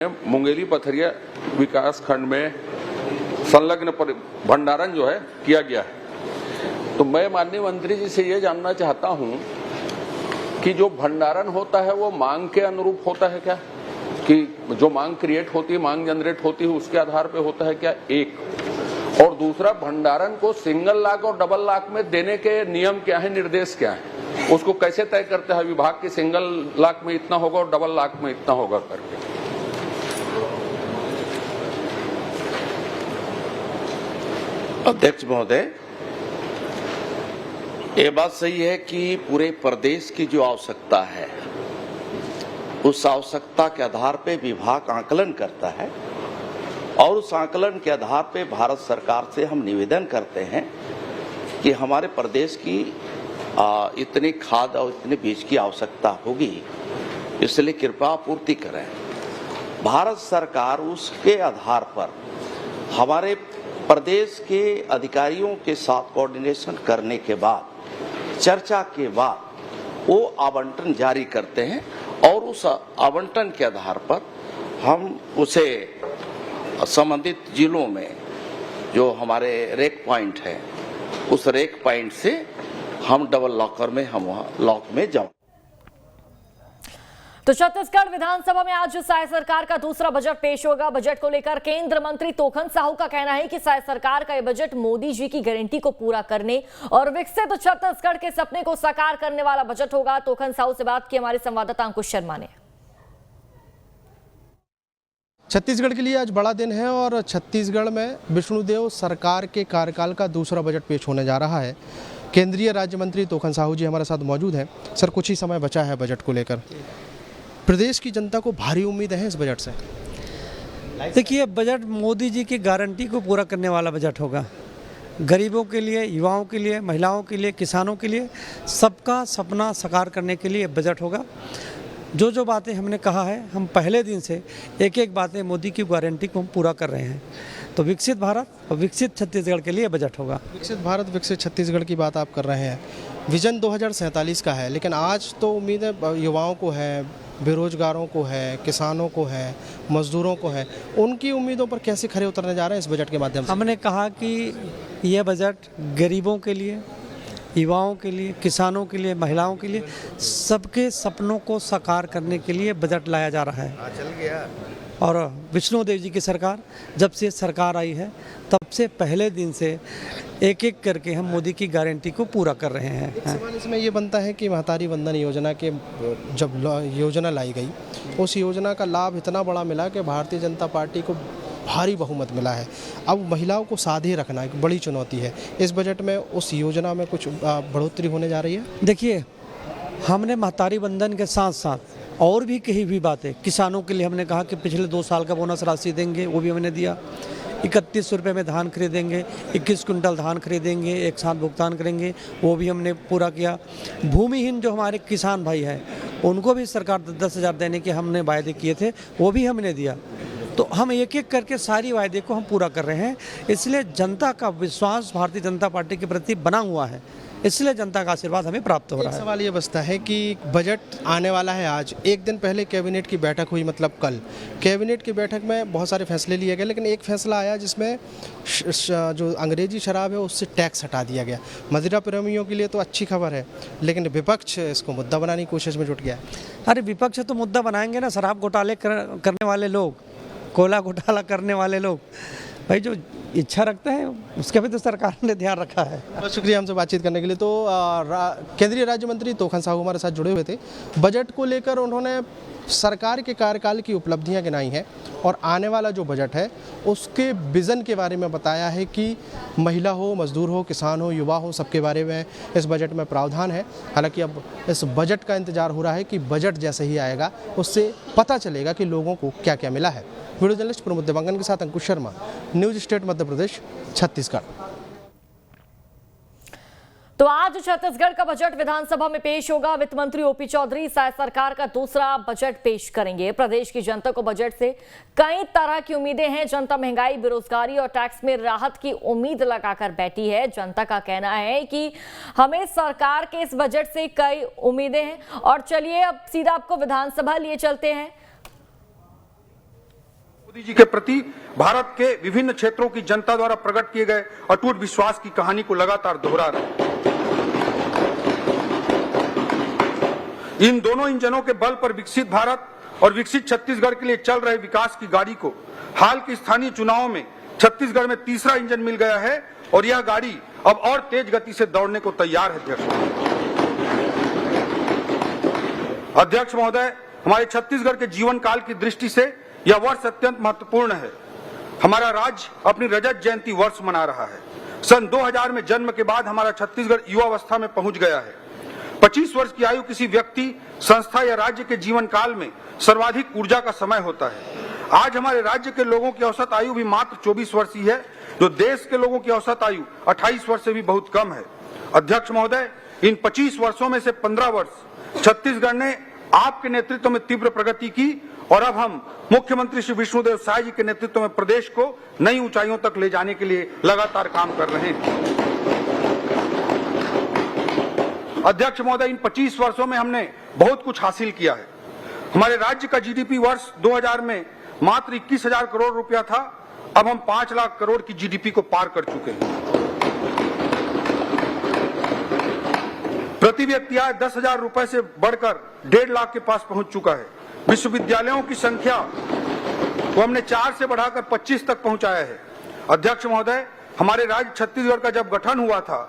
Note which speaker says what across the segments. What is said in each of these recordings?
Speaker 1: मुंगेली पथरिया विकास खंड में संलग्न भंडारण जो है किया गया है। तो मैं माननीय मंत्री जी से ये जानना चाहता हूं कि जो भंडारण होता है वो मांग के अनुरूप होता है क्या, कि जो मांग क्रिएट होती है, मांग जनरेट होती है, उसके आधार पे होता है क्या, एक। और दूसरा, भंडारण को सिंगल लाख और डबल लाख में देने के नियम क्या है, निर्देश क्या है, उसको कैसे तय करते हैं विभाग की सिंगल लाख में इतना होगा और डबल लाख में इतना होगा करके।
Speaker 2: अध्यक्ष महोदय, ये बात सही है कि पूरे प्रदेश की जो आवश्यकता है उस आवश्यकता के आधार पे विभाग आकलन करता है और उस आकलन के आधार पे भारत सरकार से हम निवेदन करते हैं कि हमारे प्रदेश की इतनी खाद और इतने बीज की आवश्यकता होगी, इसलिए कृपया आपूर्ति करें। भारत सरकार उसके आधार पर हमारे प्रदेश के अधिकारियों के साथ कोऑर्डिनेशन करने के बाद, चर्चा के बाद वो आवंटन जारी करते हैं और उस आवंटन के आधार पर हम उसे संबंधित जिलों में जो हमारे रेक पॉइंट है उस रेक पॉइंट से हम डबल लॉकर में हम वहाँ लॉक में जाओ।
Speaker 3: तो छत्तीसगढ़ विधानसभा में आज साय सरकार का दूसरा बजट पेश होगा। बजट को लेकर केंद्र मंत्री तोखन साहू का कहना है कि साय सरकार का यह बजट मोदी जी की गारंटी को पूरा करने और विकसित छत्तीसगढ़ के सपने को साकार करने वाला बजट होगा। तोखन साहू से बात की हमारे संवाददाता अंकुश शर्मा ने।
Speaker 4: छत्तीसगढ़ के लिए आज बड़ा दिन है और छत्तीसगढ़ में विष्णुदेव सरकार के कार्यकाल का दूसरा बजट पेश होने जा रहा है। केंद्रीय राज्य मंत्री तोखन साहू जी हमारे साथ मौजूद हैं। सर, कुछ ही समय बचा है बजट को लेकर, प्रदेश की जनता को भारी उम्मीद है इस बजट से।
Speaker 5: देखिए, बजट मोदी जी की गारंटी को पूरा करने वाला बजट होगा। गरीबों के लिए, युवाओं के लिए, महिलाओं के लिए, किसानों के लिए, सबका सपना साकार करने के लिए बजट होगा। जो जो बातें हमने कहा है, हम पहले दिन से एक एक बातें मोदी की गारंटी को हम पूरा कर रहे हैं। तो विकसित भारत और विकसित छत्तीसगढ़ के लिए बजट होगा।
Speaker 4: विकसित भारत, विकसित छत्तीसगढ़ की बात आप कर रहे हैं। विजन 2047 का है, लेकिन आज तो उम्मीद है युवाओं को है, बेरोजगारों को है, किसानों को है, मजदूरों को है। उनकी उम्मीदों पर कैसे खरे उतरने जा रहे हैं इस बजट के माध्यम से?
Speaker 5: हमने कहा कि यह बजट गरीबों के लिए, युवाओं के लिए, किसानों के लिए, महिलाओं के लिए, सबके सपनों को साकार करने के लिए बजट लाया जा रहा है।
Speaker 2: चल गया।
Speaker 5: और विष्णुदेव जी की सरकार जब से सरकार आई है तब से पहले दिन से एक एक करके हम मोदी की गारंटी को पूरा कर रहे हैं।
Speaker 4: एक सवाल इसमें ये बनता है कि महतारी वंदन योजना के जब योजना लाई गई, उस योजना का लाभ इतना बड़ा मिला कि भारतीय जनता पार्टी को भारी बहुमत मिला है। अब महिलाओं को साधे रखना एक बड़ी चुनौती है। इस बजट में उस योजना में कुछ बढ़ोतरी होने जा रही है?
Speaker 5: देखिए, हमने महतारी वंदन के साथ साथ और भी कही हुई बातें, किसानों के लिए हमने कहा कि पिछले 2 साल का बोनस राशि देंगे, वो भी हमने दिया। 31 रुपये में धान खरीदेंगे, 21 कुंटल धान खरीदेंगे, एक साथ भुगतान करेंगे, वो भी हमने पूरा किया। भूमिहीन जो हमारे किसान भाई हैं उनको भी सरकार 10 हज़ार देने के हमने वायदे किए थे, वो भी हमने दिया। तो हम एक एक करके सारी वायदे को हम पूरा कर रहे हैं। इसलिए जनता का विश्वास भारतीय जनता पार्टी के प्रति बना हुआ है, इसलिए जनता का आशीर्वाद हमें प्राप्त हो रहा है।
Speaker 4: सवाल ये बचता है कि बजट आने वाला है आज। एक दिन पहले कैबिनेट की बैठक हुई, मतलब कल कैबिनेट की बैठक में बहुत सारे फैसले लिए गए, लेकिन एक फैसला आया जिसमें जो अंग्रेजी शराब है उससे टैक्स हटा दिया गया। मदिरा प्रेमियों के लिए तो अच्छी खबर है, लेकिन विपक्ष इसको मुद्दा बनाने की कोशिश में जुट गया है।
Speaker 5: अरे विपक्ष तो मुद्दा बनाएंगे ना, शराब घोटाले करने वाले लोग, कोयला घोटाला करने वाले लोग, भाई जो इच्छा रखते हैं उसका भी तो सरकार ने ध्यान रखा है।
Speaker 4: बहुत शुक्रिया हमसे बातचीत करने के लिए। तो केंद्रीय राज्य मंत्री तोखन साहू हमारे साथ जुड़े हुए थे। बजट को लेकर उन्होंने सरकार के कार्यकाल की उपलब्धियां गिनाई हैं और आने वाला जो बजट है उसके विज़न के बारे में बताया है कि महिला हो, मजदूर हो, किसान हो, युवा हो, सबके बारे में इस बजट में प्रावधान है। हालांकि अब इस बजट का इंतजार हो रहा है कि बजट जैसे ही आएगा उससे पता चलेगा कि लोगों को क्या क्या मिला है। वीडियो जर्नलिस्ट प्रमोद देवांगन के साथ अंकुश शर्मा, न्यूज स्टेट मध्य प्रदेश, छत्तीसगढ़।
Speaker 3: तो आज छत्तीसगढ़ का बजट विधानसभा में पेश होगा। वित्त मंत्री ओपी चौधरी साय सरकार का दूसरा बजट पेश करेंगे। प्रदेश की जनता को बजट से कई तरह की उम्मीदें हैं। जनता महंगाई, बेरोजगारी और टैक्स में राहत की उम्मीद लगाकर बैठी है। जनता का कहना है कि हमें सरकार के इस बजट से कई उम्मीदें हैं। और चलिए अब सीधा आपको विधानसभा लिए चलते हैं।
Speaker 6: मोदी जी के प्रति भारत के विभिन्न क्षेत्रों की जनता द्वारा प्रकट किए गए अटूट विश्वास की कहानी को लगातार दोहरा रहे हैं। इन दोनों इंजनों के बल पर विकसित भारत और विकसित छत्तीसगढ़ के लिए चल रहे विकास की गाड़ी को हाल के स्थानीय चुनावों में छत्तीसगढ़ में तीसरा इंजन मिल गया है और यह गाड़ी अब और तेज गति से दौड़ने को तैयार है। अध्यक्ष महोदय, हमारे छत्तीसगढ़ के जीवन काल की दृष्टि से यह वर्ष अत्यंत महत्वपूर्ण है। हमारा राज्य अपनी रजत जयंती वर्ष मना रहा है। सन 2000 में जन्म के बाद हमारा छत्तीसगढ़ युवावस्था में पहुंच गया है। 25 वर्ष की आयु किसी व्यक्ति, संस्था या राज्य के जीवन काल में सर्वाधिक ऊर्जा का समय होता है। आज हमारे राज्य के लोगों की औसत आयु भी मात्र 24 वर्ष ही है, जो देश के लोगों की औसत आयु 28 वर्ष से भी बहुत कम है। अध्यक्ष महोदय, इन 25 वर्षों में से 15 वर्ष छत्तीसगढ़ ने आपके नेतृत्व में तीव्र प्रगति की और अब हम मुख्यमंत्री श्री विष्णुदेव साय जी के नेतृत्व में प्रदेश को नई ऊंचाइयों तक ले जाने के लिए लगातार काम कर रहे हैं। अध्यक्ष महोदय, इन 25 वर्षों में हमने बहुत कुछ हासिल किया है। हमारे राज्य का जीडीपी वर्ष 2000 में मात्र 21,000 करोड़ रुपया था, अब हम 5 लाख करोड़ की जीडीपी को पार कर चुके हैं। प्रति व्यक्ति आय 10,000 रुपए से बढ़कर 1.5 लाख के पास पहुंच चुका है। विश्वविद्यालयों की संख्या को हमने 4 से बढ़ाकर 25 तक पहुंचाया है। अध्यक्ष महोदय, हमारे राज्य छत्तीसगढ़ का जब गठन हुआ था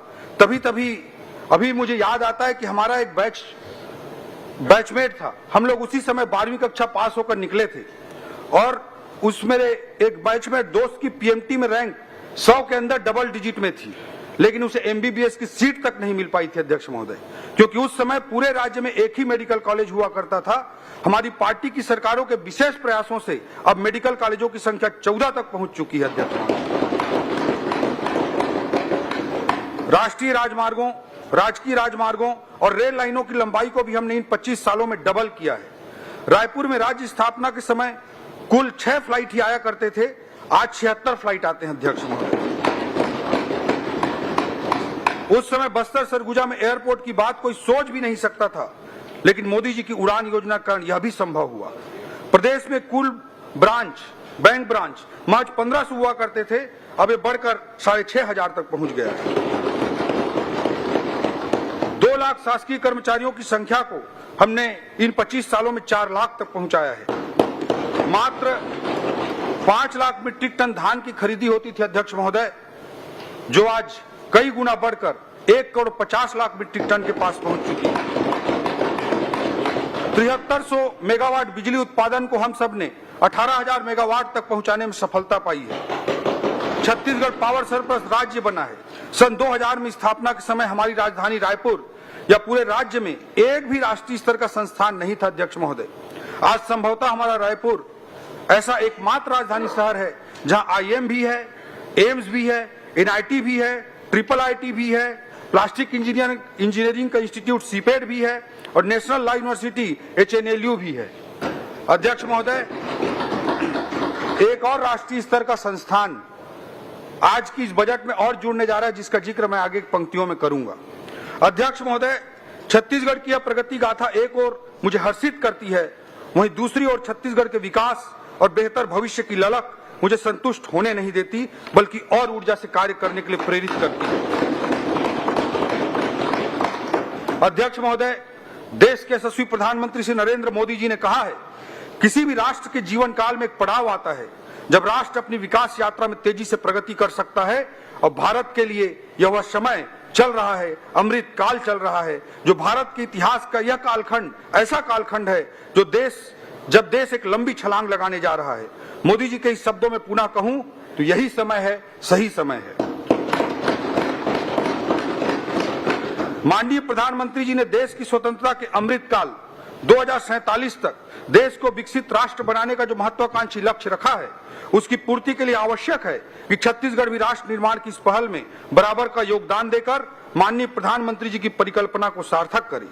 Speaker 6: अभी मुझे याद आता है कि हमारा एक बैचमेट था। हम लोग उसी समय 12वीं कक्षा पास होकर निकले थे और उस मेरे एक बैचमेट दोस्त की पीएमटी में रैंक 100 के अंदर डबल डिजिट में थी, लेकिन उसे एमबीबीएस की सीट तक नहीं मिल पाई थी। अध्यक्ष महोदय, क्योंकि उस समय पूरे राज्य में एक ही मेडिकल कॉलेज हुआ करता था। हमारी पार्टी की सरकारों के विशेष प्रयासों से अब मेडिकल कॉलेजों की संख्या 14 तक पहुंच चुकी है। अध्यक्ष महोदय, राष्ट्रीय राजमार्गों, राजकीय राजमार्गों और रेल लाइनों की लंबाई को भी हमने इन 25 सालों में डबल किया है। रायपुर में राज्य स्थापना के समय कुल 6 फ्लाइट ही आया करते थे, आज 76 फ्लाइट आते हैं। अध्यक्ष महोदय, उस समय बस्तर सरगुजा में एयरपोर्ट की बात कोई सोच भी नहीं सकता था, लेकिन मोदी जी की उड़ान योजना के कारण यह भी संभव हुआ। प्रदेश में कुल बैंक ब्रांच महज 1500 हुआ करते थे, अब ये बढ़कर 6,500 तक पहुंच गया है। 2 लाख शासकीय कर्मचारियों की संख्या को हमने इन 25 सालों में 4 लाख तक पहुंचाया है। मात्र 5 लाख मीट्रिक टन धान की खरीदी होती थी अध्यक्ष महोदय, जो आज कई गुना बढ़कर 1,50,00,000 मीट्रिक टन के पास पहुंच चुकी है। 7300 मेगावाट बिजली उत्पादन को हम सब ने 18,000 मेगावाट तक पहुंचाने में सफलता पाई है। छत्तीसगढ़ पावर सरप्लस राज्य बना है। सन 2000 में स्थापना के समय हमारी राजधानी रायपुर या पूरे राज्य में एक भी राष्ट्रीय स्तर का संस्थान नहीं था। अध्यक्ष महोदय, आज संभवतः हमारा रायपुर ऐसा एकमात्र राजधानी शहर है जहां आईएम भी है, एम्स भी है, एनआईटी भी है, ट्रिपल आईटी भी है, प्लास्टिक इंजीनियरिंग का इंस्टीट्यूट सीपेड भी है और नेशनल लॉ यूनिवर्सिटी एचएनएलयू भी है। अध्यक्ष महोदय, एक और राष्ट्रीय स्तर का संस्थान आज की इस बजट में और जुड़ने जा रहा है, जिसका जिक्र मैं आगे पंक्तियों में करूंगा। अध्यक्ष महोदय, छत्तीसगढ़ की यह प्रगति गाथा एक ओर मुझे हर्षित करती है, वहीं दूसरी ओर छत्तीसगढ़ के विकास और बेहतर भविष्य की ललक मुझे संतुष्ट होने नहीं देती, बल्कि और ऊर्जा से कार्य करने के लिए प्रेरित करती है। अध्यक्ष महोदय, देश के यशस्वी प्रधानमंत्री श्री नरेंद्र मोदी जी ने कहा है, किसी भी राष्ट्र के जीवन काल में एक पड़ाव आता है जब राष्ट्र अपनी विकास यात्रा में तेजी से प्रगति कर सकता है, और भारत के लिए यह वह समय चल रहा है, अमृत काल चल रहा है, जो भारत के इतिहास का यह कालखंड ऐसा कालखंड है जब देश एक लंबी छलांग लगाने जा रहा है। मोदी जी के इस शब्दों में पुनः कहूं तो यही समय है, सही समय है। माननीय प्रधानमंत्री जी ने देश की स्वतंत्रता के अमृत काल 2047 तक देश को विकसित राष्ट्र बनाने का जो महत्वाकांक्षी लक्ष्य रखा है, उसकी पूर्ति के लिए आवश्यक है कि छत्तीसगढ़ भी राष्ट्र निर्माण की इस पहल में बराबर का योगदान देकर माननीय प्रधानमंत्री जी की परिकल्पना को सार्थक करे।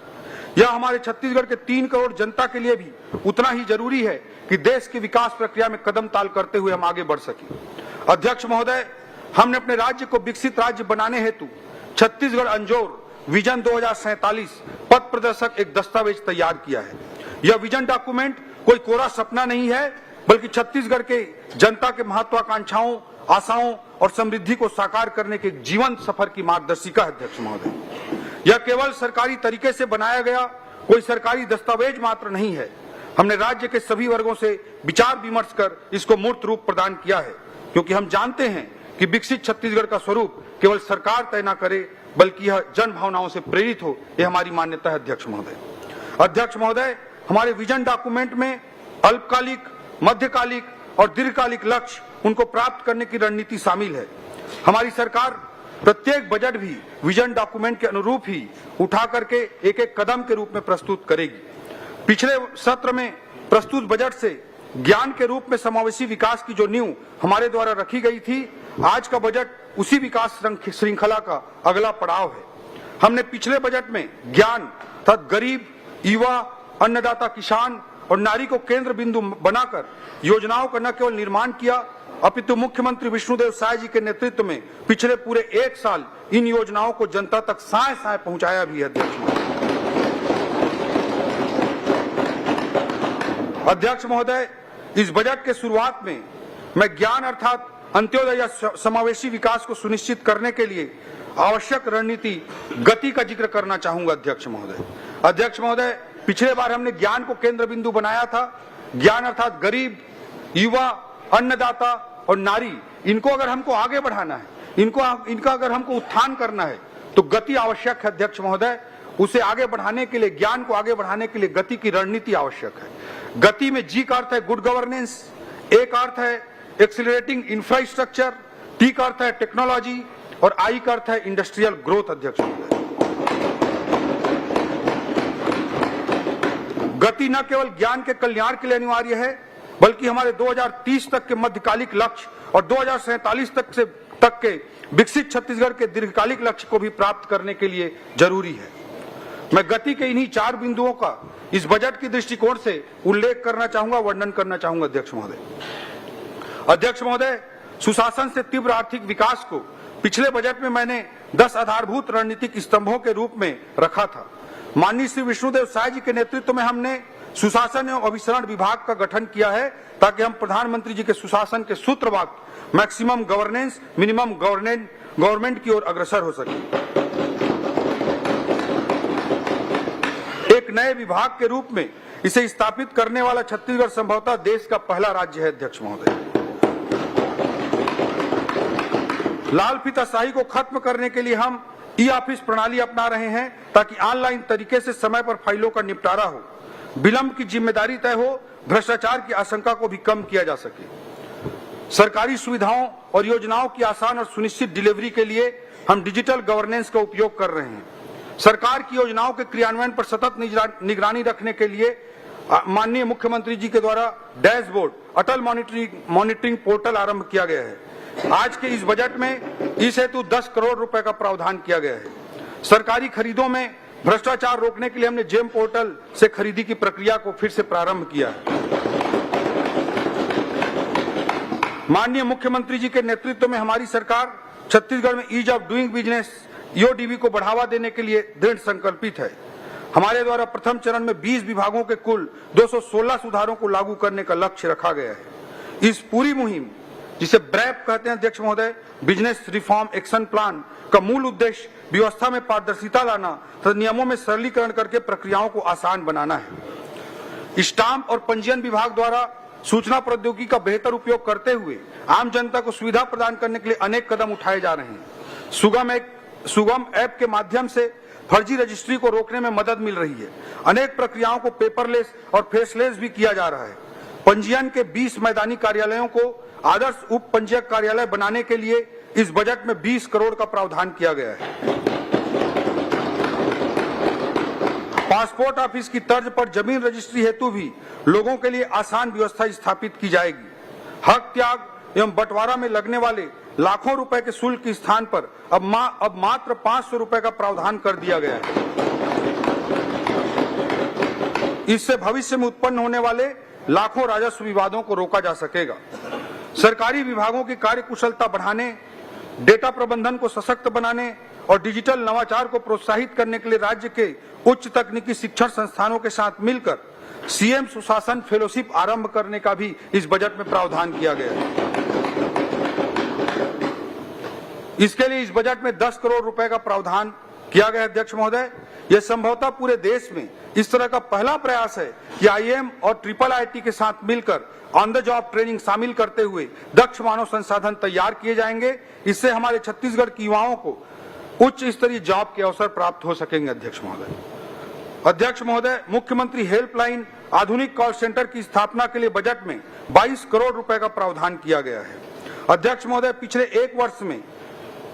Speaker 6: यह हमारे छत्तीसगढ़ के 3 करोड़ जनता के लिए भी उतना ही जरूरी है कि देश की विकास प्रक्रिया में कदम ताल करते हुए हम आगे बढ़ सकें। अध्यक्ष महोदय, हमने अपने राज्य को विकसित राज्य बनाने हेतु छत्तीसगढ़ अंजोर विजन 2047 पथ प्रदर्शक एक दस्तावेज तैयार किया है। यह विजन डॉक्यूमेंट कोई कोरा सपना नहीं है, बल्कि छत्तीसगढ़ के जनता के महत्वाकांक्षाओं, आशाओं और समृद्धि को साकार करने के जीवंत सफर की मार्गदर्शिका है अध्यक्ष महोदय। यह केवल सरकारी तरीके से बनाया गया कोई सरकारी दस्तावेज मात्र नहीं है। हमने राज्य के सभी वर्गों से विचार विमर्श कर इसको मूर्त रूप प्रदान किया है, क्योंकि हम जानते हैं कि विकसित छत्तीसगढ़ का स्वरूप केवल सरकार तय न करे, बल्कि यह जन भावनाओं से प्रेरित हो, यह हमारी मान्यता है अध्यक्ष महोदय। अध्यक्ष महोदय, हमारे विजन डॉक्यूमेंट में अल्पकालिक, मध्यकालिक और दीर्घकालिक लक्ष्य उनको प्राप्त करने की रणनीति शामिल है। हमारी सरकार प्रत्येक बजट भी विजन डॉक्यूमेंट के अनुरूप ही उठा करके एक एक कदम के रूप में प्रस्तुत करेगी। पिछले सत्र में प्रस्तुत बजट से ज्ञान के रूप में समावेशी विकास की जो नींव हमारे द्वारा रखी गई थी, आज का बजट उसी विकास श्रृंखला का अगला पड़ाव है। हमने पिछले बजट में ज्ञान तथा गरीब, युवा, अन्नदाता किसान और नारी को केंद्र बिंदु बनाकर योजनाओं का न केवल निर्माण किया, अपितु मुख्यमंत्री विष्णुदेव साय जी के नेतृत्व में पिछले पूरे एक साल इन योजनाओं को जनता तक साय साय पहुंचाया भी है अध्यक्ष महोदय। इस बजट के शुरुआत में मैं ज्ञान अर्थात अंत्योदय या समावेशी विकास को सुनिश्चित करने के लिए आवश्यक रणनीति गति का जिक्र करना चाहूंगा अध्यक्ष महोदय। अध्यक्ष महोदय, पिछले बार हमने ज्ञान को केंद्र बिंदु बनाया था। ज्ञान अर्थात गरीब, युवा, अन्नदाता और नारी, इनको अगर हमको आगे बढ़ाना है, इनका अगर हमको उत्थान करना है, तो गति आवश्यक है अध्यक्ष महोदय। उसे आगे बढ़ाने के लिए, ज्ञान को आगे बढ़ाने के लिए गति की रणनीति आवश्यक है। गति में जी का अर्थ है गुड गवर्नेंस, ए का अर्थ है एक्सिलरेटिंग इंफ्रास्ट्रक्चर, टी का अर्थ है टेक्नोलॉजी और आई का अर्थ है इंडस्ट्रियल ग्रोथ अध्यक्ष महोदय। गति न केवल ज्ञान के कल्याण के लिए अनिवार्य है, बल्कि हमारे 2030 तक के मध्यकालिक लक्ष्य और 2047 तक के विकसित छत्तीसगढ़ के दीर्घकालिक लक्ष्य को भी प्राप्त करने के लिए जरूरी है। मैं गति के इन्हीं 4 बिंदुओं का इस बजट के दृष्टिकोण से उल्लेख करना चाहूंगा, वर्णन करना चाहूंगा अध्यक्ष महोदय। अध्यक्ष महोदय, सुशासन से तीव्र आर्थिक विकास को पिछले बजट में मैंने 10 आधारभूत रणनीतिक स्तंभों के रूप में रखा था। माननीय श्री विष्णुदेव साय जी के नेतृत्व में हमने सुशासन एवं अभिसरण विभाग का गठन किया है, ताकि हम प्रधानमंत्री जी के सुशासन के सूत्र वाक्य मैक्सिमम गवर्नेंस मिनिमम गवर्नमेंट की ओर अग्रसर हो सके। एक नए विभाग के रूप में इसे स्थापित करने वाला छत्तीसगढ़ संभवतः देश का पहला राज्य है अध्यक्ष महोदय। लाल फीताशाही को खत्म करने के लिए हम ई ऑफिस प्रणाली अपना रहे हैं, ताकि ऑनलाइन तरीके से समय पर फाइलों का निपटारा हो, विलंब की जिम्मेदारी तय हो, भ्रष्टाचार की आशंका को भी कम किया जा सके। सरकारी सुविधाओं और योजनाओं की आसान और सुनिश्चित डिलीवरी के लिए हम डिजिटल गवर्नेंस का उपयोग कर रहे हैं। सरकार की योजनाओं के क्रियान्वयन पर सतत निगरानी रखने के लिए माननीय मुख्यमंत्री जी के द्वारा डैशबोर्ड अटल मॉनिटरिंग पोर्टल आरंभ किया गया है। आज के इस बजट में इस हेतु 10 करोड़ रुपए का प्रावधान किया गया है। सरकारी खरीदों में भ्रष्टाचार रोकने के लिए हमने जेम पोर्टल से खरीदी की प्रक्रिया को फिर से प्रारंभ किया है। माननीय मुख्यमंत्री जी के नेतृत्व में हमारी सरकार छत्तीसगढ़ में ease of doing business EODB को बढ़ावा देने के लिए दृढ़ संकल्पित है। हमारे द्वारा प्रथम चरण में 20 विभागों के कुल 216 सुधारों को लागू करने का लक्ष्य रखा गया है। इस पूरी मुहिम, जिसे ब्रैप कहते हैं अध्यक्ष महोदय, बिजनेस रिफॉर्म एक्शन प्लान का मूल उद्देश्य व्यवस्था में पारदर्शिता लाना तथा नियमों में सरलीकरण करके प्रक्रियाओं को आसान बनाना है। स्टाम्प और पंजीयन विभाग द्वारा सूचना प्रौद्योगिकी का बेहतर उपयोग करते हुए आम जनता को सुविधा प्रदान करने के लिए अनेक कदम उठाए जा रहे हैं। सुगम ऐप के माध्यम से फर्जी रजिस्ट्री को रोकने में मदद मिल रही है। अनेक प्रक्रियाओं को पेपरलेस और फेसलेस भी किया जा रहा है। पंजीयन के 20 मैदानी कार्यालयों को आदर्श उप पंजीयक कार्यालय बनाने के लिए इस बजट में 20 करोड़ का प्रावधान किया गया है। पासपोर्ट ऑफिस की तर्ज पर जमीन रजिस्ट्री हेतु भी लोगों के लिए आसान व्यवस्था स्थापित की जाएगी। हक त्याग एवं बंटवारा में लगने वाले लाखों रुपए के शुल्क के स्थान पर अब मात्र 500 रुपए का प्रावधान कर दिया गया है। इससे भविष्य में उत्पन्न होने वाले लाखों राजस्व विवादों को रोका जा सकेगा। सरकारी विभागों की कार्यकुशलता बढ़ाने, डेटा प्रबंधन को सशक्त बनाने और डिजिटल नवाचार को प्रोत्साहित करने के लिए राज्य के उच्च तकनीकी शिक्षण संस्थानों के साथ मिलकर सीएम सुशासन फेलोशिप आरंभ करने का भी इस बजट में प्रावधान किया गया है। इसके लिए इस बजट में 10 करोड़ रुपए का प्रावधान किया गया है अध्यक्ष महोदय। यह संभवतः पूरे देश में इस तरह का पहला प्रयास है कि आईएम और IIIT के साथ मिलकर ऑन द जॉब ट्रेनिंग शामिल करते हुए दक्ष मानव संसाधन तैयार किए जाएंगे। इससे हमारे छत्तीसगढ़ के युवाओं को उच्च स्तरीय जॉब के अवसर प्राप्त हो सकेंगे अध्यक्ष महोदय। अध्यक्ष महोदय, मुख्यमंत्री हेल्पलाइन आधुनिक कॉल सेंटर की स्थापना के लिए बजट में 22 करोड़ रुपए का प्रावधान किया गया है। अध्यक्ष महोदय, पिछले एक वर्ष में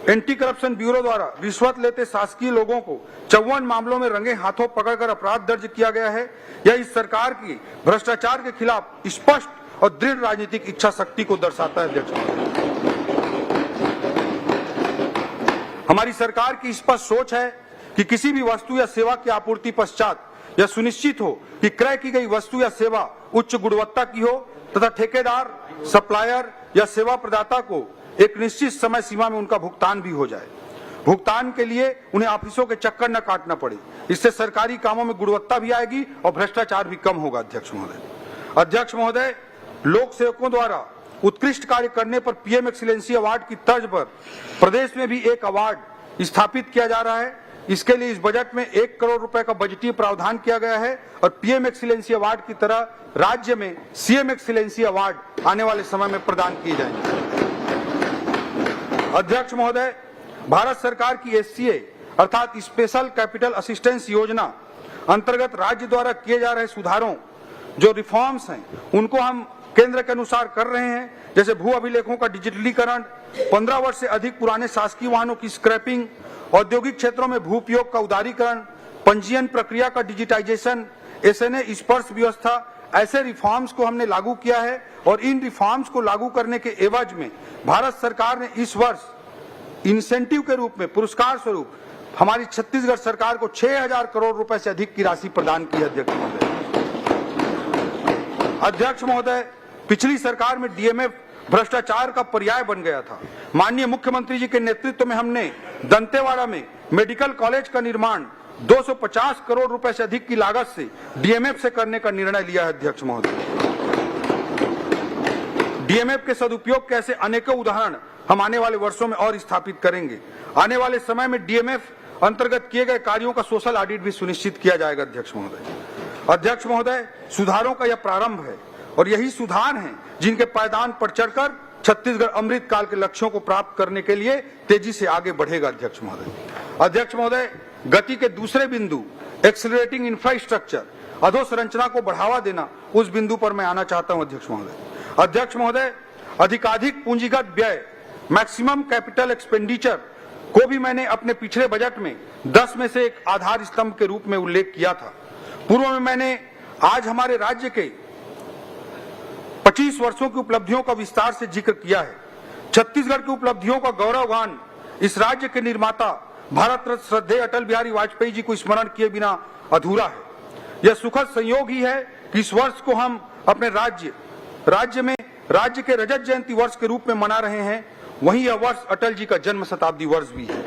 Speaker 6: एंटी करप्शन ब्यूरो द्वारा रिश्वत लेते शासकीय लोगों को 54 मामलों में रंगे हाथों पकड़कर अपराध दर्ज किया गया है। यह इस सरकार की भ्रष्टाचार के खिलाफ स्पष्ट और दृढ़ राजनीतिक इच्छा शक्ति को दर्शाता है अध्यक्ष महोदय। हमारी सरकार की स्पष्ट सोच है कि किसी भी वस्तु या सेवा की आपूर्ति पश्चात यह सुनिश्चित हो कि क्रय की गई वस्तु या सेवा उच्च गुणवत्ता की हो तथा ठेकेदार, सप्लायर या सेवा प्रदाता को एक निश्चित समय सीमा में उनका भुगतान भी हो जाए। भुगतान के लिए उन्हें ऑफिसों के चक्कर न काटना पड़े। इससे सरकारी कामों में गुणवत्ता भी आएगी और भ्रष्टाचार भी कम होगा अध्यक्ष महोदय। अध्यक्ष महोदय, लोक सेवकों द्वारा उत्कृष्ट कार्य करने पर पीएम एक्सीलेंसी अवार्ड की तर्ज पर प्रदेश में भी एक अवार्ड स्थापित किया जा रहा है। इसके लिए इस बजट में 1 करोड़ रुपए का बजटीय प्रावधान किया गया है और पीएम एक्सीलेंसी अवार्ड की तरह राज्य में सीएम एक्सीलेंसी अवार्ड आने वाले समय में प्रदान किए जाएंगे। अध्यक्ष महोदय, भारत सरकार की SCA अर्थात स्पेशल कैपिटल असिस्टेंस योजना अंतर्गत राज्य द्वारा किए जा रहे सुधारों, जो रिफॉर्म्स हैं, उनको हम केंद्र के अनुसार कर रहे हैं। जैसे भू अभिलेखों का डिजिटलीकरण, 15 वर्ष से अधिक पुराने शासकीय वाहनों की स्क्रैपिंग, औद्योगिक क्षेत्रों में भू उपयोग का उदारीकरण, पंजीयन प्रक्रिया का डिजिटाइजेशन, SNA स्पर्श व्यवस्था, ऐसे रिफॉर्म्स को हमने लागू किया है। और इन रिफॉर्म्स को लागू करने के एवज में भारत सरकार ने इस वर्ष इंसेंटिव के रूप में, पुरस्कार स्वरूप हमारी छत्तीसगढ़ सरकार को 6000 करोड़ रुपए से अधिक की राशि प्रदान की है अध्यक्ष महोदय। अध्यक्ष महोदय, पिछली सरकार में DMF भ्रष्टाचार का पर्याय बन गया था। माननीय मुख्यमंत्री जी के नेतृत्व में हमने दंतेवाड़ा में मेडिकल कॉलेज का निर्माण 250 करोड़ रुपए से अधिक की लागत से DMF से करने का निर्णय लिया है अध्यक्ष महोदय। DMF के सदुपयोग के ऐसे अनेकों उदाहरण हम आने वाले वर्षों में और स्थापित करेंगे। आने वाले समय में DMF अंतर्गत किए गए कार्यों का सोशल ऑडिट भी सुनिश्चित किया जाएगा अध्यक्ष महोदय। अध्यक्ष महोदय, सुधारों का यह प्रारंभ है और यही सुधार हैं जिनके पायदान पर चढ़कर छत्तीसगढ़ अमृत काल के लक्ष्यों को प्राप्त करने के लिए तेजी से आगे बढ़ेगा अध्यक्ष महोदय। अध्यक्ष महोदय, गति के दूसरे बिंदु एक्सीलरेटिंग इंफ्रास्ट्रक्चर, अधोसंरचना को बढ़ावा देना, उस बिंदु पर मैं आना चाहता हूं अध्यक्ष महोदय। अध्यक्ष महोदय, अधिकाधिक पूंजीगत व्यय, मैक्सिमम कैपिटल एक्सपेंडिचर को भी मैंने अपने पिछले बजट में 10 में से एक आधार स्तंभ के रूप में उल्लेख किया था। पूर्व में मैंने आज हमारे राज्य के 25 वर्षों की उपलब्धियों का विस्तार से जिक्र किया है। छत्तीसगढ़ की उपलब्धियों का गौरवगान इस राज्य के निर्माता भारत रत्न श्रद्धेय अटल बिहारी वाजपेयी जी को स्मरण किए बिना अधूरा है। यह सुखद संयोग ही है कि इस वर्ष को हम अपने राज्य में राज्य के रजत जयंती वर्ष के रूप में मना रहे हैं। वहीं यह वर्ष अटल जी का जन्म शताब्दी वर्ष भी है।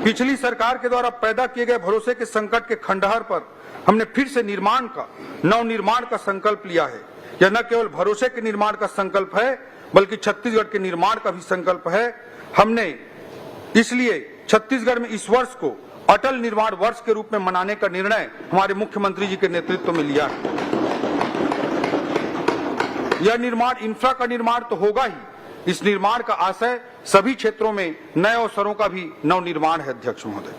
Speaker 6: पिछली सरकार के द्वारा पैदा किए गए भरोसे के संकट के खंडहर पर हमने फिर से नवनिर्माण का संकल्प लिया है। यह न केवल भरोसे के निर्माण का संकल्प है, बल्कि छत्तीसगढ़ के निर्माण का भी संकल्प है। हमने इसलिए छत्तीसगढ़ में इस वर्ष को अटल निर्माण वर्ष के रूप में मनाने का निर्णय हमारे मुख्यमंत्री जी के नेतृत्व में लिया है। यह निर्माण इंफ्रा का निर्माण तो होगा ही, इस निर्माण का आशय सभी क्षेत्रों में नए अवसरों का भी नवनिर्माण है अध्यक्ष महोदय।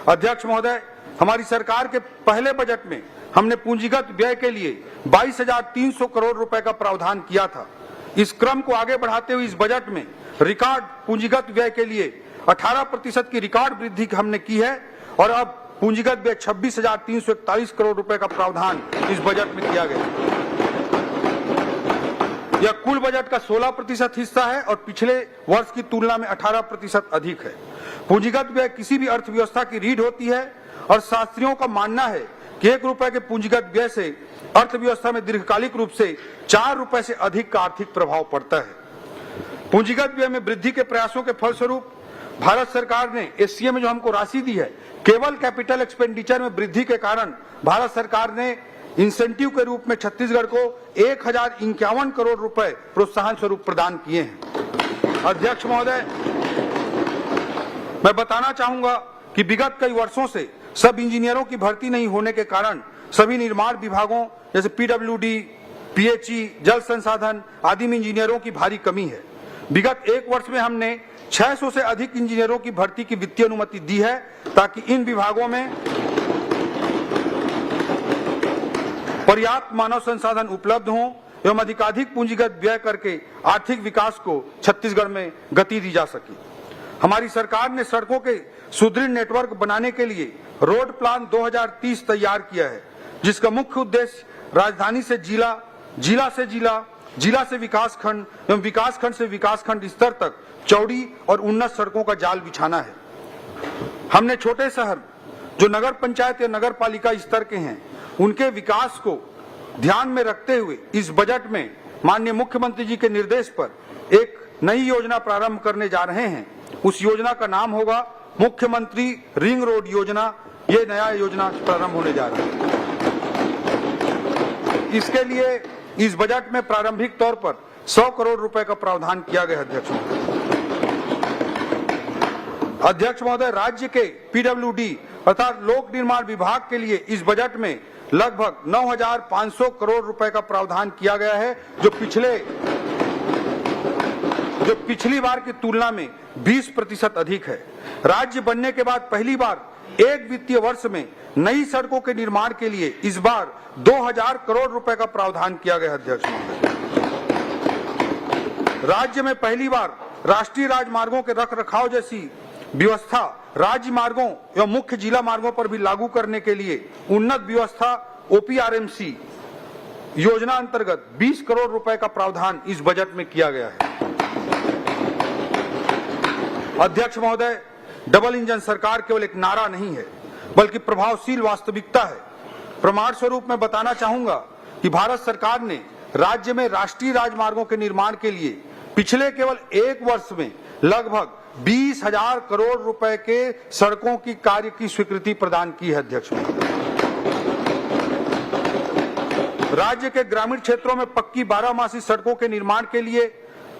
Speaker 6: अध्यक्ष महोदय, हमारी सरकार के पहले बजट में हमने पूंजीगत व्यय के लिए 22,300 करोड़ रुपए का प्रावधान किया था। इस क्रम को आगे बढ़ाते हुए इस बजट में रिकॉर्ड पूंजीगत व्यय के लिए 18% की रिकॉर्ड वृद्धि हमने की है और अब पूंजीगत व्यय 26,341 करोड़ रुपए का प्रावधान इस बजट में किया गया। यह कुल बजट का 16% हिस्सा है और पिछले वर्ष की तुलना में 18% अधिक है। पूंजीगत व्यय किसी भी अर्थव्यवस्था की रीढ़ होती है और शास्त्रियों का मानना है कि 1 रुपए के पूंजीगत व्यय से अर्थव्यवस्था में दीर्घकालिक रूप से 4 रुपए से अधिक का आर्थिक प्रभाव पड़ता है। पूंजीगत व्यय में वृद्धि के प्रयासों के फलस्वरूप भारत सरकार ने SCA में जो हमको राशि दी है, केवल कैपिटल एक्सपेंडिचर में वृद्धि के कारण भारत सरकार ने इंसेंटिव के रूप में छत्तीसगढ़ को 1051 करोड़ रुपए प्रोत्साहन स्वरूप प्रदान किए हैं। अध्यक्ष महोदय, मैं बताना चाहूंगा कि विगत कई वर्षों से सब इंजीनियरों की भर्ती नहीं होने के कारण सभी निर्माण विभागों जैसे पीडब्ल्यूडी, पीएचई, जल संसाधन आदि में इंजीनियरों की भारी कमी है। विगत एक वर्ष में हमने 600 से अधिक इंजीनियरों की भर्ती की वित्तीय अनुमति दी है ताकि इन विभागों में पर्याप्त मानव संसाधन उपलब्ध हों एवं अधिकाधिक पूंजीगत व्यय करके आर्थिक विकास को छत्तीसगढ़ में गति दी जा सके। हमारी सरकार ने सड़कों के सुदृढ़ नेटवर्क बनाने के लिए रोड प्लान 2030 तैयार किया है, जिसका मुख्य उद्देश्य राजधानी से जिला, जिला से जिला, जिला से विकास खंड एवं विकास खंड से विकास खंड स्तर तक चौड़ी और उन्नत सड़कों का जाल बिछाना है। हमने छोटे शहर जो नगर पंचायत या नगर पालिका स्तर के हैं उनके विकास को ध्यान में रखते हुए इस बजट में माननीय मुख्यमंत्री जी के निर्देश पर एक नई योजना प्रारंभ करने जा रहे हैं। उस योजना का नाम होगा मुख्यमंत्री रिंग रोड योजना। ये नया योजना प्रारंभ होने जा रहा है। इसके लिए इस बजट में प्रारंभिक तौर पर 100 करोड़ रुपए का प्रावधान किया गया। अध्यक्ष महोदय, राज्य के पीडब्ल्यूडी अर्थात लोक निर्माण विभाग के लिए इस बजट में लगभग 9,500 करोड़ रुपए का प्रावधान किया गया है, जो पिछली बार की तुलना में 20% अधिक है। राज्य बनने के बाद पहली बार एक वित्तीय वर्ष में नई सड़कों के निर्माण के लिए इस बार 2,000 करोड़ रुपए का प्रावधान किया गया। अध्यक्ष महोदय, राज्य में पहली बार राष्ट्रीय राजमार्गों के रखरखाव जैसी व्यवस्था राज्य मार्गों एवं मुख्य जिला मार्गों पर भी लागू करने के लिए उन्नत व्यवस्था ओपीआरएमसी योजना अंतर्गत 20 करोड़ रुपए का प्रावधान इस बजट में किया गया है। अध्यक्ष महोदय, डबल इंजन सरकार केवल एक नारा नहीं है बल्कि प्रभावशील वास्तविकता है। प्रमाण स्वरूप मैं बताना चाहूंगा कि भारत सरकार ने राज्य में राष्ट्रीय राजमार्गों के निर्माण के लिए पिछले केवल एक वर्ष में लगभग 20,000 करोड़ रुपए के सड़कों की कार्य की स्वीकृति प्रदान की है। अध्यक्ष महोदय, राज्य के ग्रामीण क्षेत्रों में पक्की 12 सड़कों के निर्माण के लिए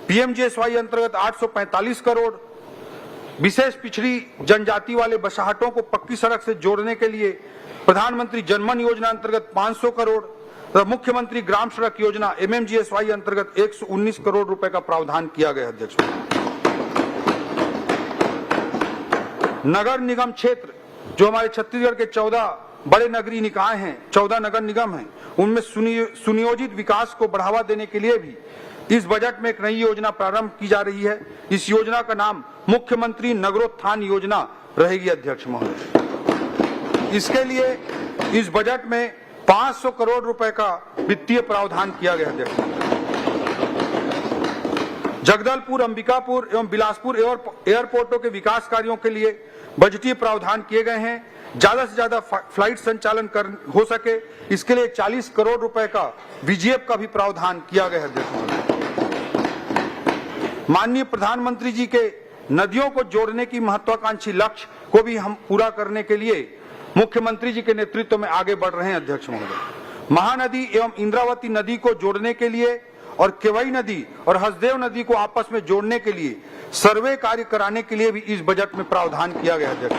Speaker 6: पीएमजीएसवाई अंतर्गत 845 करोड़, विशेष पिछड़ी जनजाति वाले बसाहटों को पक्की सड़क से जोड़ने के लिए प्रधानमंत्री जनमन योजना अंतर्गत 500 करोड़ तथा मुख्यमंत्री ग्राम सड़क योजना एमएमजीएसवाई अंतर्गत 119 करोड़ रुपए का प्रावधान किया गया। अध्यक्ष, नगर निगम क्षेत्र जो हमारे छत्तीसगढ़ के 14 बड़े नगरीय निकाय हैं, 14 नगर निगम हैं, उनमें सुनियोजित विकास को बढ़ावा देने के लिए भी इस बजट में एक नई योजना प्रारंभ की जा रही है। इस योजना का नाम मुख्यमंत्री नगरोत्थान योजना रहेगी। अध्यक्ष महोदय, इसके लिए इस बजट में 500 करोड़ रुपए का वित्तीय प्रावधान किया गया। अध्यक्ष, जगदलपुर, अंबिकापुर एवं बिलासपुर एयरपोर्टों के विकास कार्यों के लिए बजटीय प्रावधान किए गए हैं। ज्यादा से ज्यादा फ्लाइट संचालन हो सके, इसके लिए 40 करोड़ रुपए का बीजीएफ का भी प्रावधान किया गया है। माननीय प्रधानमंत्री जी के नदियों को जोड़ने की महत्वाकांक्षी लक्ष्य को भी हम पूरा करने के लिए मुख्यमंत्री जी के नेतृत्व में आगे बढ़ रहे हैं। अध्यक्ष महोदय, महानदी एवं इंद्रावती नदी को जोड़ने के लिए और केवई नदी और हसदेव नदी को आपस में जोड़ने के लिए सर्वे कार्य कराने के लिए भी इस बजट में प्रावधान किया गया। अध्यक्ष,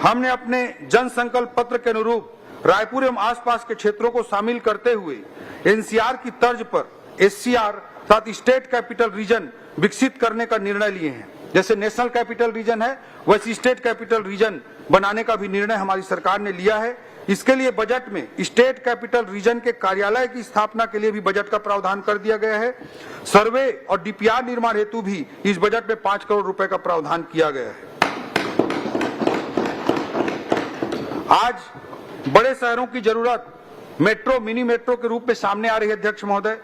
Speaker 6: हमने अपने जन संकल्प पत्र के अनुरूप रायपुर एवं आसपास के क्षेत्रों को शामिल करते हुए एनसीआर की तर्ज पर एससीआर साथ स्टेट कैपिटल रीजन विकसित करने का निर्णय लिए हैं। जैसे नेशनल कैपिटल रीजन है वैसे स्टेट कैपिटल रीजन बनाने का भी निर्णय हमारी सरकार ने लिया है। इसके लिए बजट में स्टेट कैपिटल रीजन के कार्यालय की स्थापना के लिए भी बजट का प्रावधान कर दिया गया है। सर्वे और डीपीआर निर्माण हेतु भी इस बजट में 5 करोड़ रुपए का प्रावधान किया गया है। आज बड़े शहरों की जरूरत मेट्रो, मिनी मेट्रो के रूप में सामने आ रही है। अध्यक्ष महोदय,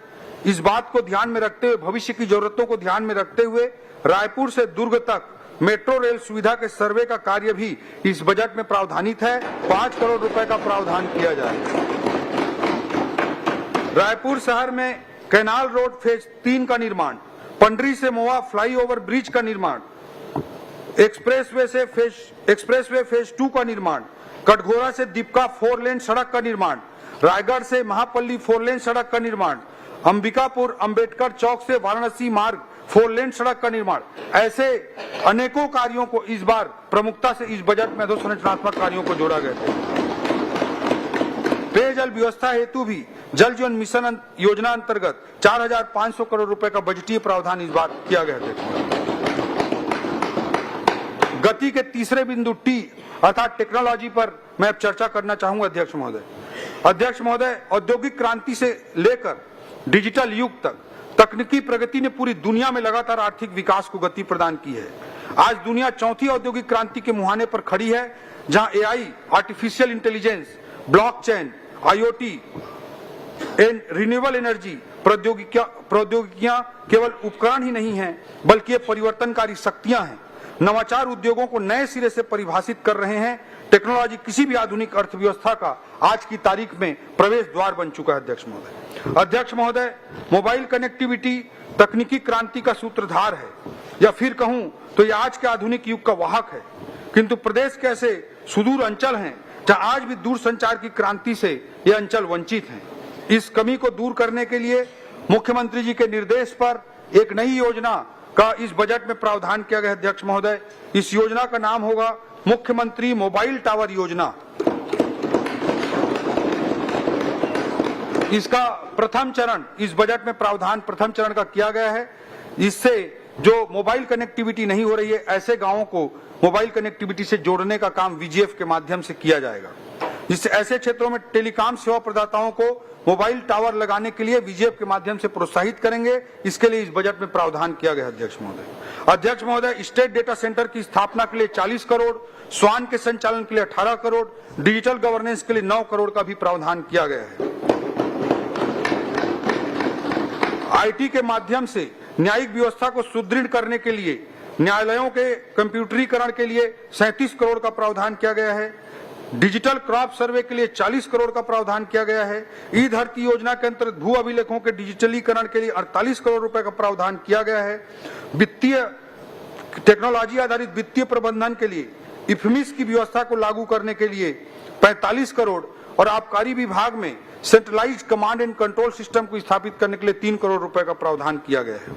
Speaker 6: इस बात को ध्यान में रखते हुए, भविष्य की जरूरतों को ध्यान में रखते हुए रायपुर से दुर्ग तक मेट्रो रेल सुविधा के सर्वे का कार्य भी इस बजट में प्रावधानित है। 5 करोड़ रुपए का प्रावधान किया जाए। रायपुर शहर में कैनाल रोड फेज 3 का निर्माण, पंडरी से मोवा फ्लाईओवर ब्रिज का निर्माण, एक्सप्रेसवे फेज 2 का निर्माण, कटघोरा से दीपका 4 लेन सड़क का निर्माण, रायगढ़ से महापल्ली 4 लेन सड़क का निर्माण, अंबिकापुर अंबेडकर चौक से वाराणसी मार्ग 4 लेन सड़क का निर्माण, ऐसे अनेकों कार्यों को इस बार प्रमुखता से इस बजट में अधोसंरचनात्मक कार्यों को जोड़ा गया है। पेयजल व्यवस्था हेतु भी जल जीवन मिशन योजना अंतर्गत 4,500 करोड़ रुपए का बजटीय प्रावधान इस बार किया गया है। गति के तीसरे बिंदु टी अर्थात टेक्नोलॉजी पर मैं अब चर्चा करना चाहूंगा अध्यक्ष महोदय, औद्योगिक क्रांति से लेकर डिजिटल युग तक तकनीकी प्रगति ने पूरी दुनिया में लगातार आर्थिक विकास को गति प्रदान की है। आज दुनिया चौथी औद्योगिक क्रांति के मुहाने पर खड़ी है, जहां AI, artificial intelligence, blockchain, IoT and renewable energy प्रौद्योगिकियां केवल उपकरण ही नहीं हैं, बल्कि ये परिवर्तनकारी शक्तियां हैं। नवाचार उद्योगों को नए सिरे से परिभाषित कर रहे हैं। टेक्नोलॉजी किसी भी आधुनिक अर्थव्यवस्था का आज की तारीख में प्रवेश द्वार बन चुका है। अध्यक्ष महोदय, मोबाइल कनेक्टिविटी तकनीकी क्रांति का सूत्रधार है, या फिर कहूं तो ये आज के आधुनिक युग का वाहक है। किंतु प्रदेश के ऐसे सुदूर अंचल हैं जहां आज भी दूरसंचार की क्रांति से ये अंचल वंचित हैं। इस कमी को दूर करने के लिए मुख्यमंत्री जी के निर्देश पर एक नई योजना का इस बजट में प्रावधान किया गया है। अध्यक्ष महोदय, इस योजना का नाम होगा मुख्यमंत्री मोबाइल टावर योजना। इसका प्रथम चरण इस बजट में प्रावधान प्रथम चरण का किया गया है। इससे जो मोबाइल कनेक्टिविटी नहीं हो रही है, ऐसे गांवों को मोबाइल कनेक्टिविटी से जोड़ने का काम वीजीएफ के माध्यम से किया जाएगा, जिससे ऐसे क्षेत्रों में टेलीकॉम सेवा प्रदाताओं को मोबाइल टावर लगाने के लिए वीजीएफ के माध्यम से प्रोत्साहित करेंगे। इसके लिए इस बजट में प्रावधान किया गया। अध्यक्ष महोदय, स्टेट डेटा सेंटर की स्थापना के लिए 40 करोड़, स्वान के संचालन के लिए 18 करोड़, डिजिटल गवर्नेंस के लिए 9 करोड़ का भी प्रावधान किया गया है। आईटी के माध्यम से न्यायिक व्यवस्था को सुदृढ़ करने के लिए न्यायालयों के कंप्यूटरीकरण के लिए 37 करोड़ का प्रावधान किया गया है। डिजिटल क्रॉप सर्वे के लिए 40 करोड़ का प्रावधान किया गया है। ई धरती योजना के अंतर्गत भू अभिलेखों के डिजिटलीकरण के लिए 48 करोड़ रुपए का प्रावधान किया गया है। वित्तीय टेक्नोलॉजी आधारित वित्तीय प्रबंधन के लिए इफमिस की व्यवस्था को लागू करने के लिए 45 करोड़ और आबकारी विभाग में centralised command and control system को स्थापित करने के लिए 3 करोड़ रुपए का प्रावधान किया गया है।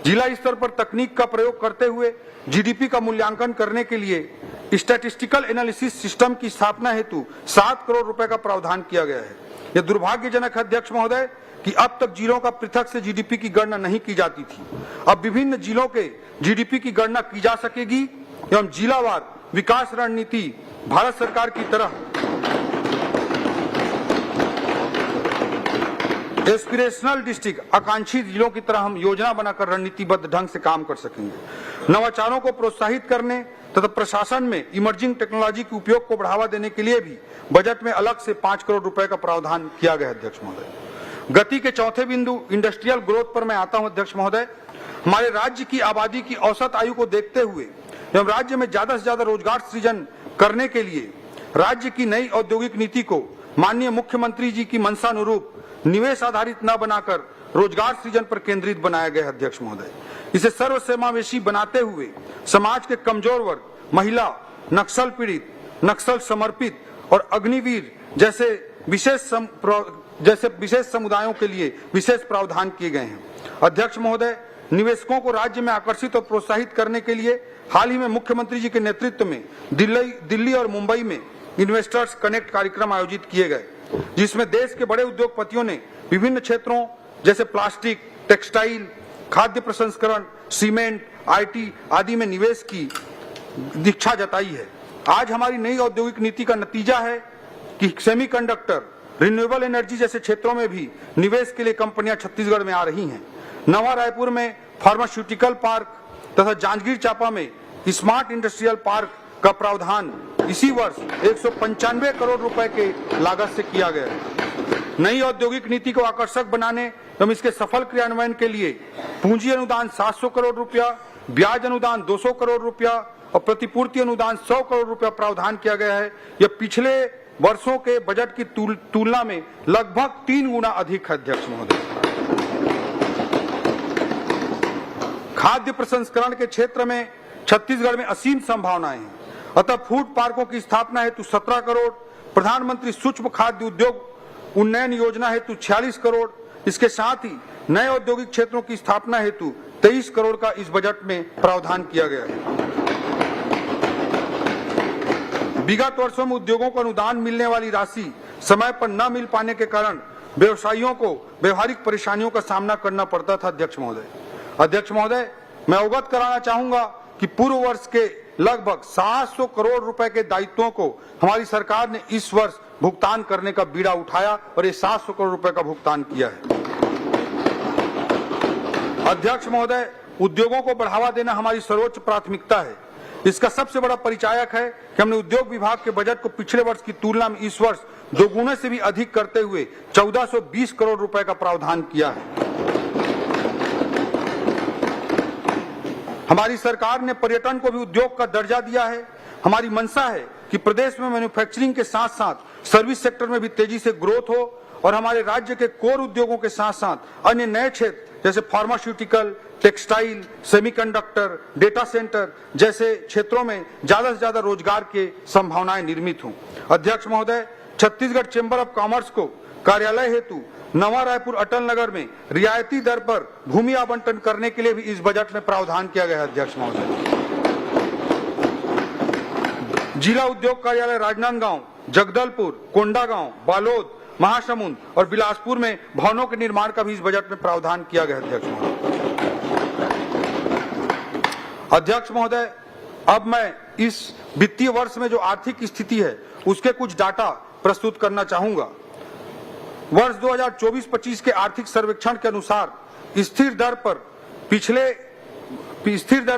Speaker 6: जिला स्तर पर तकनीक का प्रयोग करते हुए जीडीपी का मूल्यांकन करने के लिए स्टैटिस्टिकल एनालिसिस सिस्टम की स्थापना हेतु 7 करोड़ रुपए का प्रावधान किया गया है। यह दुर्भाग्यजनक है अध्यक्ष महोदय कि अब तक जिलों का पृथक से जीडीपी की गणना नहीं की जाती थी। अब विभिन्न जिलों के जीडीपी की गणना की जा सकेगी एवं जिलावार विकास रणनीति भारत सरकार की तरह एस्पिरेशनल डिस्ट्रिक्ट आकांक्षी जिलों की तरह हम योजना बनाकर रणनीतिबद्ध ढंग से काम कर सकेंगे। नवाचारों को प्रोत्साहित करने तथा प्रशासन में इमर्जिंग टेक्नोलॉजी के उपयोग को बढ़ावा देने के लिए भी बजट में अलग से 5 करोड़ रुपए का प्रावधान किया गया है। अध्यक्ष महोदय, गति के चौथे बिंदु इंडस्ट्रियल ग्रोथ पर मैं आता हूं। अध्यक्ष महोदय, हमारे राज्य की आबादी की औसत आयु को देखते हुए एवं राज्य में ज्यादा से ज्यादा रोजगार सृजन करने के लिए राज्य की नई औद्योगिक नीति को माननीय मुख्यमंत्री जी की मंशानुरूप निवेश आधारित न बनाकर रोजगार सृजन पर केंद्रित बनाया गया है। अध्यक्ष महोदय, इसे सर्वसमावेशी बनाते हुए समाज के कमजोर वर्ग, महिला, नक्सल पीड़ित, नक्सल समर्पित और अग्निवीर जैसे विशेष समुदायों के लिए विशेष प्रावधान किए गए हैं। अध्यक्ष महोदय, निवेशकों को राज्य में आकर्षित और प्रोत्साहित करने के लिए हाल ही में मुख्यमंत्री जी के नेतृत्व में दिल्ली और मुंबई में इन्वेस्टर्स कनेक्ट कार्यक्रम आयोजित किए गए, जिसमें देश के बड़े उद्योगपतियों ने विभिन्न क्षेत्रों जैसे प्लास्टिक, टेक्सटाइल, खाद्य प्रसंस्करण, सीमेंट, आईटी आदि में निवेश की इच्छा जताई है। आज हमारी नई औद्योगिक नीति का नतीजा है कि सेमीकंडक्टर, रिन्यूएबल एनर्जी जैसे क्षेत्रों में भी निवेश के लिए कंपनियां छत्तीसगढ़ में आ रही हैं। नवा रायपुर में फार्मास्यूटिकल पार्क तथा जांजगीर चांपा में स्मार्ट इंडस्ट्रियल पार्क का प्रावधान इसी वर्ष 195 करोड़ रुपए के लागत से किया गया है। नई औद्योगिक नीति को आकर्षक बनाने एवं इसके सफल क्रियान्वयन के लिए पूंजी अनुदान 700 करोड़ रुपया, ब्याज अनुदान 200 करोड़ रुपया और प्रतिपूर्ति अनुदान 100 करोड़ रुपया प्रावधान किया गया है। यह पिछले वर्षों के बजट की तुलना में लगभग 3 गुना अधिक है। अध्यक्ष महोदय, खाद्य प्रसंस्करण के क्षेत्र में छत्तीसगढ़ में असीम संभावनाएं हैं। अतः फूड पार्कों की स्थापना हेतु 17 करोड़, प्रधानमंत्री सूक्ष्म खाद्य उद्योग उन्नयन योजना हेतु 46 करोड़, इसके साथ ही नए औद्योगिक क्षेत्रों की स्थापना हेतु 23 करोड़ का इस बजट में प्रावधान किया गया है। विगत वर्षों में उद्योगों को अनुदान मिलने वाली राशि समय पर न मिल पाने के कारण व्यवसायियों को व्यवहारिक परेशानियों का सामना करना पड़ता था। अध्यक्ष महोदय, मैं अवगत कराना चाहूंगा कि पूर्व वर्ष के लगभग 700 करोड़ रुपए के दायित्वों को हमारी सरकार ने इस वर्ष भुगतान करने का बीड़ा उठाया और ये 700 करोड़ रुपए का भुगतान किया है। अध्यक्ष महोदय, उद्योगों को बढ़ावा देना हमारी सर्वोच्च प्राथमिकता है। इसका सबसे बड़ा परिचायक है कि हमने उद्योग विभाग के बजट को पिछले वर्ष की तुलना में इस वर्ष दोगुने से भी अधिक करते हुए 1420 करोड़ रुपए का प्रावधान किया है। हमारी सरकार ने पर्यटन को भी उद्योग का दर्जा दिया है। हमारी मंशा है कि प्रदेश में मैन्युफैक्चरिंग के साथ साथ सर्विस सेक्टर में भी तेजी से ग्रोथ हो और हमारे राज्य के कोर उद्योगों के साथ साथ अन्य नए क्षेत्र जैसे pharmaceutical, textile, semiconductor, data centre जैसे क्षेत्रों में ज्यादा से ज्यादा रोजगार के संभावनाएं निर्मित हों। अध्यक्ष महोदय, छत्तीसगढ़ चेंबर ऑफ कॉमर्स को कार्यालय हेतु नवा रायपुर अटल नगर में रियायती दर पर भूमि आवंटन करने के लिए भी इस बजट में प्रावधान किया गया है। अध्यक्ष महोदय, जिला उद्योग कार्यालय राजनांदगांव, जगदलपुर, कोंडागांव, बालोद, महासमुंद और बिलासपुर में भवनों के निर्माण का भी इस बजट में प्रावधान किया गया है। अध्यक्ष महोदय, अब मैं इस वित्तीय वर्ष में जो आर्थिक स्थिति है उसके कुछ डाटा प्रस्तुत करना चाहूंगा। वर्ष 2024-25 के आर्थिक सर्वेक्षण के अनुसार स्थिर दर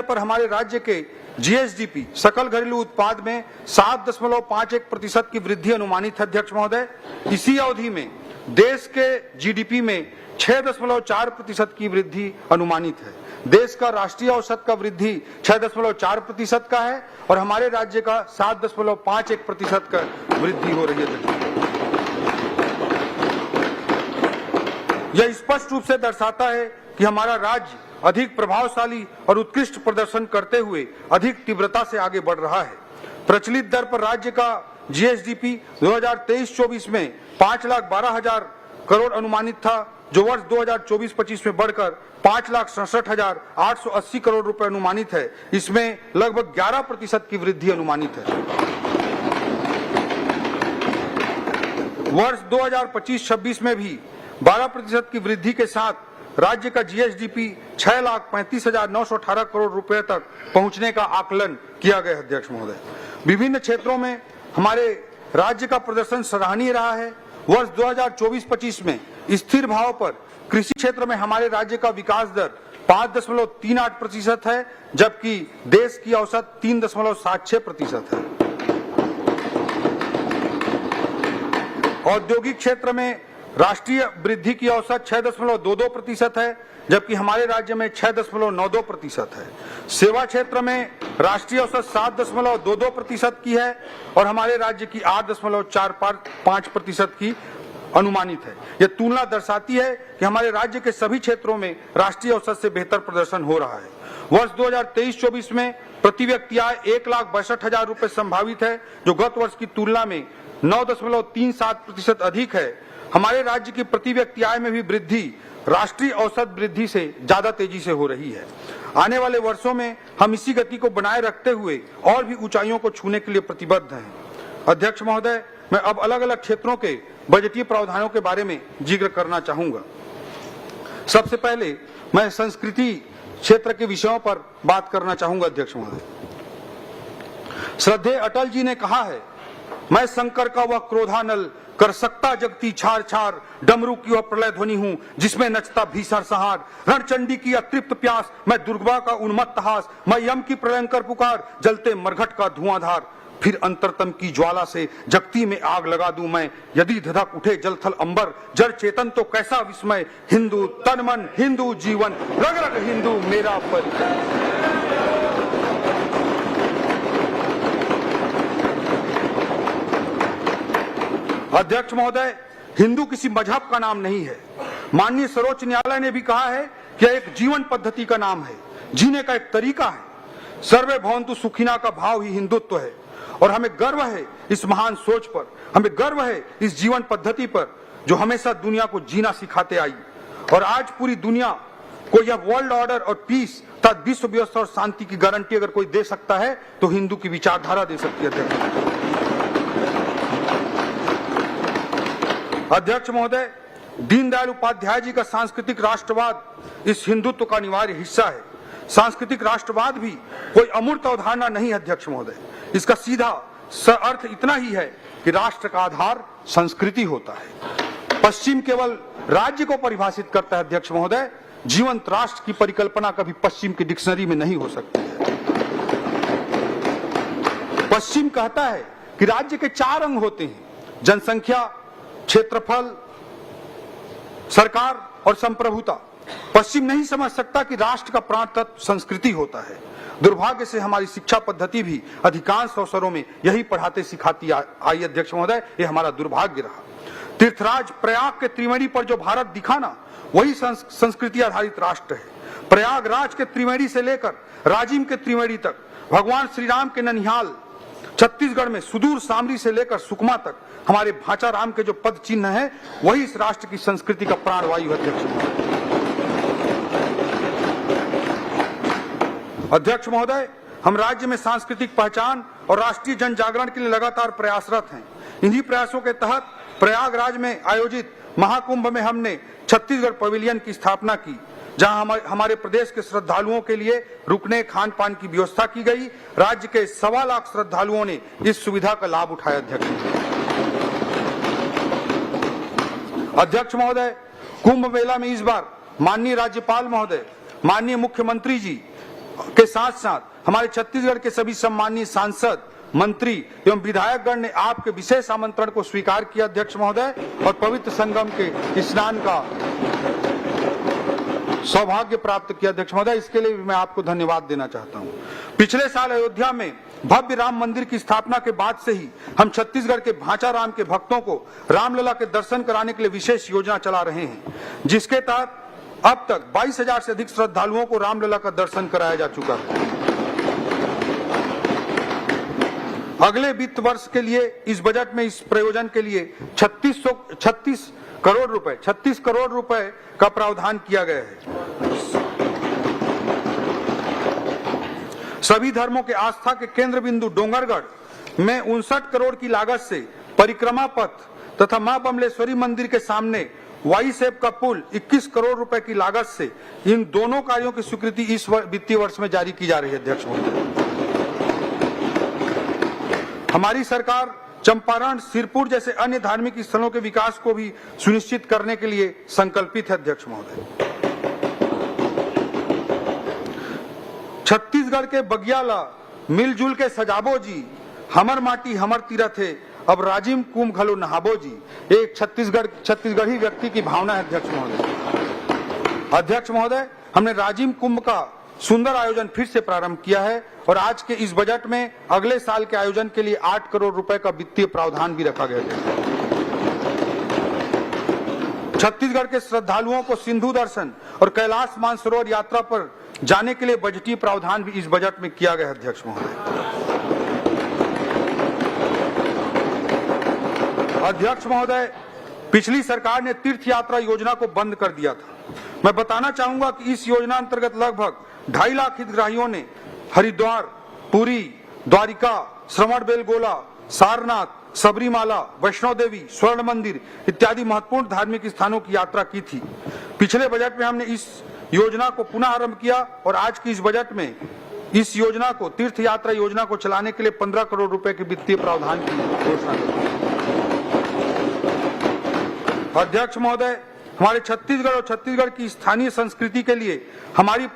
Speaker 6: पर हमारे राज्य के जीएसडीपी सकल घरेलू उत्पाद में 7.51% की वृद्धि अनुमानित है। अध्यक्ष महोदय, इसी अवधि में देश के जीडीपी में 6.4% की वृद्धि अनुमानित है। देश का राष्ट्रीय औसत का वृद्धि 6.4% का है और हमारे राज्य का 7.51% का वृद्धि हो रही है। यह स्पष्ट रूप से दर्शाता है कि हमारा राज्य अधिक प्रभावशाली और उत्कृष्ट प्रदर्शन करते हुए अधिक तीव्रता से आगे बढ़ रहा है। प्रचलित दर पर राज्य का जीएसडीपी 2023-24 में 5,12,000 करोड़ अनुमानित था, जो वर्ष 2024-25 में बढ़कर 5,67,880 करोड़ रुपए अनुमानित है। इसमें लगभग 11% की वृद्धि अनुमानित है। वर्ष 2025-26 में भी 12% की वृद्धि के साथ राज्य का जीएसडीपी 6,35,918 करोड़ रुपए तक पहुंचने का आकलन किया गया। अध्यक्ष महोदय, विभिन्न क्षेत्रों में हमारे राज्य का प्रदर्शन सराहनीय रहा है। वर्ष 2024-25 में स्थिर भाव पर कृषि क्षेत्र में हमारे राज्य का विकास दर 5.38% है, जबकि देश की औसत 3.76% है। औद्योगिक क्षेत्र में राष्ट्रीय वृद्धि की औसत 6.22% है, जबकि हमारे राज्य में 6.92% है। सेवा क्षेत्र में राष्ट्रीय औसत 7.22% की है और हमारे राज्य की 8.45% की अनुमानित है। यह तुलना दर्शाती है कि हमारे राज्य के सभी क्षेत्रों में राष्ट्रीय औसत से बेहतर प्रदर्शन हो रहा है। वर्ष 2023-24 में प्रति व्यक्ति आय 1,62,000 रुपए संभावित है, जो गत वर्ष की तुलना में 9.37% अधिक है। हमारे राज्य की प्रति व्यक्ति आय में भी वृद्धि राष्ट्रीय औसत वृद्धि से ज्यादा तेजी से हो रही है। आने वाले वर्षों में हम इसी गति को बनाए रखते हुए और भी ऊंचाइयों को छूने के लिए प्रतिबद्ध हैं। अध्यक्ष महोदय, मैं अब अलग अलग क्षेत्रों के बजटीय प्रावधानों के बारे में जिक्र करना चाहूंगा। सबसे पहले मैं संस्कृति क्षेत्र के विषयों पर बात करना चाहूंगा। अध्यक्ष महोदय, श्रद्धेय अटल जी ने कहा है, मैं शंकर का वह क्रोधानल कर सकता जगती छार छार, डमरू की वह प्रलय ध्वनि हूं जिसमें नचता भीषण सहार। रणचंडी की अतृप्त प्यास, मैं दुर्गा का उन्मत्त हास, मैं यम की प्रलयंकर पुकार, जलते मरघट का धुआंधार। फिर अंतरतम की ज्वाला से जगती में आग लगा दूं मैं, यदि धधक उठे जलथल अंबर, जड़ चेतन तो कैसा विस्मय। हिंदू तन मन, हिंदू जीवन, रग रग हिंदू मेरा परिचय। अध्यक्ष महोदय, हिंदू किसी मजहब का नाम नहीं है। माननीय सर्वोच्च न्यायालय ने भी कहा है कि एक जीवन पद्धति का नाम है, जीने का एक तरीका है। सर्वे भवन्तु सुखिना का भाव ही हिंदुत्व है और हमें गर्व है इस महान सोच पर, हमें गर्व है इस जीवन पद्धति पर जो हमेशा दुनिया को जीना सिखाते आई और आज पूरी दुनिया को यह वर्ल्ड ऑर्डर और पीस तथा विश्व व्यवस्था और शांति की गारंटी अगर कोई दे सकता है तो हिंदू की विचारधारा दे सकती है। अध्यक्ष महोदय, दीनदयाल उपाध्याय जी का सांस्कृतिक राष्ट्रवाद इस हिंदुत्व का अनिवार्य हिस्सा है। सांस्कृतिक राष्ट्रवाद भी कोई अमूर्त अवधारणा नहीं है अध्यक्ष महोदय, इसका सीधा अर्थ इतना ही है कि राष्ट्र का आधार संस्कृति होता है। पश्चिम केवल राज्य को परिभाषित करता है अध्यक्ष महोदय, जीवंत राष्ट्र की परिकल्पना कभी पश्चिम की डिक्शनरी में नहीं हो सकती है। पश्चिम कहता है कि राज्य के 4 अंग होते हैं, जनसंख्या, क्षेत्रफल, सरकार और संप्रभुता। पश्चिम नहीं समझ सकता कि राष्ट्र का प्राण तत्व संस्कृति होता है। दुर्भाग्य से हमारी शिक्षा पद्धति भी अधिकांश अवसरों में यही पढ़ाते सिखाती आई अध्यक्ष महोदय, ये हमारा दुर्भाग्य रहा। तीर्थराज प्रयाग के त्रिवेणी पर जो भारत दिखा ना, वही संस्कृति आधारित राष्ट्र है। प्रयागराज के त्रिवेणी से लेकर राजिम के त्रिवेणी तक, भगवान श्री राम के ननिहाल छत्तीसगढ़ में सुदूर सामरी से लेकर सुकमा तक हमारे भाचा राम के जो पद चिन्ह है, वही इस राष्ट्र की संस्कृति का प्राणवायु है अध्यक्ष महोदय। हम राज्य में सांस्कृतिक पहचान और राष्ट्रीय जन जागरण के लिए लगातार प्रयासरत हैं। इन्हीं प्रयासों के तहत प्रयागराज में आयोजित महाकुंभ में हमने छत्तीसगढ़ पवेलियन की स्थापना की, जहां हमारे प्रदेश के श्रद्धालुओं के लिए रुकने खान पान की व्यवस्था की गई। राज्य के 1.25 लाख श्रद्धालुओं ने इस सुविधा का लाभ उठाया अध्यक्ष महोदय। कुंभ मेला में इस बार माननीय राज्यपाल महोदय, माननीय मुख्यमंत्री जी के साथ साथ हमारे छत्तीसगढ़ के सभी सम्मानीय सांसद, मंत्री एवं विधायकगण ने आपके विशेष आमंत्रण को स्वीकार किया अध्यक्ष महोदय और पवित्र संगम के स्नान का सौभाग्य प्राप्त किया अध्यक्ष महोदय। इसके लिए भी मैं आपको धन्यवाद देना चाहता हूं। पिछले साल अयोध्या में भव्य राम मंदिर की स्थापना के बाद से ही हम छत्तीसगढ़ के भाचा राम के भक्तों को रामलला के दर्शन कराने के लिए विशेष योजना चला रहे हैं, जिसके तहत अब तक 22,000 से अधिक श्रद्धालुओं को रामलला का दर्शन कराया जा चुका है। अगले वित्त वर्ष के लिए इस बजट में इस प्रयोजन के लिए 36 करोड़ रुपए का प्रावधान किया गया है। सभी धर्मों के आस्था के केंद्र बिंदु डोंगरगढ़ में 59 करोड़ की लागत से परिक्रमा पथ तथा मां बमलेश्वरी मंदिर के सामने वाई सेब का पुल 21 करोड़ रुपए की लागत से, इन दोनों कार्यों की स्वीकृति इस वित्तीय वर्ष में जारी की जा रही है अध्यक्ष महोदय। हमारी सरकार चंपारण, सिरपुर जैसे अन्य धार्मिक स्थलों के विकास को भी सुनिश्चित करने के लिए संकल्पित है अध्यक्ष महोदय। छत्तीसगढ़ के बगियाला मिलजुल के सजाबो जी, हमर माटी हमर तीरथ है, अब राजिम कुंभ घलो नहाबो जी, एक छत्तीसगढ़ी व्यक्ति की भावना है अध्यक्ष महोदय। अध्यक्ष महोदय, हमने राजिम कुंभ का सुंदर आयोजन फिर से प्रारंभ किया है और आज के इस बजट में अगले साल के आयोजन के लिए 8 करोड़ रुपए का वित्तीय प्रावधान भी रखा गया है। छत्तीसगढ़ के श्रद्धालुओं को सिंधु दर्शन और कैलाश मानसरोवर यात्रा पर जाने के लिए बजटीय प्रावधान भी इस बजट में किया गया है अध्यक्ष महोदय। अध्यक्ष महोदय, पिछली सरकार ने तीर्थ यात्रा योजना को बंद कर दिया था। मैं बताना चाहूंगा कि इस योजना अंतर्गत लगभग 2.5 लाख हितग्राहियों ने हरिद्वार, पुरी, द्वारिका, श्रवणबेलगोला, सारनाथ, सबरीमाला, वैष्णो देवी, स्वर्ण मंदिर इत्यादि महत्वपूर्ण धार्मिक स्थानों की यात्रा की थी। पिछले बजट में हमने इस योजना को पुनः आरंभ किया और आज की इस बजट में इस योजना को, तीर्थ यात्रा योजना को चलाने के लिए 15 करोड़ रुपए के वित्तीय प्रावधान की घोषणा की। अध्यक्ष महोदय, हमारे छत्तीसगढ़ और छत्तीसगढ़ की स्थानीय संस्कृति के लिए हमारी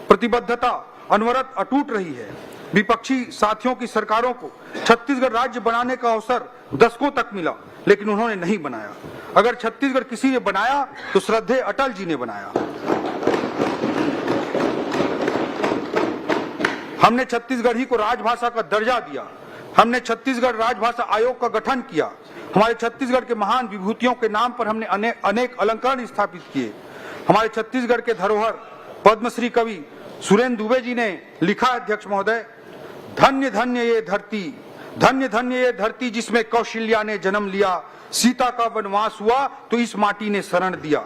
Speaker 6: प्रतिबद्धता अनवरत अटूट रही है। विपक्षी साथियों की सरकारों को छत्तीसगढ़ राज्य बनाने का अवसर दशकों तक मिला, लेकिन उन्होंने नहीं बनाया। अगर छत्तीसगढ़ किसी ने बनाया तो श्रद्धेय अटल जी ने बनाया। हमने छत्तीसगढ़ी को राजभाषा का दर्जा दिया। हमने छत्तीसगढ़ राजभाषा आयोग का गठन किया। हमारे छत्तीसगढ़ के महान विभूतियों के नाम पर हमने अनेक अलंकरण स्थापित किए। हमारे छत्तीसगढ़ के धरोहर पद्मश्री कवि सुरेंद्र दुबे जी ने लिखा अध्यक्ष महोदय, धन्य धन्य ये धरती, धन्य धन्य ये धरती जिसमें कौशल्या ने जन्म लिया, सीता का वनवास हुआ तो इस माटी ने शरण दिया।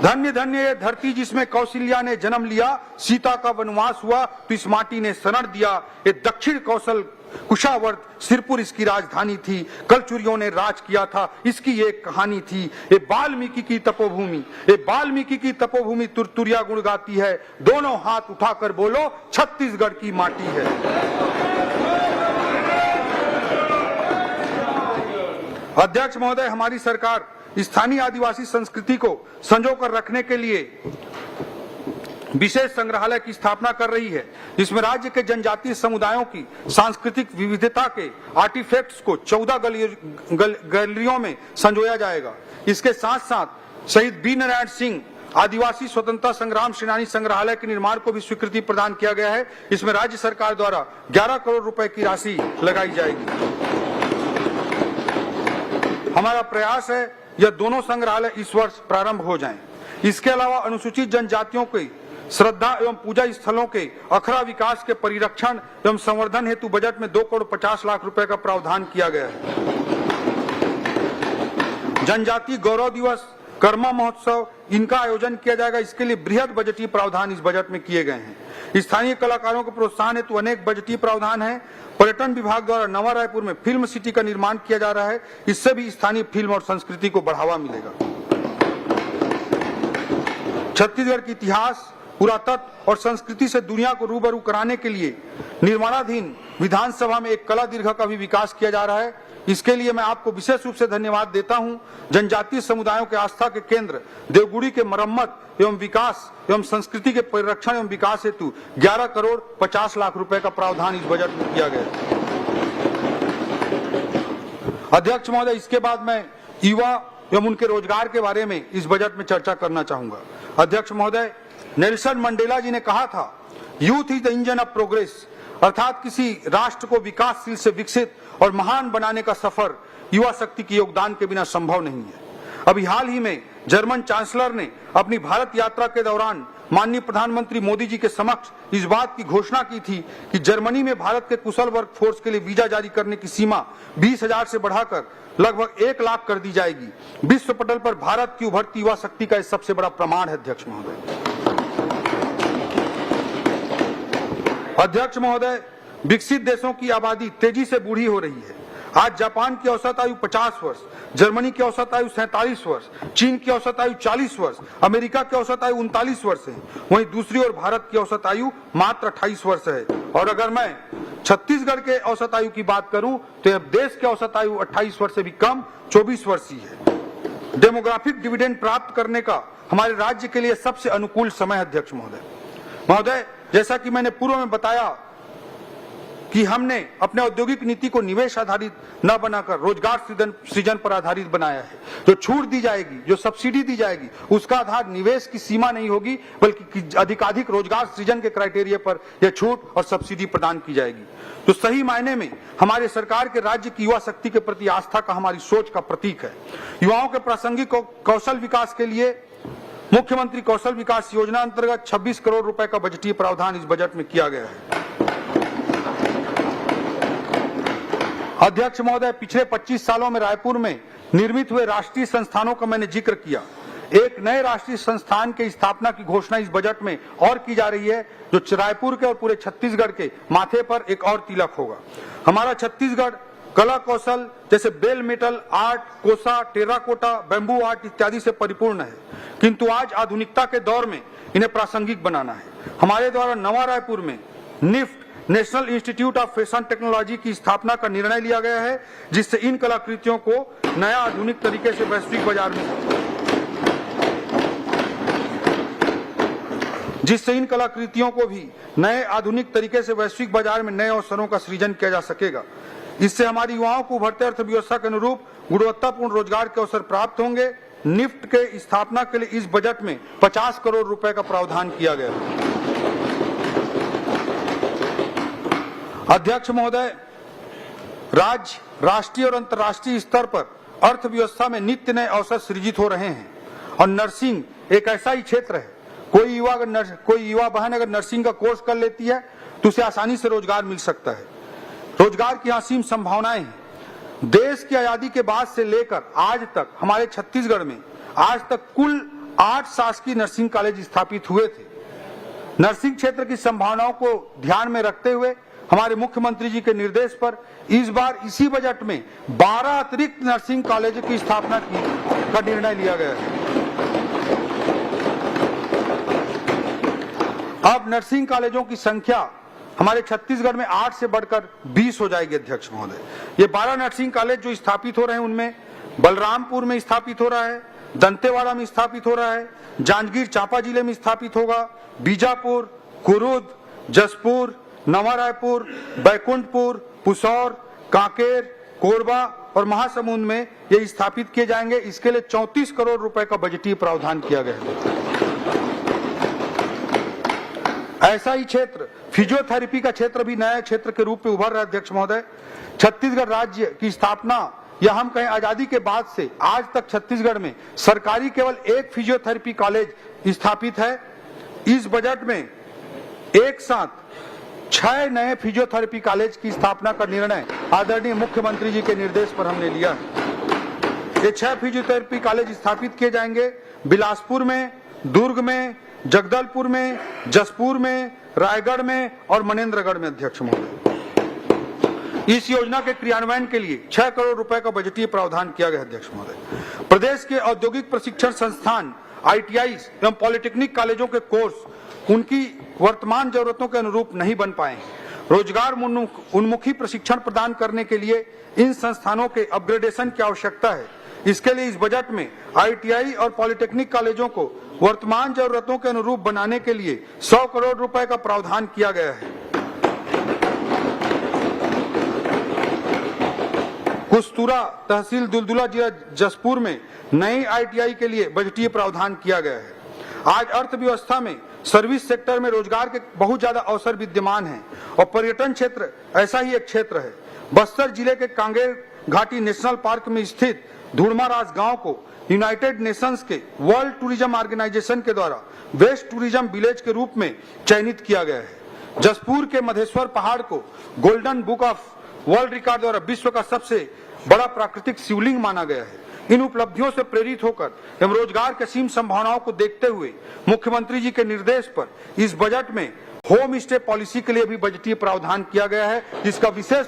Speaker 6: धन्य धन्य ये धरती जिसमें कौशल्या ने जन्म लिया, सीता का वनवास हुआ तो इस माटी ने शरण दिया। ये दक्षिण कौशल कुशावर्त सिरपुर इसकी राजधानी थी, कलचुरियों ने राज किया था, इसकी ये कहानी थी। ये वाल्मीकि की तपोभूमि, ये वाल्मीकि की तपोभूमि तुरतुरिया गुण गाती है, दोनों हाथ उठाकर बोलो छत्तीसगढ़ की माटी है। अध्यक्ष महोदय, हमारी सरकार स्थानीय आदिवासी संस्कृति को संजोकर रखने के लिए विशेष संग्रहालय की स्थापना कर रही है, जिसमें राज्य के जनजातीय समुदायों की सांस्कृतिक विविधता के आर्टिफैक्ट्स को 14 गैलरियों में संजोया जाएगा। इसके साथ साथ शहीद बी नारायण सिंह आदिवासी स्वतंत्रता संग्राम सेनानी संग्रहालय के निर्माण को भी स्वीकृति प्रदान किया गया है। इसमें राज्य सरकार द्वारा 11 करोड़ रुपए की राशि लगाई जाएगी। हमारा प्रयास है यह दोनों संग्रहालय इस वर्ष प्रारंभ हो जाएं। इसके अलावा अनुसूचित जनजातियों के श्रद्धा एवं पूजा स्थलों के अखड़ा विकास के परिरक्षण एवं संवर्धन हेतु बजट में 2 करोड़ 50 लाख रुपए का प्रावधान किया गया है। जनजातीय गौरव दिवस, कर्मा महोत्सव, इनका आयोजन किया जाएगा। इसके लिए बृहद बजटीय प्रावधान इस बजट में किए गए हैं। स्थानीय कलाकारों को प्रोत्साहन हेतु अनेक बजटीय प्रावधान है। पर्यटन विभाग द्वारा नवा रायपुर में फिल्म सिटी का निर्माण किया जा रहा है, इससे भी स्थानीय फिल्म और संस्कृति को बढ़ावा मिलेगा। छत्तीसगढ़ के इतिहास, पुरातत्व और संस्कृति से दुनिया को रूबरू कराने के लिए निर्माणाधीन विधानसभा में एक कला दीर्घ का भी विकास किया जा रहा है। इसके लिए मैं आपको विशेष रूप से धन्यवाद देता हूं। जनजातीय समुदायों के आस्था के केंद्र देवगुड़ी के मरम्मत एवं विकास एवं संस्कृति के परिरक्षण एवं विकास हेतु 11 करोड़ 50 लाख रुपए का प्रावधान इस बजट में किया गया। अध्यक्ष महोदय, इसके बाद मैं युवा एवं उनके रोजगार के बारे में इस बजट में चर्चा करना चाहूंगा। अध्यक्ष महोदय, नेल्सन मंडेला जी ने कहा था, youth is the engine of progress, अर्थात किसी राष्ट्र को विकासशील से विकसित और महान बनाने का सफर युवा शक्ति के योगदान के बिना संभव नहीं है। अभी हाल ही में जर्मन चांसलर ने अपनी भारत यात्रा के दौरान माननीय प्रधानमंत्री मोदी जी के समक्ष इस बात की घोषणा की थी कि जर्मनी में भारत के कुशल वर्क फोर्स के लिए वीजा जारी करने की सीमा 20,000 से बढ़ाकर लगभग 1 लाख कर दी जाएगी। विश्व पटल पर भारत की उभरती युवा शक्ति का सबसे बड़ा प्रमाण है। अध्यक्ष महोदय, अध्यक्ष महोदय, विकसित देशों की आबादी तेजी से बूढ़ी हो रही है। आज जापान की औसत आयु 50 वर्ष, जर्मनी की औसत आयु 47 वर्ष, चीन की औसत आयु 40 वर्ष, अमेरिका की औसत आयु 39 वर्ष है। वहीं दूसरी ओर भारत की औसत आयु मात्र 28 वर्ष है। और अगर मैं छत्तीसगढ़ के औसत आयु की बात करूं तो देश की औसत आयु 28 वर्ष से भी कम 24 वर्ष ही है। डेमोग्राफिक डिविडेंड प्राप्त करने का हमारे राज्य के लिए सबसे अनुकूल समय है। अध्यक्ष महोदय, जैसा कि मैंने पूर्व में बताया कि हमने अपने औद्योगिक नीति को निवेश आधारित न बनाकर रोजगार सृजन पर आधारित बनाया है। जो छूट दी जाएगी, जो सब्सिडी दी जाएगी, उसका आधार निवेश की सीमा नहीं होगी, बल्कि अधिकाधिक रोजगार सृजन के क्राइटेरिया पर यह छूट और सब्सिडी प्रदान की जाएगी। तो सही मायने में हमारे सरकार के राज्य की युवा शक्ति के प्रति आस्था का हमारी सोच का प्रतीक है। युवाओं के प्रासंगिक कौशल विकास के लिए मुख्यमंत्री कौशल विकास योजना अंतर्गत 26 करोड़ रुपए का बजटीय प्रावधान इस बजट में किया गया है। अध्यक्ष महोदय, पिछले 25 सालों में रायपुर में निर्मित हुए राष्ट्रीय संस्थानों का मैंने जिक्र किया। एक नए राष्ट्रीय संस्थान की स्थापना की घोषणा इस बजट में और की जा रही है, जो रायपुर के और पूरे छत्तीसगढ़ के माथे पर एक और तिलक होगा। हमारा छत्तीसगढ़ कला कौशल जैसे बेल मेटल आर्ट, कोसा, टेराकोटा, बैम्बू आर्ट इत्यादि से परिपूर्ण है, किंतु आज आधुनिकता के दौर में इन्हें प्रासंगिक बनाना है। हमारे द्वारा नवा रायपुर में NIFT national institute of fashion technology की स्थापना का निर्णय लिया गया है, जिससे इन कलाकृतियों को नया आधुनिक तरीके से वैश्विक बाजार में नए अवसरों का सृजन किया जा सकेगा। इससे हमारी युवाओं को उभरते अर्थव्यवस्था के अनुरूप गुणवत्तापूर्ण रोजगार के अवसर प्राप्त होंगे। निफ्ट के स्थापना के लिए इस बजट में 50 करोड़ रुपए का प्रावधान किया गया है। अध्यक्ष महोदय, राज्य, राष्ट्रीय और अंतर्राष्ट्रीय स्तर पर अर्थव्यवस्था में नित्य नए अवसर सृजित हो रहे हैं और नर्सिंग एक ऐसा ही क्षेत्र है कोई युवा बहन अगर नर्सिंग का कोर्स कर लेती है तो उसे आसानी से रोजगार मिल सकता है। रोजगार की असीम संभावनाएं हैं। देश की आजादी के बाद से लेकर आज तक हमारे छत्तीसगढ़ में आज तक कुल 8 शासकीय नर्सिंग कॉलेज स्थापित हुए थे। नर्सिंग क्षेत्र की संभावनाओं को ध्यान में रखते हुए हमारे मुख्यमंत्री जी के निर्देश पर इस बार इसी बजट में 12 अतिरिक्त नर्सिंग कॉलेज की स्थापना का निर्णय लिया गया है। अब नर्सिंग कॉलेजों की संख्या हमारे छत्तीसगढ़ में 8 से बढ़कर 20 हो जाएगी। अध्यक्ष महोदय, ये 12 नर्सिंग कॉलेज जो स्थापित हो रहे हैं उनमें बलरामपुर में स्थापित हो रहा है, दंतेवाड़ा में स्थापित हो रहा है, जांजगीर चांपा जिले में स्थापित होगा, बीजापुर, कुरुद, जसपुर, नवा रायपुर, बैकुंठपुर, पुसौर, कांकेर, कोरबा और महासमुंद में ये स्थापित किए जाएंगे। इसके लिए 34 करोड़ रुपए का बजटीय प्रावधान किया गया है। ऐसा ही क्षेत्र फिजियोथेरेपी का क्षेत्र भी नया क्षेत्र के रूप में उभर रहा है। अध्यक्ष महोदय, छत्तीसगढ़ राज्य की स्थापना या हम कहें आजादी के बाद से आज तक छत्तीसगढ़ में सरकारी केवल एक फिजियोथेरेपी कॉलेज स्थापित है। इस बजट में एक साथ 6 नए फिजियोथेरेपी कॉलेज की स्थापना का निर्णय आदरणीय मुख्यमंत्री जी के निर्देश पर हमने लिया है। ये 6 फिजियोथेरेपी कॉलेज स्थापित किए जाएंगे बिलासपुर में, दुर्ग में, जगदलपुर में, जसपुर में, रायगढ़ में और मनेन्द्रगढ़ में। अध्यक्ष महोदय, इस योजना के क्रियान्वयन के लिए 6 करोड़ रुपए का बजटीय प्रावधान किया गया। अध्यक्ष महोदय, प्रदेश के औद्योगिक प्रशिक्षण संस्थान, ITI एवं पॉलिटेक्निक कॉलेजों के कोर्स उनकी वर्तमान जरूरतों के अनुरूप नहीं बन पाए। रोजगार उन्मुखी प्रशिक्षण प्रदान करने के लिए इन संस्थानों के अपग्रेडेशन की आवश्यकता है। इसके लिए इस बजट में ITI और पॉलिटेक्निक कॉलेजों को वर्तमान जरूरतों के अनुरूप बनाने के लिए 100 करोड़ रुपए का प्रावधान किया गया है। कुस्तुरा तहसील दुलदुला जिला जसपुर में नई ITI के लिए बजटीय प्रावधान किया गया है। आज अर्थव्यवस्था में सर्विस सेक्टर में रोजगार के बहुत ज्यादा अवसर विद्यमान हैं और पर्यटन क्षेत्र ऐसा ही एक क्षेत्र है। बस्तर जिले के कांगेर घाटी नेशनल पार्क में स्थित धुड़माराज गांव को यूनाइटेड नेशंस के वर्ल्ड टूरिज्म ऑर्गेनाइजेशन के द्वारा बेस्ट टूरिज्म विलेज के रूप में चयनित किया गया है। जसपुर के मधेश्वर पहाड़ को golden book of world record द्वारा विश्व का सबसे बड़ा प्राकृतिक शिवलिंग माना गया है। इन उपलब्धियों से प्रेरित होकर एवं रोजगार की असीम संभावनाओं को देखते हुए मुख्यमंत्री जी के निर्देश पर इस बजट में होम स्टे पॉलिसी के लिए भी बजटीय प्रावधान किया गया है, जिसका विशेष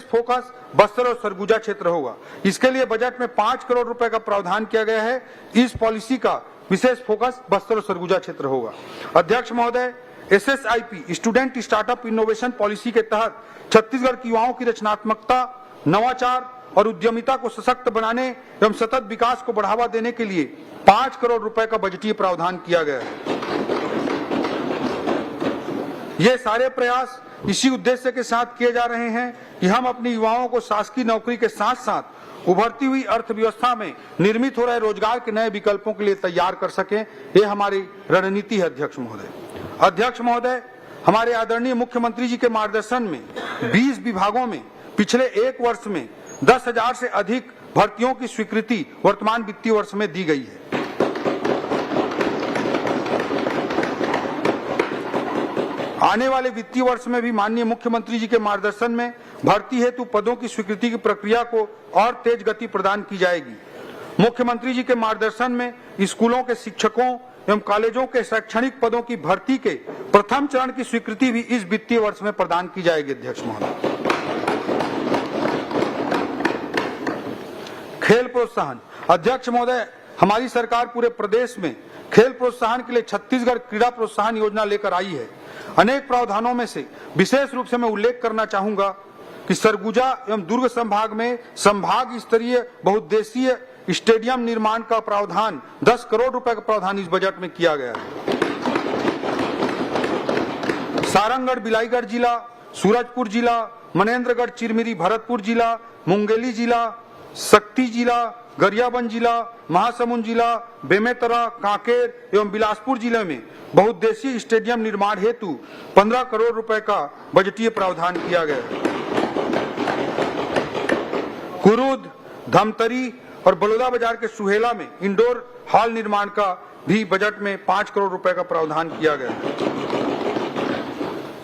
Speaker 6: फोकस बस्तर और सरगुजा क्षेत्र होगा। इसके लिए बजट में 5 करोड़ रुपए का प्रावधान किया गया है। इस पॉलिसी का विशेष फोकस बस्तर और सरगुजा क्षेत्र होगा। अध्यक्ष महोदय, SSIP student startup innovation policy के तहत छत्तीसगढ़ की युवाओं की रचनात्मकता, नवाचार और उद्यमिता को सशक्त बनाने एवं सतत विकास को बढ़ावा देने के लिए 5 करोड़ रुपए का बजटीय प्रावधान किया गया है। ये सारे प्रयास इसी उद्देश्य के साथ किए जा रहे हैं कि हम अपने युवाओं को शासकीय नौकरी के साथ साथ उभरती हुई अर्थव्यवस्था में निर्मित हो रहे रोजगार के नए विकल्पों के लिए तैयार कर सकें। ये हमारी रणनीति है। अध्यक्ष महोदय, हमारे आदरणीय मुख्यमंत्री जी के मार्गदर्शन में 20 विभागों में पिछले 1 वर्ष में 10,000 से अधिक भर्तियों की स्वीकृति वर्तमान वित्तीय वर्ष में दी गई है। आने वाले वित्तीय वर्ष में भी माननीय मुख्यमंत्री जी के मार्गदर्शन में भर्ती हेतु पदों की स्वीकृति की प्रक्रिया को और तेज गति प्रदान की जाएगी। मुख्यमंत्री जी के मार्गदर्शन में स्कूलों के शिक्षकों एवं कॉलेजों के शैक्षणिक पदों की भर्ती के प्रथम चरण की स्वीकृति भी इस वित्तीय वर्ष में प्रदान की जाएगी। अध्यक्ष महोदय, खेल प्रोत्साहन। अध्यक्ष महोदय, हमारी सरकार पूरे प्रदेश में खेल प्रोत्साहन के लिए छत्तीसगढ़ क्रीड़ा प्रोत्साहन योजना लेकर आई है। अनेक प्रावधानों में से विशेष रूप से मैं उल्लेख करना चाहूंगा कि सरगुजा एवं दुर्ग संभाग में संभाग स्तरीय बहुउद्देशीय स्टेडियम निर्माण का प्रावधान 10 करोड़ रुपए का प्रावधान इस बजट में किया गया है। सारंगगढ़ बिलाईगढ़ जिला, सूरजपुर जिला, मनेन्द्रगढ़ चिरमिरी भरतपुर जिला, मुंगेली जिला, शक्ति जिला, गरियाबंद जिला, महासमुंद जिला, बेमेतरा, कांकेर एवं बिलासपुर जिले में बहुउद्देशीय स्टेडियम निर्माण हेतु 15 करोड़ रुपए का बजटीय प्रावधान किया गया है। कुरुद, धमतरी और बलौदा बाजार के सुहेला में इंडोर हॉल निर्माण का भी बजट में 5 करोड़ रुपए का प्रावधान किया गया है।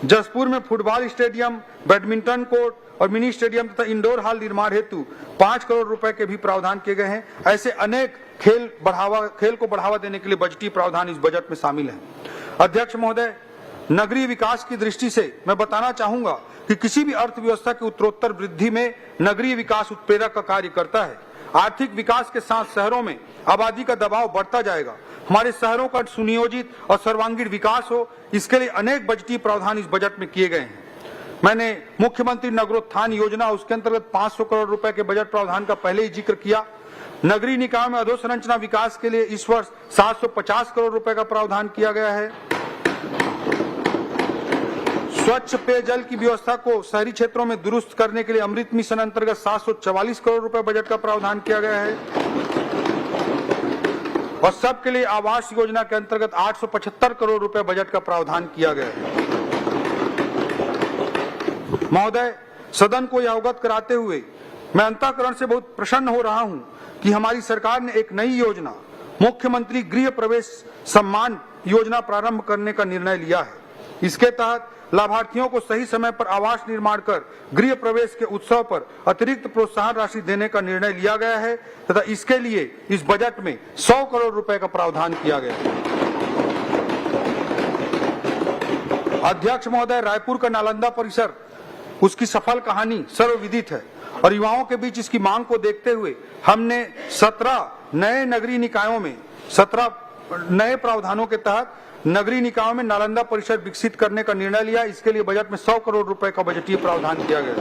Speaker 6: जसपुर में फुटबॉल स्टेडियम, बैडमिंटन कोर्ट और मिनी स्टेडियम तथा इंडोर हॉल निर्माण हेतु 5 करोड़ रुपए के भी प्रावधान किए गए हैं। ऐसे अनेक खेल को बढ़ावा देने के लिए बजटीय प्रावधान इस बजट में शामिल है। अध्यक्ष महोदय, नगरीय विकास की दृष्टि से मैं बताना चाहूंगा कि किसी भी अर्थव्यवस्था की उत्तरोत्तर वृद्धि में नगरीय विकास उत्प्रेरक का कार्य करता है। आर्थिक विकास के साथ शहरों में आबादी का दबाव बढ़ता जाएगा। हमारे शहरों का सुनियोजित और सर्वांगीण विकास हो, इसके लिए अनेक बजटीय प्रावधान इस बजट में किए गए हैं। मैंने मुख्यमंत्री नगरोत्थान योजना, उसके अंतर्गत 500 करोड़ रुपए के बजट प्रावधान का पहले ही जिक्र किया। नगरीय निकाय में अधोसंरचना विकास के लिए इस वर्ष 750 करोड़ रुपए का प्रावधान किया गया है। स्वच्छ पेयजल की व्यवस्था को शहरी क्षेत्रों में दुरुस्त करने के लिए अमृत मिशन अंतर्गत 744 करोड़ रुपए बजट का प्रावधान किया गया है और सबके लिए आवास योजना के अंतर्गत 875 करोड़ रुपए बजट का प्रावधान किया गया है। महोदय, सदन को यह अवगत कराते हुए मैं अंतःकरण से बहुत प्रसन्न हो रहा हूं कि हमारी सरकार ने एक नई योजना, मुख्यमंत्री गृह प्रवेश सम्मान योजना प्रारंभ करने का निर्णय लिया है। इसके तहत लाभार्थियों को सही समय पर आवास निर्माण कर गृह प्रवेश के उत्सव पर अतिरिक्त प्रोत्साहन राशि देने का निर्णय लिया गया है तथा इसके लिए इस बजट में 100 करोड़ रुपए का प्रावधान किया गया है। अध्यक्ष महोदय, रायपुर का नालंदा परिसर, उसकी सफल कहानी सर्वविदित है और युवाओं के बीच इसकी मांग को देखते हुए हमने 17 नए नगरीय निकायों में 17 नए प्रावधानों के तहत नगरीय निकायों में नालंदा परिसर विकसित करने का निर्णय लिया। इसके लिए बजट में 100 करोड़ रुपए का बजटीय प्रावधान किया गया।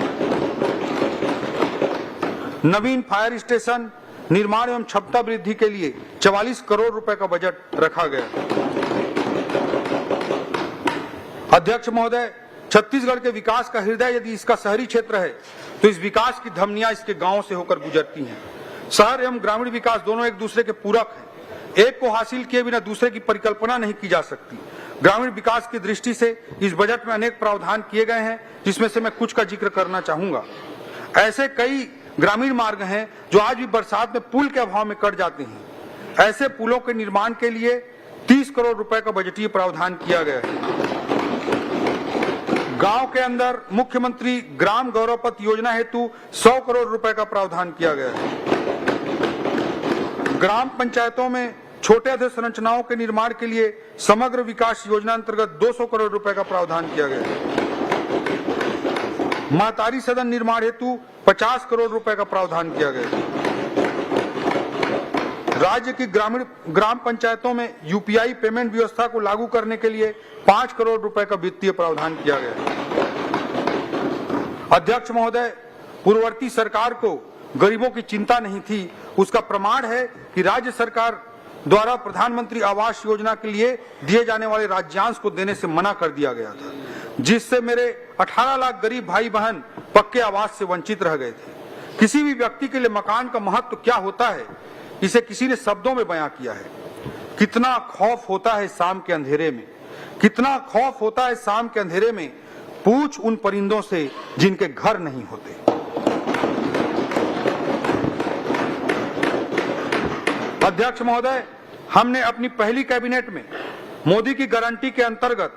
Speaker 6: नवीन फायर स्टेशन निर्माण एवं क्षमता वृद्धि के लिए 44 करोड़ रुपए का बजट रखा गया। अध्यक्ष महोदय, छत्तीसगढ़ के विकास का हृदय यदि इसका शहरी क्षेत्र है तो इस विकास की धमनियां इसके गांवों से होकर गुजरती हैं। शहर एवं ग्रामीण विकास दोनों एक दूसरे के पूरक हैं। एक को हासिल किए बिना दूसरे की परिकल्पना नहीं की जा सकती। ग्रामीण विकास की दृष्टि से इस बजट में अनेक प्रावधान किए गए हैं, जिसमें से मैं कुछ का जिक्र करना चाहूंगा। ऐसे कई ग्रामीण मार्ग हैं जो आज भी बरसात में पुल के अभाव में कट जाते हैं। ऐसे पुलों के निर्माण के लिए 30 करोड़ रुपए का बजटीय प्रावधान किया गया है। गांव के अंदर मुख्यमंत्री ग्राम गौरव पथ योजना हेतु 100 करोड़ रुपए का प्रावधान किया गया है। ग्राम पंचायतों में छोटे अधोसंरचनाओं के निर्माण के लिए समग्र विकास योजना अंतर्गत 200 करोड़ रुपए का प्रावधान किया गया है। महतारी सदन निर्माण हेतु 50 करोड़ रुपए का प्रावधान किया गया है। राज्य की ग्राम पंचायतों में यूपीआई पेमेंट व्यवस्था को लागू करने के लिए 5 करोड़ रुपए का वित्तीय प्रावधान किया गया है। अध्यक्ष महोदय, पूर्ववर्ती सरकार को गरीबों की चिंता नहीं थी, उसका प्रमाण है कि राज्य सरकार द्वारा प्रधानमंत्री आवास योजना के लिए दिए जाने वाले राज्यांश को देने से मना कर दिया गया था, जिससे मेरे 18 लाख गरीब भाई बहन पक्के आवास से वंचित रह गए थे। किसी भी व्यक्ति के लिए मकान का महत्व क्या होता है, इसे किसी ने शब्दों में बयां किया है। कितना खौफ होता है शाम के अंधेरे में, कितना खौफ होता है शाम के अंधेरे में, पूछ उन परिंदों से जिनके घर नहीं होते। अध्यक्ष महोदय, हमने अपनी पहली कैबिनेट में मोदी की गारंटी के अंतर्गत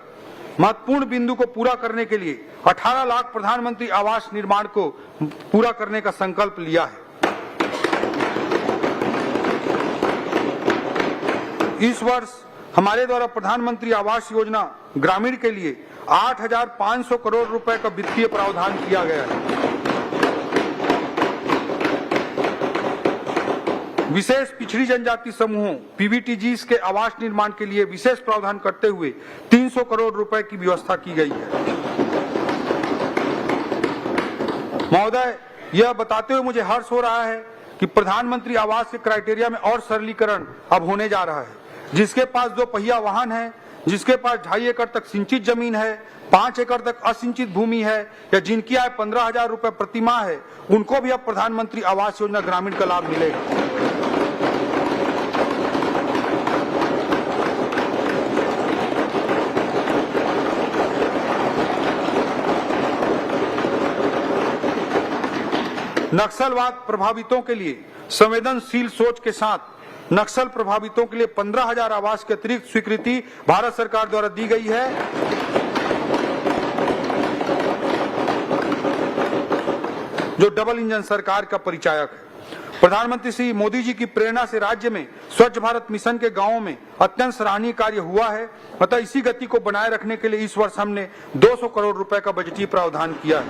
Speaker 6: महत्वपूर्ण बिंदु को पूरा करने के लिए 18 लाख प्रधानमंत्री आवास निर्माण को पूरा करने का संकल्प लिया है। इस वर्ष हमारे द्वारा प्रधानमंत्री आवास योजना ग्रामीण के लिए 8,500 करोड़ रुपए का वित्तीय प्रावधान किया गया है। विशेष पिछड़ी जनजाति समूहों पीवीटीजीज के आवास निर्माण के लिए विशेष प्रावधान करते हुए 300 करोड़ रुपए की व्यवस्था की गई है। महोदय, यह बताते हुए मुझे हर्ष हो रहा है कि प्रधानमंत्री आवास के क्राइटेरिया में और सरलीकरण अब होने जा रहा है। जिसके पास 2 पहिया वाहन है, जिसके पास 2.5 एकड़ तक सिंचित जमीन है, 5 एकड़ तक असिंचित भूमि है या जिनकी आय 15,000 रुपए प्रति माह है, उनको भी अब प्रधानमंत्री आवास योजना ग्रामीण का लाभ मिलेगा। नक्सलवाद प्रभावितों के लिए संवेदनशील सोच के साथ नक्सल प्रभावितों के लिए 15,000 आवास की अतिरिक्त स्वीकृति भारत सरकार द्वारा दी गई है। जो डबल इंजन सरकार का परिचायक है। प्रधानमंत्री श्री मोदी जी की प्रेरणा से राज्य में स्वच्छ भारत मिशन के गांवों में अत्यंत सराहनीय कार्य हुआ है। अतः इसी गति को बनाए रखने के लिए इस वर्ष हमने 200 करोड़ रुपए का बजटीय प्रावधान किया है।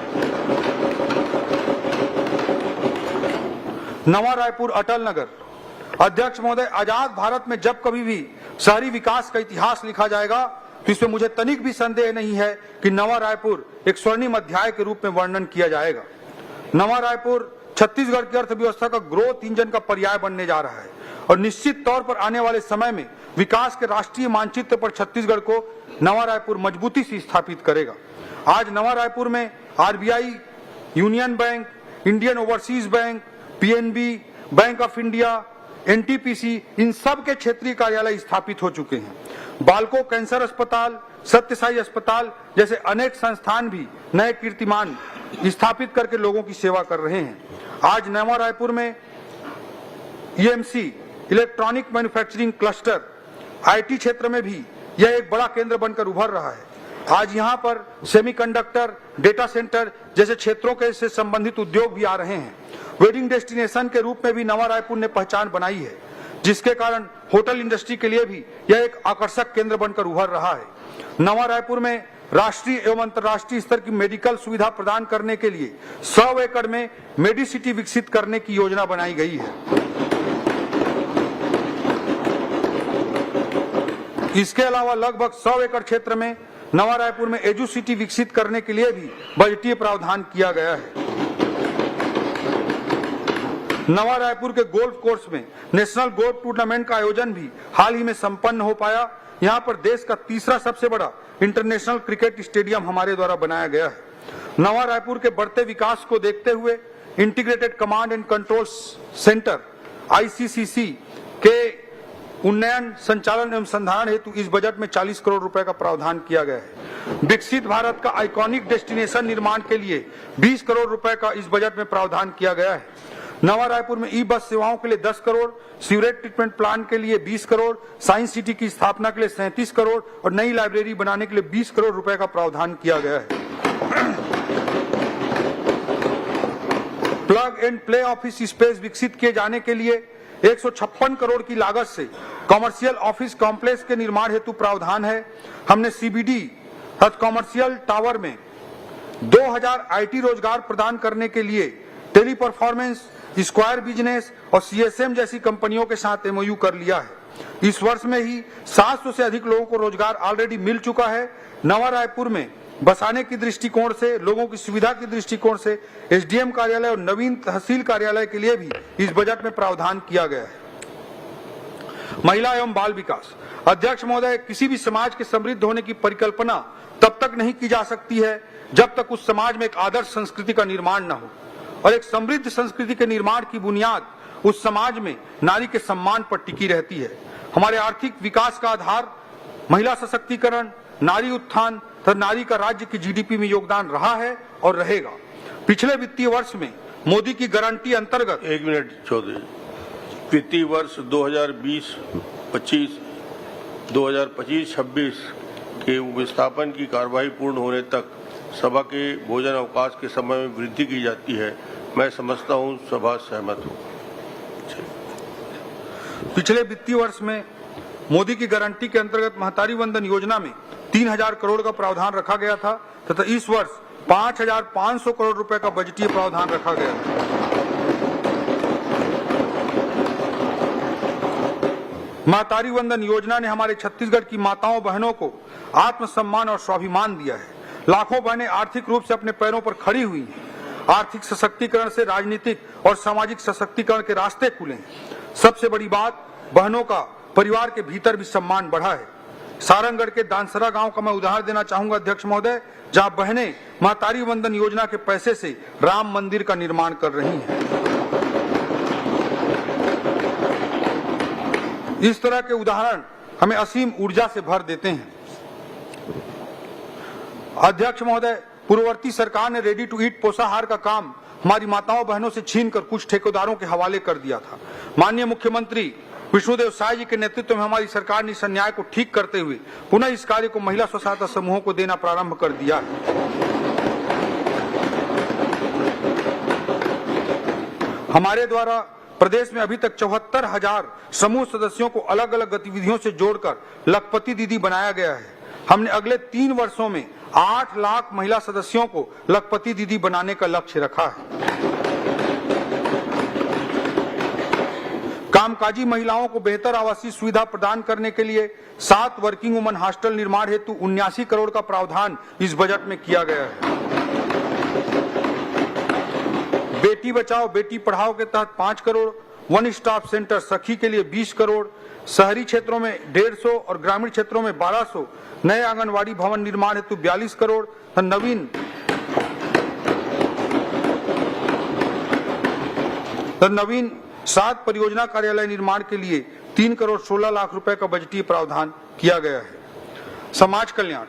Speaker 6: नवा रायपुर अटल नगर। अध्यक्ष महोदय, आजाद भारत में जब कभी भी शहरी विकास का इतिहास लिखा जाएगा तो इसमें मुझे तनिक भी संदेह नहीं है कि नवा रायपुर एक स्वर्णिम अध्याय के रूप में वर्णन किया जाएगा। नवा रायपुर छत्तीसगढ़ की अर्थव्यवस्था का ग्रोथ इंजन का पर्याय बनने जा रहा है और निश्चित तौर पर आने वाले समय में विकास के राष्ट्रीय मानचित्र पर छत्तीसगढ़ को नवा रायपुर मजबूती से स्थापित करेगा। आज नवा रायपुर में RBI, Union Bank, Indian Overseas Bank, PNB, Bank of India, NTPC, इन सब के क्षेत्रीय कार्यालय स्थापित हो चुके हैं। बालको कैंसर अस्पताल, सत्यसाई अस्पताल जैसे अनेक संस्थान भी नए कीर्तिमान स्थापित करके लोगों की सेवा कर रहे हैं। आज नवा रायपुर में EMC, electronic manufacturing cluster, IT क्षेत्र में भी यह एक बड़ा केंद्र बनकर उभर रहा है। आज यहाँ पर सेमीकंडक्टर, डेटा सेंटर जैसे क्षेत्रों के से संबंधित उद्योग भी आ रहे हैं। वेडिंग डेस्टिनेशन के रूप में भी नवा रायपुर ने पहचान बनाई है, जिसके कारण होटल इंडस्ट्री के लिए भी यह एक आकर्षक केंद्र बनकर उभर रहा है। नवा रायपुर में राष्ट्रीय एवं अंतर्राष्ट्रीय स्तर की मेडिकल सुविधा प्रदान करने के लिए 100 एकड़ में मेडिसिटी विकसित करने की योजना बनाई गई है। इसके अलावा लगभग 100 एकड़ क्षेत्र में नवा रायपुर में एजुसिटी विकसित करने के लिए भी बजटीय प्रावधान किया गया है। नवा रायपुर के गोल्फ कोर्स में नेशनल गोल्फ टूर्नामेंट का आयोजन भी हाल ही में संपन्न हो पाया। यहाँ पर देश का तीसरा सबसे बड़ा इंटरनेशनल क्रिकेट स्टेडियम हमारे द्वारा बनाया गया है। नवा रायपुर के बढ़ते विकास को देखते हुए integrated command and control centre ICCC के उन्नयन, संचालन एवं संधारण हेतु इस बजट में 40 करोड़ रुपए का प्रावधान किया गया है। विकसित भारत का आइकॉनिक डेस्टिनेशन निर्माण के लिए 20 करोड़ रुपए का इस बजट में प्रावधान किया गया है। नवा रायपुर में ई बस सेवाओं के लिए 10 करोड़, सीवरेज ट्रीटमेंट प्लांट के लिए 20 करोड़, साइंस सिटी की स्थापना के लिए 37 करोड़ और नई लाइब्रेरी बनाने के लिए 20 करोड़ रुपए का प्रावधान किया गया है। Plug and play office space विकसित किए जाने के लिए 156 करोड़ की लागत से कॉमर्शियल ऑफिस कॉम्प्लेक्स के निर्माण हेतु प्रावधान है। हमने सीबीडी कॉमर्शियल टावर में 2000 आईटी रोजगार प्रदान करने के लिए टेली परफॉर्मेंस, स्क्वायर बिजनेस और सीएसएम जैसी कंपनियों के साथ एमओयू कर लिया है। इस वर्ष में ही 700 से अधिक लोगों को रोजगार ऑलरेडी मिल चुका है। नवा रायपुर में बसाने की दृष्टिकोण से, लोगों की सुविधा की दृष्टिकोण से एसडीएम कार्यालय और नवीन तहसील कार्यालय के लिए भी इस बजट में प्रावधान किया गया है। महिला एवं बाल विकास। अध्यक्ष महोदय, किसी भी समाज के समृद्ध होने की परिकल्पना तब तक नहीं की जा सकती है जब तक उस समाज में एक आदर्श संस्कृति का निर्माण न हो, और एक समृद्ध संस्कृति के निर्माण की बुनियाद उस समाज में नारी के सम्मान पर टिकी रहती है। हमारे आर्थिक विकास का आधार महिला सशक्तिकरण, नारी उत्थान तथा नारी का राज्य की जीडीपी में योगदान रहा है और रहेगा। पिछले वित्तीय वर्ष में मोदी की गारंटी अंतर्गत
Speaker 7: 1 मिनट चौधरी, वित्तीय वर्ष 2020-25, 2025-26 के विस्थापन की कार्यवाही पूर्ण होने तक सभा के भोजन अवकाश के समय में वृद्धि की जाती है। मैं समझता हूं सभा सहमत हो।
Speaker 6: पिछले वित्तीय वर्ष में मोदी की गारंटी के अंतर्गत महतारी वंदन योजना में 3000 करोड़ का प्रावधान रखा गया था तथा इस वर्ष 5500 करोड़ रुपए का बजटीय प्रावधान रखा गया था। महतारी वंदन योजना ने हमारे छत्तीसगढ़ की माताओं बहनों को आत्मसम्मान और स्वाभिमान दिया है। लाखों बहनें आर्थिक रूप से अपने पैरों पर खड़ी हुई हैं। आर्थिक सशक्तिकरण से राजनीतिक और सामाजिक सशक्तिकरण के रास्ते खुले हैं। सबसे बड़ी बात, बहनों का परिवार के भीतर भी सम्मान बढ़ा है। सारंगढ़ के दानसरा गांव का मैं उदाहरण देना चाहूंगा अध्यक्ष महोदय, जहां बहनें महतारी वंदन योजना के पैसे से राम मंदिर का निर्माण कर रही हैं। इस तरह के उदाहरण हमें असीम ऊर्जा से भर देते हैं। अध्यक्ष महोदय, पूर्ववर्ती सरकार ने रेडी टू ईट पोषाहार का काम हमारी माताओं बहनों से छीनकर कुछ ठेकेदारों के हवाले कर दिया था। माननीय मुख्यमंत्री विष्णुदेव साय जी के नेतृत्व में हमारी सरकार ने इस अन्याय को ठीक करते हुए पुनः इस कार्य को महिला स्व सहायता समूहों को देना प्रारंभ कर दिया है। हमारे द्वारा प्रदेश में अभी तक 74,000 समूह सदस्यों को अलग अलग गतिविधियों से जोड़कर लखपति दीदी बनाया गया है। हमने अगले 3 वर्षों में 8 लाख महिला सदस्यों को लखपति दीदी बनाने का लक्ष्य रखा है। कामकाजी महिलाओं को बेहतर आवासीय सुविधा प्रदान करने के लिए 7 वर्किंग वुमन हॉस्टल निर्माण हेतु 79 करोड़ का प्रावधान इस बजट में किया गया है। बेटी बचाओ बेटी पढ़ाओ के तहत 5 करोड़, वन स्टॉप सेंटर सखी के लिए 20 करोड़, शहरी क्षेत्रों में 150 और ग्रामीण क्षेत्रों में 1200 नए आंगनवाड़ी भवन निर्माण हेतु 42 करोड़, नवीन 7 परियोजना कार्यालय निर्माण के लिए 3 करोड़ 16 लाख रुपए का बजटीय प्रावधान किया गया है। समाज कल्याण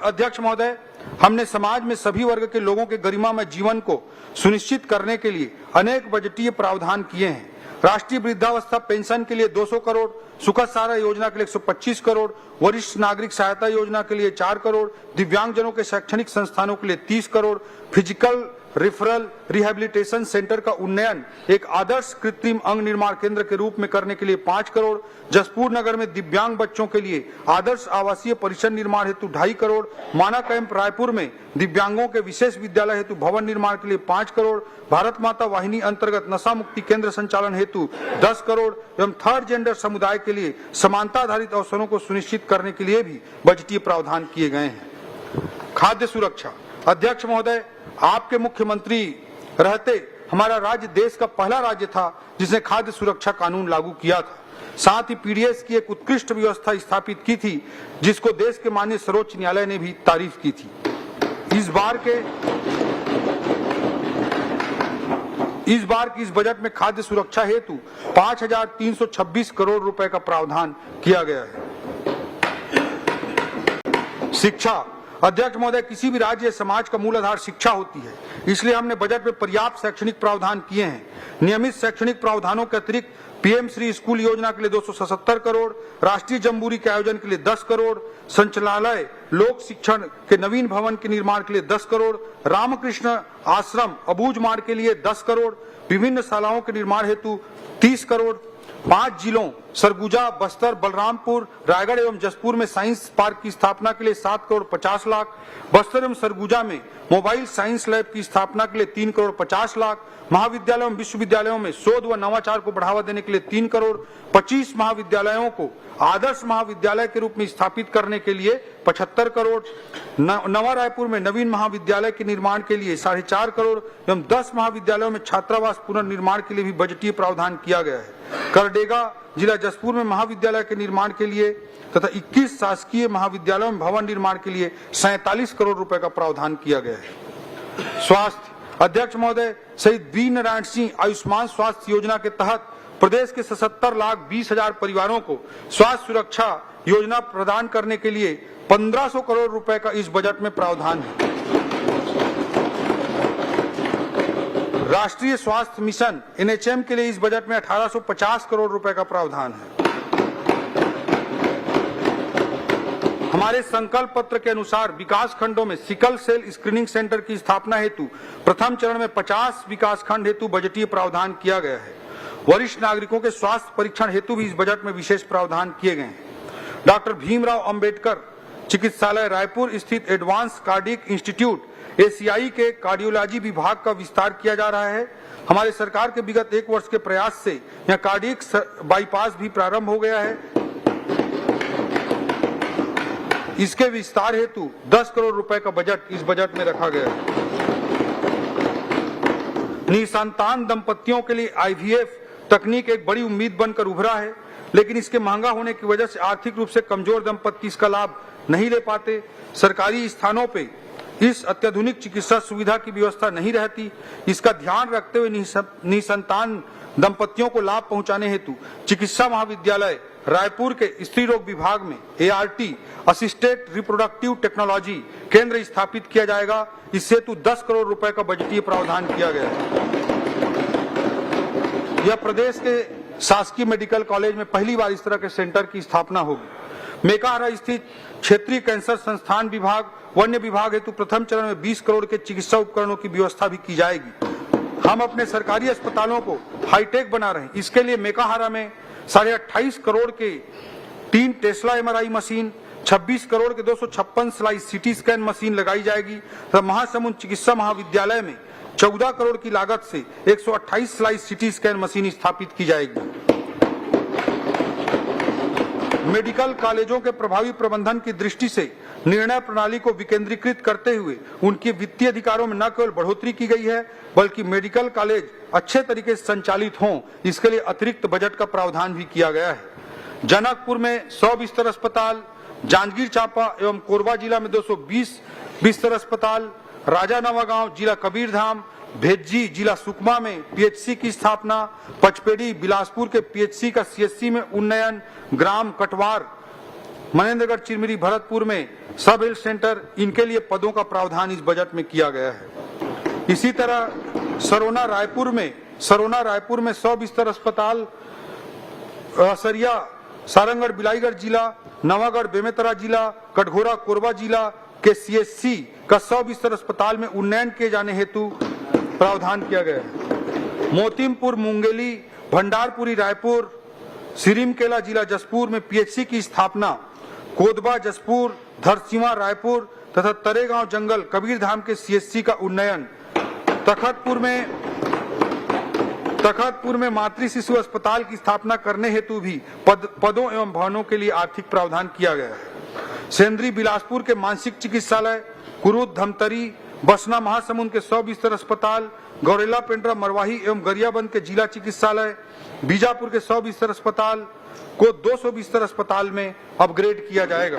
Speaker 6: अध्यक्ष महोदय, हमने समाज में सभी वर्ग के लोगों के गरिमामय जीवन को सुनिश्चित करने के लिए अनेक बजटीय प्रावधान किए हैं। राष्ट्रीय वृद्धावस्था पेंशन के लिए 200 करोड़, सुखद सहारा योजना के लिए 125 करोड़, वरिष्ठ नागरिक सहायता योजना के लिए 4 करोड़, दिव्यांगजनों के शैक्षणिक संस्थानों के लिए 30 crore, physical referral rehabilitation centre का उन्नयन एक आदर्श कृत्रिम अंग निर्माण केंद्र के रूप में करने के लिए 5 करोड़, जसपुर नगर में दिव्यांग बच्चों के लिए आदर्श आवासीय परिसर निर्माण हेतु 2.5 करोड़, माना कैंप रायपुर में दिव्यांगों के विशेष विद्यालय हेतु भवन निर्माण के लिए 5 करोड़, भारत माता वाहिनी अंतर्गत नशा मुक्ति केंद्र संचालन हेतु 10 करोड़ एवं थर्ड जेंडर समुदाय के लिए समानता आधारित अवसरों को सुनिश्चित करने के लिए भी बजटीय प्रावधान किए गए हैं। खाद्य सुरक्षा अध्यक्ष महोदय, आपके मुख्यमंत्री रहते हमारा राज्य देश का पहला राज्य था जिसने खाद्य सुरक्षा कानून लागू किया था। साथ ही पीडीएस की एक उत्कृष्ट व्यवस्था स्थापित की थी जिसको देश के माननीय सर्वोच्च न्यायालय ने भी तारीफ की थी। इस बार की इस बजट में खाद्य सुरक्षा हेतु 5,326 करोड़ रुपए का प्रावधान किया गया है। शिक्षा अध्यक्ष महोदय, किसी भी राज्य समाज का मूल आधार शिक्षा होती है, इसलिए हमने बजट में पर्याप्त शैक्षणिक प्रावधान किए हैं। नियमित शैक्षणिक प्रावधानों के अतिरिक्त पीएम श्री स्कूल योजना के लिए 277 करोड़, राष्ट्रीय जम्बूरी के आयोजन के लिए 10 करोड़, संचालनालय लोक शिक्षण के नवीन भवन के निर्माण के लिए 10 करोड़, रामकृष्ण आश्रम अबूझ मार्ग के लिए 10 करोड़, विभिन्न शालाओं के निर्माण हेतु 30 करोड़, 5 जिलों सरगुजा, बस्तर, बलरामपुर, रायगढ़ एवं जसपुर में साइंस पार्क की स्थापना के लिए 7 करोड़ 50 लाख, बस्तर एवं सरगुजा में मोबाइल साइंस लैब की स्थापना के लिए 3 करोड़ 50 लाख, महाविद्यालयों एवं विश्वविद्यालयों में शोध व नवाचार को बढ़ावा देने के लिए 3 करोड़, 25 महाविद्यालयों को आदर्श महाविद्यालय के रूप में स्थापित करने के लिए 75 करोड़, नवा रायपुर में नवीन महाविद्यालय के निर्माण के लिए 4.5 करोड़ एवं 10 महाविद्यालयों में छात्रावास पुनर्निर्माण के लिए भी बजटीय प्रावधान किया गया है। करडेगा जिला जसपुर में महाविद्यालय के निर्माण के लिए तथा 21 शासकीय महाविद्यालयों में भवन निर्माण के लिए 47 करोड़ रुपए का प्रावधान किया गया है। स्वास्थ्य अध्यक्ष महोदय, शहीद वीर नारायण सिंह आयुष्मान स्वास्थ्य योजना के तहत प्रदेश के 77,20,000 परिवारों को स्वास्थ्य सुरक्षा योजना प्रदान करने के लिए 1500 करोड़ रुपए का इस बजट में प्रावधान है। राष्ट्रीय स्वास्थ्य मिशन एनएचएम के लिए इस बजट में 1850 करोड़ रुपए का प्रावधान है। हमारे संकल्प पत्र के अनुसार विकास खंडों में सिकल सेल स्क्रीनिंग सेंटर की स्थापना हेतु प्रथम चरण में 50 विकास खंड हेतु बजटीय प्रावधान किया गया है। वरिष्ठ नागरिकों के स्वास्थ्य परीक्षण हेतु भी इस बजट में विशेष प्रावधान किए गए हैं। डॉक्टर भीमराव अंबेडकर चिकित्सालय रायपुर स्थित एडवांस कार्डियक इंस्टीट्यूट एसीआई के कार्डियोलॉजी विभाग का विस्तार किया जा रहा है। हमारे सरकार के विगत 1 वर्ष के प्रयास से यहाँ कार्डियक बाईपास भी प्रारंभ हो गया है। इसके विस्तार हेतु 10 करोड़ रुपए का बजट इस बजट में रखा गया है। निसंतान दंपतियों के लिए आईवीएफ तकनीक एक बड़ी उम्मीद बनकर उभरा है, लेकिन इसके महंगा होने की वजह से आर्थिक रूप से कमजोर दंपति इसका लाभ नहीं ले पाते। सरकारी स्थानों पे इस अत्याधुनिक चिकित्सा सुविधा की व्यवस्था नहीं रहती। इसका ध्यान रखते हुए निसंतान दंपतियों को लाभ पहुंचाने हेतु चिकित्सा महाविद्यालय रायपुर के स्त्री रोग विभाग में एआरटी असिस्टेड रिप्रोडक्टिव टेक्नोलॉजी केंद्र स्थापित किया जाएगा। इस हेतु 10 करोड़ रुपए का बजटीय प्रावधान किया गया है। यह प्रदेश के शासकीय मेडिकल कॉलेज में पहली बार इस तरह के सेंटर की स्थापना होगी। मेकाहारा स्थित क्षेत्रीय कैंसर संस्थान विभाग वन्य विभाग हेतु प्रथम चरण में 20 करोड़ के चिकित्सा उपकरणों की व्यवस्था भी की जाएगी। हम अपने सरकारी अस्पतालों को हाईटेक बना रहे हैं। इसके लिए मेकाहारा में 28.5 करोड़ के 3 टेस्ला MRI मशीन, 26 करोड़ के 256 स्लाइस CT स्कैन मशीन लगाई जाएगी तथा महासमुंद चिकित्सा महाविद्यालय में 14 करोड़ की लागत से 128 स्लाइस CT स्कैन मशीन स्थापित की जाएगी। मेडिकल कॉलेजों के प्रभावी प्रबंधन की दृष्टि से निर्णय प्रणाली को विकेंद्रीकृत करते हुए उनके वित्तीय अधिकारों में न केवल बढ़ोतरी की गई है बल्कि मेडिकल कॉलेज अच्छे तरीके से संचालित हों, इसके लिए अतिरिक्त बजट का प्रावधान भी किया गया है। जनकपुर में 100 बिस्तर अस्पताल, जांजगीर चांपा एवं कोरबा जिला में 220 बिस्तर अस्पताल, राजानवागांव जिला कबीरधाम, भेज्जी जिला सुकमा में PHC की स्थापना, पचपेड़ी बिलासपुर के PHC का CHC में उन्नयन, ग्राम कटवार मनेन्द्रगढ़ चिरमिरी भरतपुर में सब हेल्थ सेंटर, इनके लिए पदों का प्रावधान इस बजट में किया गया है। इसी तरह सरोना रायपुर में 100 बिस्तर अस्पताल, सरिया सारंगगढ़ बिलाईगढ़ जिला, नवागढ़ बेमेतरा जिला, कटघोरा कोरबा जिला के CHC का 100 बिस्तर अस्पताल में उन्नयन किए जाने हेतु प्रावधान किया गया है। मोतीमपुर मुंगेली, भंडारपुरी रायपुर, सिरिमकेला जिला जसपुर में PHC की स्थापना, कोदबा जसपुर, धरसीवा रायपुर तथा तरेगांव जंगल कबीरधाम के CHC का उन्नयन, तखतपुर में मातृ शिशु अस्पताल की स्थापना करने हेतु भी पदों एवं भवनों के लिए आर्थिक प्रावधान किया गया है। सेंद्री बिलासपुर के मानसिक चिकित्सालय, कुरूद धमतरी, बसना महासमुंद के 100 बिस्तर अस्पताल, गौरेला पेंड्रा मरवाही एवं गरियाबंद के जिला चिकित्सालय, बीजापुर के 100 बिस्तर अस्पताल को 200 बिस्तर अस्पताल में अपग्रेड किया जाएगा।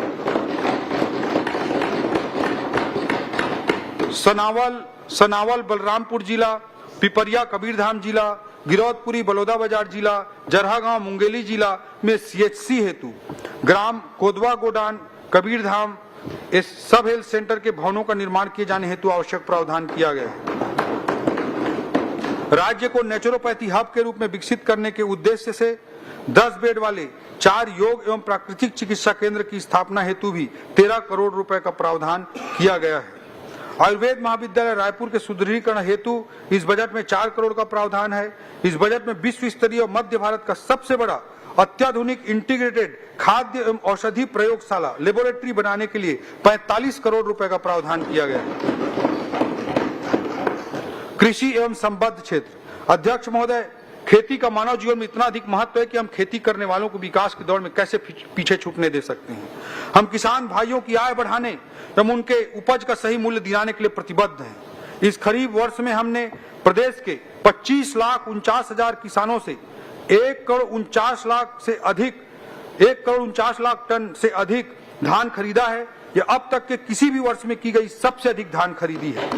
Speaker 6: सनावल बलरामपुर जिला, पिपरिया कबीरधाम जिला, गिरौदपुरी बलौदाबाजार जिला, जरहागांव मुंगेली जिला में CHC हेतु ग्राम कोदवा गोडान कबीरधाम इस सब हेल्थ सेंटर के भवनों का निर्माण किए जाने हेतु आवश्यक प्रावधान किया गया है। राज्य को नेचुरोपैथी हब के रूप में विकसित करने के उद्देश्य से 10 बेड वाले 4 योग एवं प्राकृतिक चिकित्सा केंद्र की स्थापना हेतु भी 13 करोड़ रुपए का प्रावधान किया गया है। आयुर्वेद महाविद्यालय रायपुर के सुदृढ़ीकरण हेतु इस बजट में 4 करोड़ का प्रावधान है। इस बजट में विश्व स्तरीय मध्य भारत का सबसे बड़ा अत्याधुनिक इंटीग्रेटेड खाद्य एवं औषधि प्रयोगशाला लेबोरेटरी बनाने के लिए 45 करोड़ रुपए का प्रावधान किया गया है। कृषि एवं संबद्ध क्षेत्र अध्यक्ष महोदय, खेती का मानव जीवन में इतना अधिक महत्व है कि हम खेती करने वालों को विकास की दौड़ में कैसे पीछे छूटने दे सकते हैं। हम किसान भाइयों की आय बढ़ाने एवं उनके उपज का सही मूल्य दिलाने के लिए प्रतिबद्ध हैं। इस खरीफ वर्ष में हमने प्रदेश के 25,49,000 किसानों से 1,49,00,000 टन से अधिक धान खरीदा है। यह अब तक के किसी भी वर्ष में की गई सबसे अधिक धान खरीदी है।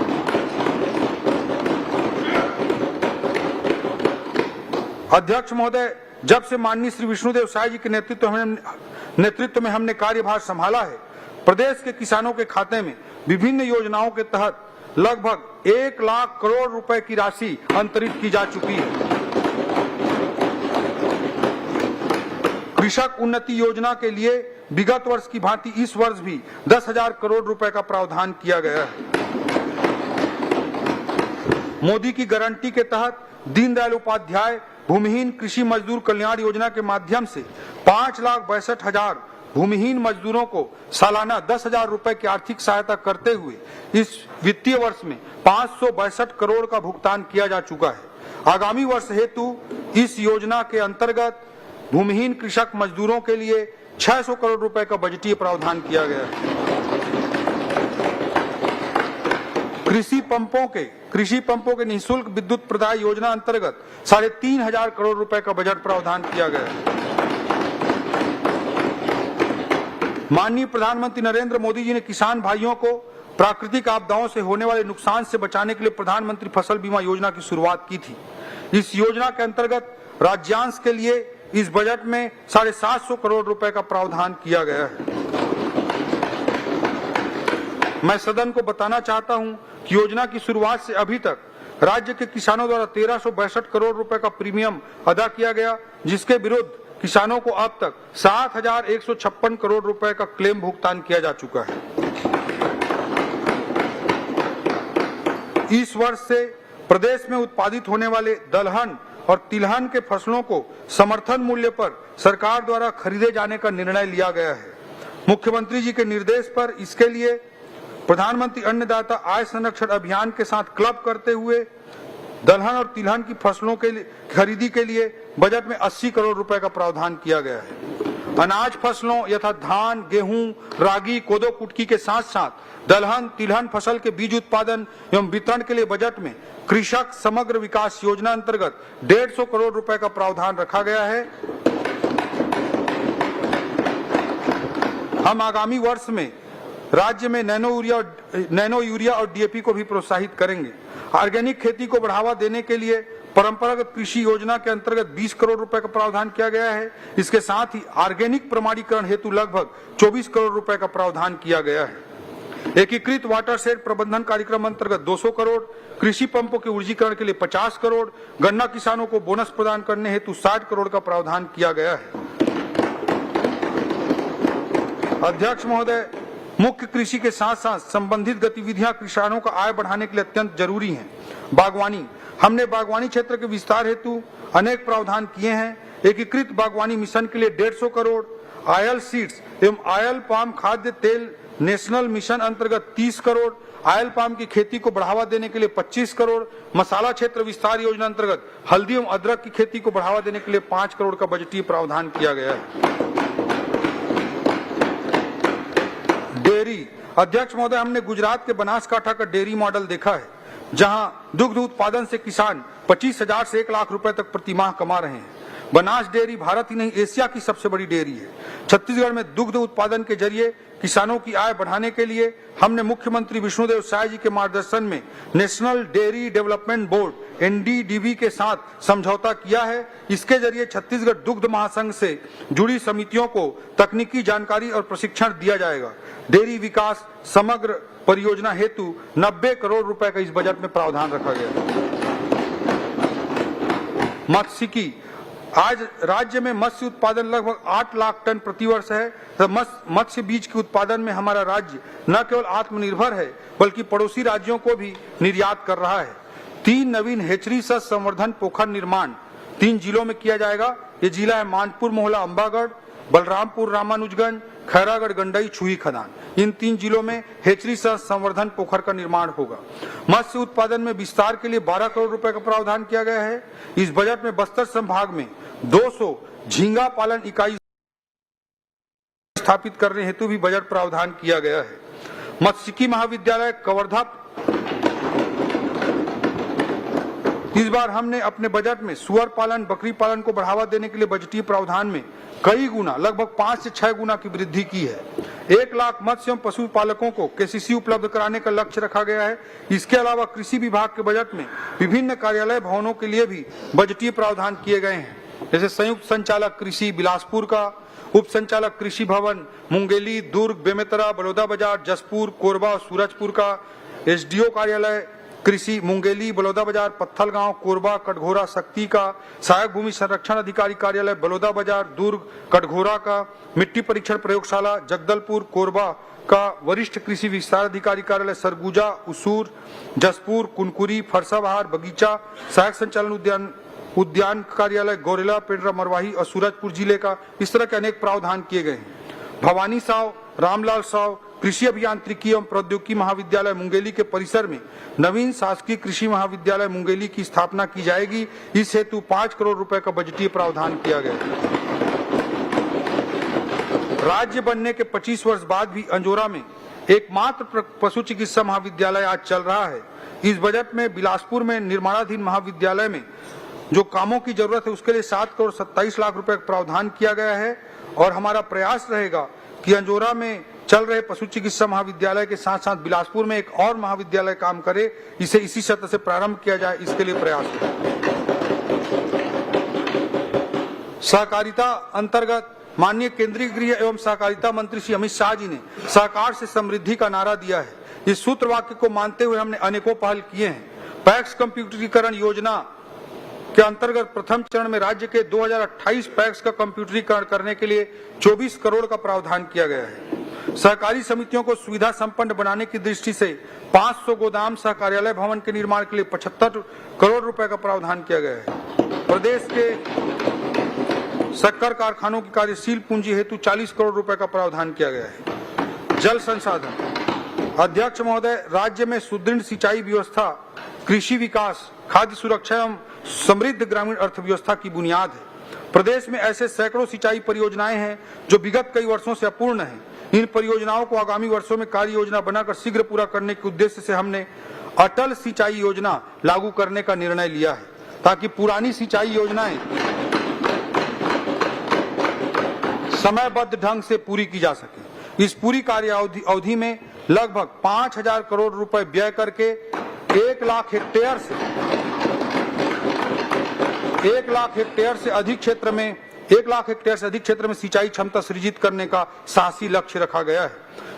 Speaker 6: अध्यक्ष महोदय, जब से माननीय श्री विष्णुदेव साय जी के नेतृत्व में हमने कार्यभार संभाला है, प्रदेश के किसानों के खाते में विभिन्न योजनाओं के तहत लगभग 1 लाख करोड़ रुपए की राशि अंतरित की जा चुकी है। कृषक उन्नति योजना के लिए विगत वर्ष की भांति इस वर्ष भी 10,000 करोड़ रुपए का प्रावधान किया गया है। मोदी की गारंटी के तहत दीनदयाल उपाध्याय भूमिहीन कृषि मजदूर कल्याण योजना के माध्यम से 5,62,000 भूमिहीन मजदूरों को सालाना 10,000 रुपए की आर्थिक सहायता करते हुए इस वित्तीय वर्ष में 562 करोड़ का भुगतान किया जा चुका है। आगामी वर्ष हेतु इस योजना के अंतर्गत भूमिहीन कृषक मजदूरों के लिए 600 करोड़ रुपए का बजटीय प्रावधान किया गया है। कृषि पंपों के निःशुल्क विद्युत प्रदाय योजना अंतर्गत 3,500 करोड़ रुपए का बजट प्रावधान किया गया है। माननीय प्रधानमंत्री नरेंद्र मोदी जी ने किसान भाइयों को प्राकृतिक आपदाओं से होने वाले नुकसान से बचाने के लिए प्रधानमंत्री फसल बीमा योजना की शुरुआत की थी। इस योजना के अंतर्गत राज्यांश के लिए इस बजट में 750 करोड़ रुपए का प्रावधान किया गया है। मैं सदन को बताना चाहता हूं कि योजना की शुरुआत से अभी तक राज्य के किसानों द्वारा 1362 करोड़ रुपए का प्रीमियम अदा किया गया, जिसके विरुद्ध किसानों को अब तक 7156 करोड़ रुपए का क्लेम भुगतान किया जा चुका है। इस वर्ष से प्रदेश में उत्पादित होने वाले दलहन और तिलहन के फसलों को समर्थन मूल्य पर सरकार द्वारा खरीदे जाने का निर्णय लिया गया है। मुख्यमंत्री जी के निर्देश पर इसके लिए प्रधानमंत्री अन्नदाता आय संरक्षण अभियान के साथ क्लब करते हुए दलहन और तिलहन की फसलों के खरीदी के लिए बजट में 80 करोड़ रुपए का प्रावधान किया गया है। अनाज फसलों यथा धान, गेहूं, रागी, कोदो, कुटकी के साथ साथ दलहन, तिलहन फसल के बीज उत्पादन एवं वितरण के लिए बजट में कृषक समग्र विकास योजना अंतर्गत 150 करोड़ रुपए का प्रावधान रखा गया है। हम आगामी वर्ष में राज्य में नैनो यूरिया और डीएपी को भी प्रोत्साहित करेंगे। ऑर्गेनिक खेती को बढ़ावा देने के लिए परंपरागत कृषि योजना के अंतर्गत 20 करोड़ रुपए का प्रावधान किया गया है। इसके साथ ही ऑर्गेनिक प्रमाणीकरण हेतु लगभग 24 करोड़ रुपए का प्रावधान किया गया है। एकीकृत वाटर शेड प्रबंधन कार्यक्रम अंतर्गत 200 करोड़, कृषि पंपों के ऊर्जीकरण के लिए 50 करोड़, गन्ना किसानों को बोनस प्रदान करने हेतु 60 करोड़ का प्रावधान किया गया है। अध्यक्ष महोदय, मुख्य कृषि के साथ साथ संबंधित गतिविधियां किसानों का आय बढ़ाने के लिए अत्यंत जरूरी हैं। बागवानी, हमने बागवानी क्षेत्र के विस्तार हेतु अनेक प्रावधान किए हैं। एकीकृत बागवानी मिशन के लिए 150 करोड़, आयल सीड्स एवं आयल पाम खाद्य तेल नेशनल मिशन अंतर्गत 30 करोड़, आयल पाम की खेती को बढ़ावा देने के लिए 25 करोड़, मसाला क्षेत्र विस्तार योजना अंतर्गत हल्दी एवं अदरक की खेती को बढ़ावा देने के लिए 5 करोड़ का बजटीय प्रावधान किया गया है। डेयरी, अध्यक्ष महोदय, हमने गुजरात के बनासकांठा का डेयरी मॉडल देखा है, जहां दुग्ध उत्पादन से किसान 25,000 से 1 लाख रुपए तक प्रतिमाह कमा रहे हैं। बनास डेयरी भारत ही नहीं एशिया की सबसे बड़ी डेयरी है। छत्तीसगढ़ में दुग्ध उत्पादन के जरिए किसानों की आय बढ़ाने के लिए हमने मुख्यमंत्री विष्णुदेव साय जी के मार्गदर्शन में national dairy development board NDDB के साथ समझौता किया है। इसके जरिए छत्तीसगढ़ दुग्ध महासंघ से जुड़ी समितियों को तकनीकी जानकारी और प्रशिक्षण दिया जाएगा। डेयरी विकास समग्र परियोजना हेतु 90 करोड़ रुपए का इस बजट में प्रावधान रखा गया है। मत्स्यिकी, आज राज्य में मत्स्य उत्पादन लगभग 8 लाख टन प्रतिवर्ष है। मत्स्य बीज के उत्पादन में हमारा राज्य न केवल आत्मनिर्भर है बल्कि पड़ोसी राज्यों को भी निर्यात कर रहा है। 3 नवीन हेचरी सह संवर्धन पोखर निर्माण 3 जिलों में किया जाएगा। ये जिला है मानपुर मोहला अंबागढ़, बलरामपुर रामानुजगंज, खैरागढ़ गंडई छुई खदान। इन 3 जिलों में हेचरी सह संवर्धन पोखर का निर्माण होगा। मत्स्य उत्पादन में विस्तार के लिए 12 करोड़ रुपए का प्रावधान किया गया है। इस बजट में बस्तर संभाग में 200 झींगा पालन इकाई स्थापित करने हेतु भी बजट प्रावधान किया गया है। मत्स्यिकी महाविद्यालय कवर्धा, इस बार हमने अपने बजट में सुअर पालन, बकरी पालन को बढ़ावा देने के लिए बजटीय प्रावधान में कई गुना, लगभग 5 से 6 गुना की वृद्धि की है। 1 लाख मत्स्य एवं पशु पालकों को केसीसी उपलब्ध कराने का लक्ष्य रखा गया है। इसके अलावा कृषि विभाग के बजट में विभिन्न कार्यालय भवनों के लिए भी बजटीय प्रावधान किए गए हैं, जैसे संयुक्त संचालक कृषि बिलासपुर का, उप संचालक कृषि भवन मुंगेली, दुर्ग, बेमेतरा, बलौदाबाजार, जसपुर, कोरबा और सूरजपुर का, एसडीओ कार्यालय कृषि मुंगेली, बलौदाबाजार, पत्थलगांव, कोरबा, कटघोरा, शक्ति का, सहायक भूमि संरक्षण अधिकारी कार्यालय बलौदाबाजार, दुर्ग, कटघोरा का, मिट्टी परीक्षण प्रयोगशाला जगदलपुर, कोरबा का, वरिष्ठ कृषि विस्तार अधिकारी कार्यालय सरगुजा, उसूर, जसपुर, कुनकुरी, फरसाबहार, बगीचा, सहायक संचालन उद्यान कार्यालय गौरेला, पेड्रा, मरवाही और सूरजपुर जिले का। इस तरह के अनेक प्रावधान किए गए हैं। भवानी साव, रामलाल साव कृषि अभियांत्रिकी एवं प्रौद्योगिकी महाविद्यालय मुंगेली के परिसर में नवीन शासकीय कृषि महाविद्यालय मुंगेली की स्थापना की जाएगी। इस हेतु 5 करोड़ रुपए का बजटीय प्रावधान किया गया है। राज्य बनने के 25 वर्ष बाद भी अंजोरा में एकमात्र पशु चिकित्सा महाविद्यालय आज चल रहा है। इस बजट में बिलासपुर में निर्माणाधीन महाविद्यालय में जो कामों की जरूरत है उसके लिए 7 करोड़ 27 लाख रुपए का प्रावधान किया गया है और हमारा प्रयास रहेगा कि अंजोरा में चल रहे पशु चिकित्सा महाविद्यालय के साथ साथ बिलासपुर में एक और महाविद्यालय काम करे, इसे इसी सत्र से प्रारंभ किया जाए, इसके लिए प्रयास है। सहकारिता अंतर्गत माननीय केंद्रीय गृह एवं सहकारिता मंत्री श्री अमित शाह जी ने सहकार से समृद्धि का नारा दिया है। इस सूत्र वाक्य को मानते हुए हमने अनेकों पहल किए हैं। पैक्स कंप्यूटरीकरण योजना के अंतर्गत प्रथम चरण में राज्य के 2028 पैक्स का कंप्यूटरीकरण करने के लिए 24 करोड़ का प्रावधान किया गया है। सहकारी समितियों को सुविधा संपन्न बनाने की दृष्टि से 500 गोदाम सह कार्यालय भवन के निर्माण के लिए 75 करोड़ रुपए का प्रावधान किया गया है। प्रदेश के शक्कर कारखानों की कार्यशील पूंजी हेतु 40 करोड़ रुपए का प्रावधान किया गया है। जल संसाधन अध्यक्ष महोदय, राज्य में सुदृढ़ सिंचाई व्यवस्था कृषि विकास, खाद्य सुरक्षा एवं समृद्ध ग्रामीण अर्थव्यवस्था की बुनियाद है। प्रदेश में ऐसे सैकड़ों सिंचाई परियोजनाएं हैं जो विगत कई वर्षों से अपूर्ण हैं। इन परियोजनाओं को आगामी वर्षों में कार्य योजना बनाकर शीघ्र पूरा करने के उद्देश्य से हमने अटल सिंचाई योजना लागू करने का निर्णय लिया है, ताकि पुरानी सिंचाई योजनाएं समयबद्ध ढंग से पूरी की जा सके। इस पूरी कार्य अवधि में लगभग 5000 करोड़ रुपए व्यय करके 1 लाख हेक्टेयर से अधिक क्षेत्र में सिंचाई क्षमता सृजित करने का साहसी लक्ष्य रखा गया है।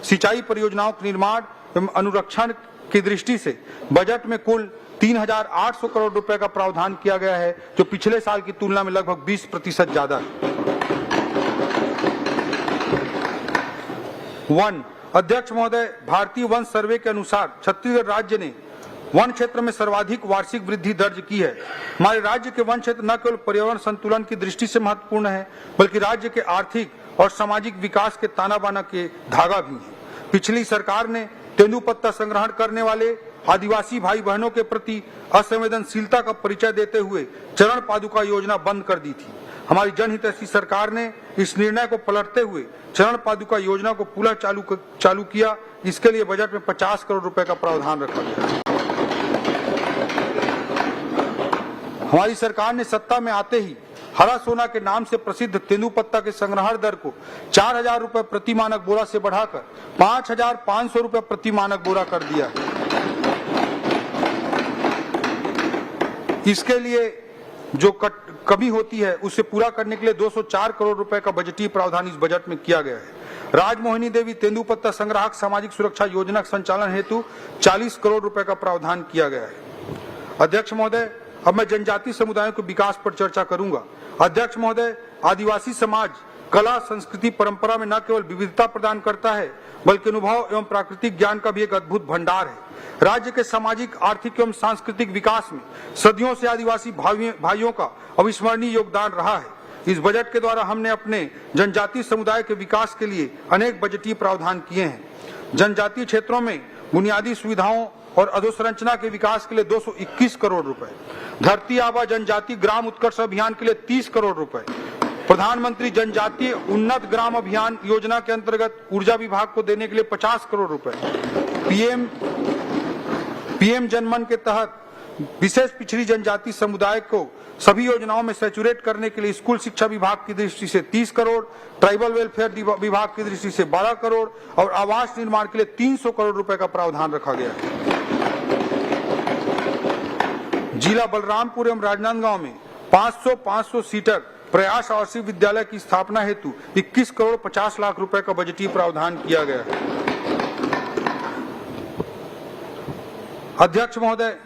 Speaker 6: सिंचाई परियोजनाओं के निर्माण एवं अनुरक्षण की दृष्टि से बजट में कुल 3800 करोड़ रुपए का प्रावधान किया गया है, जो पिछले साल की तुलना में लगभग 20% ज्यादा है। वन अध्यक्ष महोदय, भारतीय वन सर्वे के अनुसार छत्तीसगढ़ राज्य ने वन क्षेत्र में सर्वाधिक वार्षिक वृद्धि दर्ज की है। हमारे राज्य के वन क्षेत्र न केवल पर्यावरण संतुलन की दृष्टि से महत्वपूर्ण है, बल्कि राज्य के आर्थिक और सामाजिक विकास के ताना बाना के धागा भी है। पिछली सरकार ने तेंदुपत्ता संग्रहण करने वाले आदिवासी भाई बहनों के प्रति असंवेदनशीलता का परिचय देते हुए चरण पादुका योजना बंद कर दी थी। हमारी जनहितैषी सरकार ने इस निर्णय को पलटते हुए चरण पादुका योजना को पुनः चालू किया। इसके लिए बजट में 50 करोड़ रुपए का प्रावधान रखा गया। हमारी सरकार ने सत्ता में आते ही हरा सोना के नाम से प्रसिद्ध तेंदुपत्ता के संग्रहण दर को 4000 रुपए प्रति मानक बोरा से बढ़ाकर 5500 रुपए प्रति मानक बोरा कर दिया। इसके लिए जो कमी होती है उसे पूरा करने के लिए 204 करोड़ रुपए का बजटीय प्रावधान इस बजट में किया गया है। राजमोहिनी देवी तेंदुपत्ता संग्राहक सामाजिक सुरक्षा योजना के संचालन हेतु 40 करोड़ रुपए का प्रावधान किया गया है। अध्यक्ष महोदय, अब मैं जनजातीय समुदायों के विकास पर चर्चा करूंगा। अध्यक्ष महोदय, आदिवासी समाज कला, संस्कृति, परंपरा में न केवल विविधता प्रदान करता है, बल्कि अनुभव एवं प्राकृतिक ज्ञान का भी एक अद्भुत भंडार है। राज्य के सामाजिक, आर्थिक एवं सांस्कृतिक विकास में सदियों से आदिवासी भाइयों का अविस्मरणीय योगदान रहा है। इस बजट के द्वारा हमने अपने जनजातीय समुदाय के विकास के लिए अनेक बजटीय प्रावधान किए हैं। जनजातीय क्षेत्रों में बुनियादी सुविधाओं और अधोसंरचना के विकास के लिए 221 करोड़ रुपए, धरती आबा जनजातीय ग्राम उत्कर्ष अभियान के लिए 30 करोड़ रुपए, प्रधानमंत्री जनजातीय उन्नत ग्राम अभियान योजना के अंतर्गत ऊर्जा विभाग को देने के लिए 50 करोड़ रुपए, पीएम जनमन के तहत विशेष पिछड़ी जनजातीय समुदाय को सभी योजनाओं में सैचुरेट करने के लिए स्कूल शिक्षा विभाग की दृष्टि से 30 करोड़, ट्राइबल वेलफेयर विभाग की दृष्टि से 12 करोड़ और आवास निर्माण के लिए 300 करोड़ रुपए का प्रावधान रखा गया है। जिला बलरामपुर एवं राजनांदगांव में 500 सीटर प्रयास आवासीय विद्यालय की स्थापना हेतु 21 करोड़ 50 लाख रुपए का बजटीय प्रावधान किया गया है। अध्यक्ष महोदय,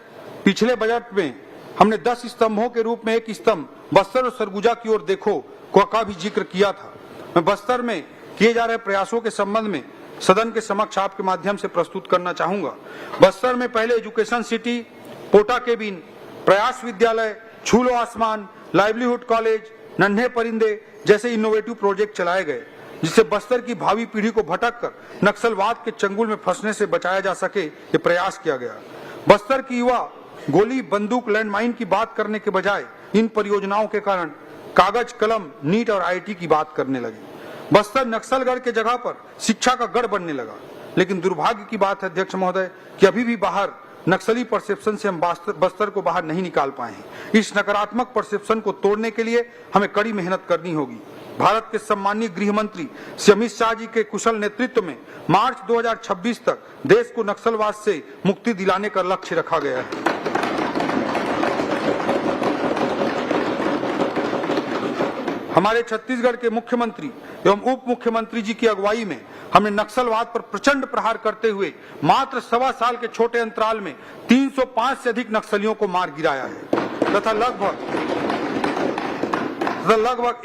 Speaker 6: पिछले बजट में हमने 10 स्तंभों के रूप में एक स्तंभ बस्तर और सरगुजा की ओर देखो का भी जिक्र किया था। मैं बस्तर में किए जा रहे प्रयासों के संबंध में सदन के समक्ष आपके माध्यम से प्रस्तुत करना चाहूंगा। बस्तर में पहले एजुकेशन सिटी, पोटा केबिन, प्रयास विद्यालय, छूलो आसमान, लाइवलीहुड कॉलेज, नन्हे परिंदे जैसे इनोवेटिव प्रोजेक्ट चलाए गए, जिससे बस्तर की भावी पीढ़ी को भटक कर नक्सलवाद के चंगुल में फंसने से बचाया जा सके, ये प्रयास किया गया। बस्तर की युवा गोली, बंदूक, लैंडमाइन की बात करने के बजाय इन परियोजनाओं के कारण कागज, कलम, नीट और आईटी की बात करने लगे। बस्तर नक्सलगढ़ के जगह पर शिक्षा का गढ़ बनने लगा। लेकिन दुर्भाग्य की बात है अध्यक्ष महोदय कि अभी भी बाहर नक्सली परसेप्शन से हम बस्तर को बाहर नहीं निकाल पाए हैं। इस नकारात्मक परसेप्शन को तोड़ने के लिए हमें कड़ी मेहनत करनी होगी। भारत के सम्मानीय गृह मंत्री श्री अमित शाह जी के कुशल नेतृत्व में मार्च 2026 तक देश को नक्सलवाद से मुक्ति दिलाने का लक्ष्य रखा गया है। हमारे छत्तीसगढ़ के मुख्यमंत्री एवं उप मुख्यमंत्री जी की अगुवाई में हमने नक्सलवाद पर प्रचंड प्रहार करते हुए मात्र 1.25 साल के छोटे अंतराल में 305 से अधिक नक्सलियों को मार गिराया है तथा लगभग